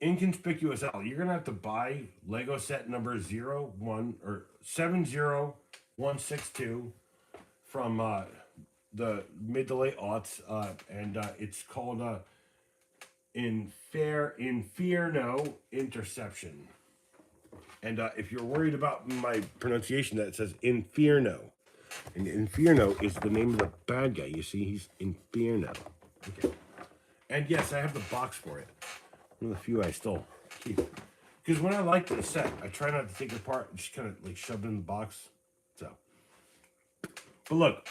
S1: Inconspicuous L. You're gonna have to buy Lego set number 70162 from the mid to late aughts, and it's called Inferno Interception. And if you're worried about my pronunciation, that says Inferno. And Inferno is the name of the bad guy. You see, he's Inferno. Okay. And yes, I have the box for it. One of the few I still keep. Because when I like the set, I try not to take it apart and just kind of like shove it in the box. So. But look,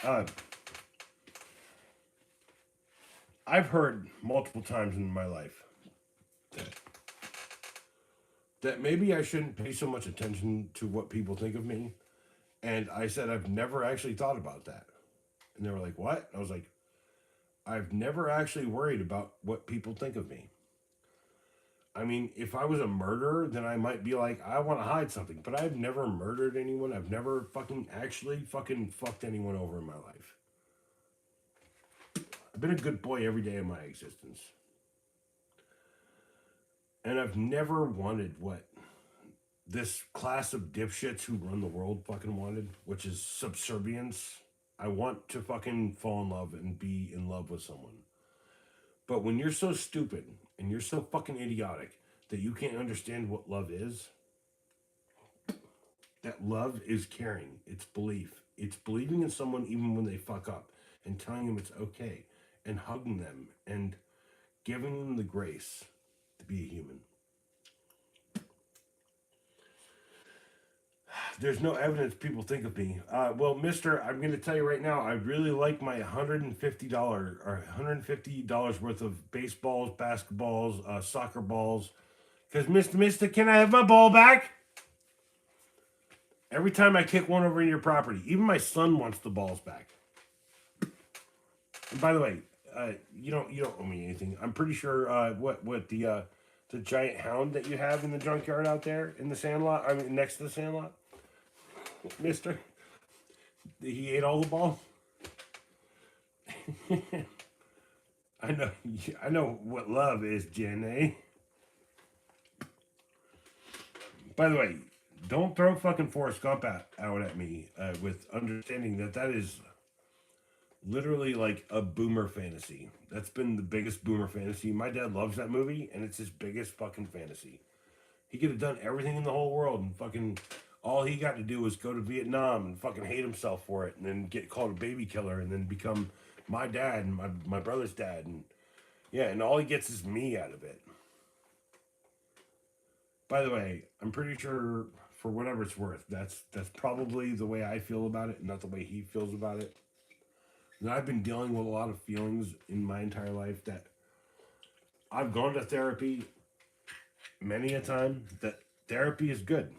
S1: I've heard multiple times in my life that maybe I shouldn't pay so much attention to what people think of me. And I said, I've never actually thought about that. And they were like, what? I was like, I've never actually worried about what people think of me. I mean, if I was a murderer, then I might be like, I want to hide something. But I've never murdered anyone. I've never actually fucked anyone over in my life. I've been a good boy every day of my existence. And I've never wanted what this class of dipshits who run the world fucking wanted, which is subservience. I want to fucking fall in love and be in love with someone. But when you're so stupid and you're so fucking idiotic that you can't understand what love is, that love is caring. It's belief. It's believing in someone even when they fuck up and telling them it's okay and hugging them and giving them the grace to be a human. There's no evidence people think of me. Well, mister, I'm going to tell you right now, I really like my $150 or $150 worth of baseballs, basketballs, soccer balls. Because, Mister, can I have my ball back? Every time I kick one over in your property, even my son wants the balls back. And by the way, you don't owe me anything. I'm pretty sure what the giant hound that you have in the junkyard out there in the sandlot. I mean, next to the sandlot, Mister. He ate all the balls. I know what love is, Jen. Eh? By the way, don't throw fucking Forrest Gump out at me with understanding that is literally like a boomer fantasy. That's been the biggest boomer fantasy. My dad loves that movie, and it's his biggest fucking fantasy. He could have done everything in the whole world, and fucking all he got to do was go to Vietnam and fucking hate himself for it, and then get called a baby killer, and then become my dad and my brother's dad, and yeah, and all he gets is me out of it. By the way, I'm pretty sure for whatever it's worth, that's probably the way I feel about it, not the way he feels about it. And I've been dealing with a lot of feelings in my entire life that I've gone to therapy many a time. That therapy is good.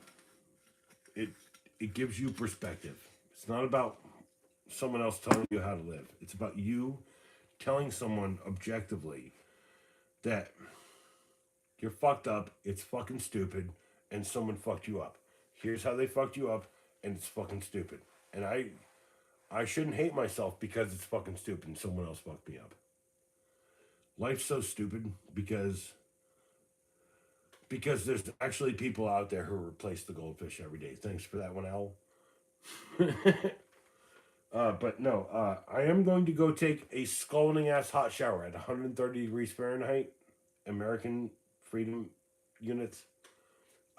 S1: It gives you perspective. It's not about someone else telling you how to live. It's about you telling someone objectively that you're fucked up, it's fucking stupid, and someone fucked you up. Here's how they fucked you up, and it's fucking stupid. And I shouldn't hate myself because it's fucking stupid and someone else fucked me up. Life's so stupid because there's actually people out there who replace the goldfish every day. Thanks for that one, Al. But no, I am going to go take a scalding ass hot shower at 130 degrees Fahrenheit, American Freedom Units.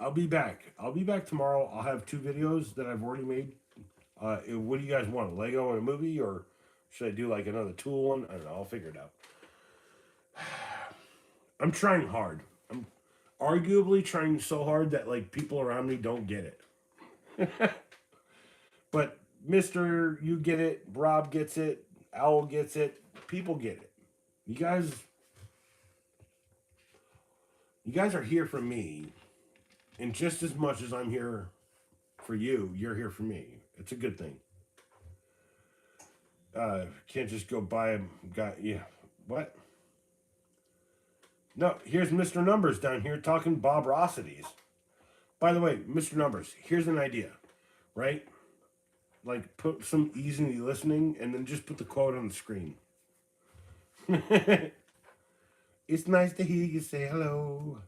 S1: I'll be back. I'll be back tomorrow. I'll have 2 videos that I've already made. What do you guys want? A Lego and a movie, or should I do like another tool one? I don't know. I'll figure it out. I'm trying hard. I'm arguably trying so hard that like people around me don't get it. But Mister, you get it. Rob gets it. Owl gets it. People get it. You guys are here for me, and just as much as I'm here for you, you're here for me. It's a good thing. Can't just go buy a guy. Yeah, what? No, here's Mr. Numbers down here talking Bob Rossities. By the way, Mr. Numbers, here's an idea, right? Like, put some easy listening and then just put the quote on the screen. It's nice to hear you say hello.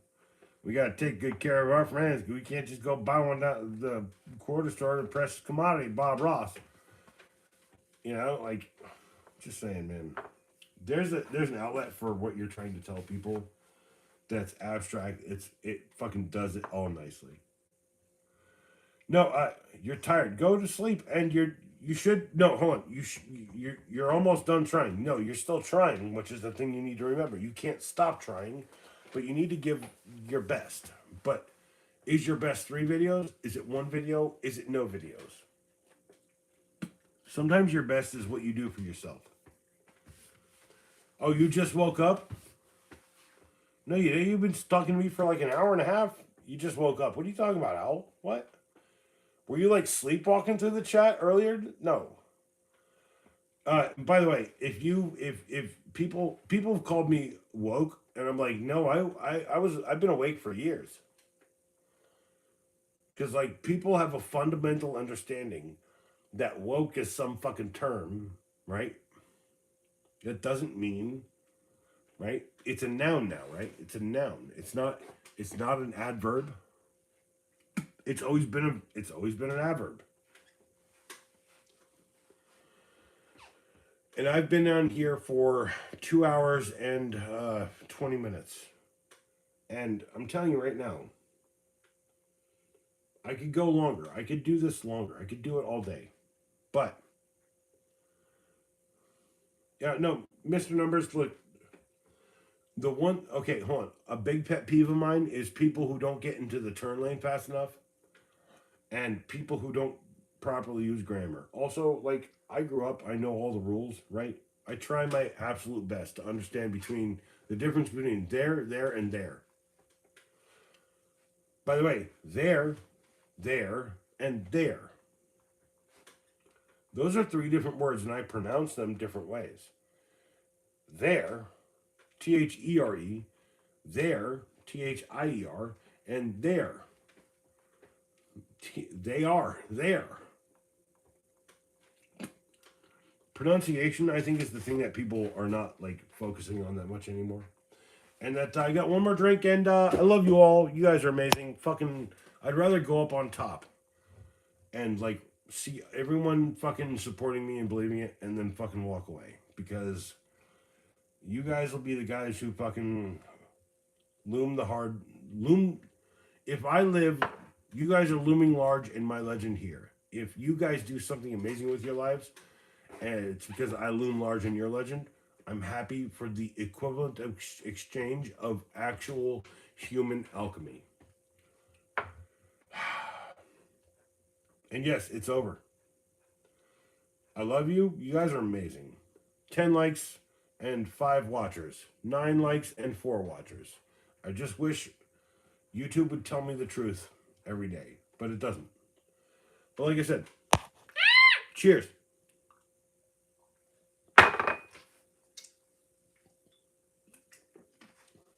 S1: We gotta take good care of our friends. We can't just go buy one down the quarter store and press commodity Bob Ross. You know, like, just saying, man. There's an outlet for what you're trying to tell people that's abstract. It fucking does it all nicely. No, you're tired. Go to sleep, and you should no. Hold on. You're almost done trying. No, you're still trying, which is the thing you need to remember. You can't stop trying, but you need to give your best. But is your best 3 videos? Is it 1 video? Is it no videos? Sometimes your best is what you do for yourself. Oh, you just woke up? No, you've been talking to me for like an hour and a half. You just woke up. What are you talking about, Al? What? Were you like sleepwalking through the chat earlier? No. By the way, if people have called me woke, and I'm like, no, I've been awake for years. Because like people have a fundamental understanding that woke is some fucking term, right? It doesn't mean, right? It's a noun now, right? It's a noun. It's not an adverb. It's always been an adverb. And I've been on here for 2 hours and 20 minutes. And I'm telling you right now, I could go longer. I could do this longer. I could do it all day. But yeah, no, Mr. Numbers, look, the one, okay, hold on. A big pet peeve of mine is people who don't get into the turn lane fast enough and people who don't properly use grammar. Also, like, I grew up, I know all the rules, right? I try my absolute best to understand between the difference between there, and there. By the way, there, and there. Those are 3 different words, and I pronounce them different ways. There, There, there, Thier, and there. They are there. Pronunciation, I think, is the thing that people are not like focusing on that much anymore. And that I got one more drink, and I love you all. You guys are amazing. Fucking, I'd rather go up on top and like see everyone fucking supporting me and believing it, and then fucking walk away, because you guys will be the guys who fucking loom. If I live, you guys are looming large in my legend here. If you guys do something amazing with your lives, and it's because I loom large in your legend, I'm happy for the equivalent of exchange of actual human alchemy. And yes, it's over. I love you. You guys are amazing. 10 likes and 5 watchers. 9 likes and 4 watchers. I just wish YouTube would tell me the truth every day, but it doesn't. But like I said, cheers.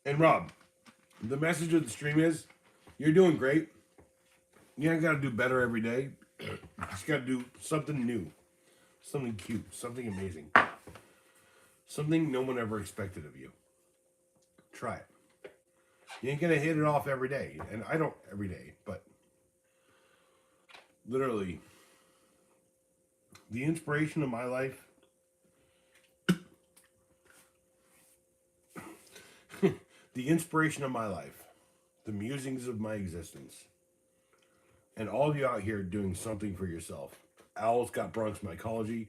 S1: And Rob, the message of the stream is, you're doing great. You ain't got to do better every day. You just got to do something new, something cute, something amazing, something no one ever expected of you. Try it. You ain't gonna hit it off every day, and I don't every day, but literally, the inspiration of my life. The inspiration of my life, the musings of my existence, and all of you out here doing something for yourself. Owl's got Bronx mycology.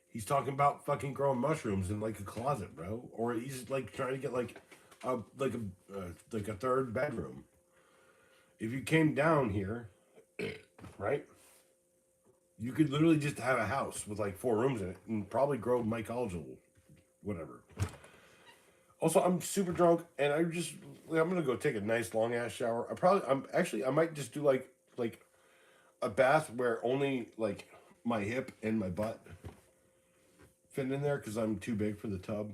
S1: He's talking about fucking growing mushrooms in like a closet, bro. Or he's like trying to get like a third bedroom. If you came down here, right, you could literally just have a house with like 4 rooms in it and probably grow mycology, whatever. Also, I'm super drunk, and I'm gonna go take a nice long ass shower. I might just do like a bath where only like my hip and my butt fit in there, because I'm too big for the tub.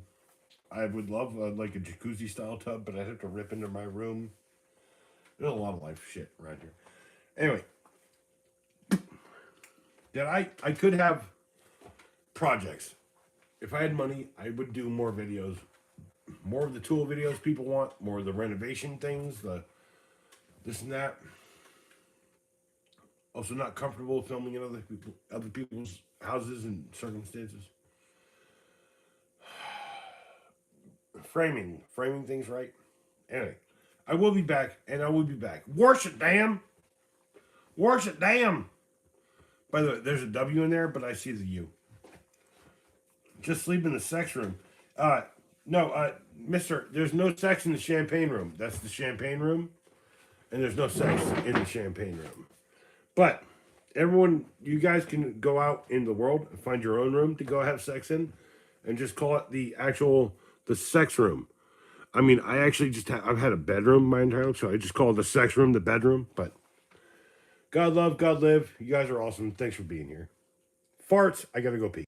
S1: I would love like a jacuzzi style tub, but I'd have to rip into my room. There's a lot of life shit around here. Anyway, that I could have projects. If I had money, I would do more videos. More of the tool videos people want, more of the renovation things, the this and that. Also, not comfortable filming in other people's houses and circumstances. Framing things right. Anyway, I will be back, and I will be back. Worship, damn. By the way, there's a W in there, but I see the U. Just sleep in the sex room. No, mister, there's no sex in the champagne room. That's the champagne room. And there's no sex in the champagne room. But everyone, you guys can go out in the world and find your own room to go have sex in, and just call it the sex room. I mean, I actually I've had a bedroom my entire life, so I just call it the sex room, the bedroom. But God love, God live. You guys are awesome. Thanks for being here. Farts, I gotta go pee.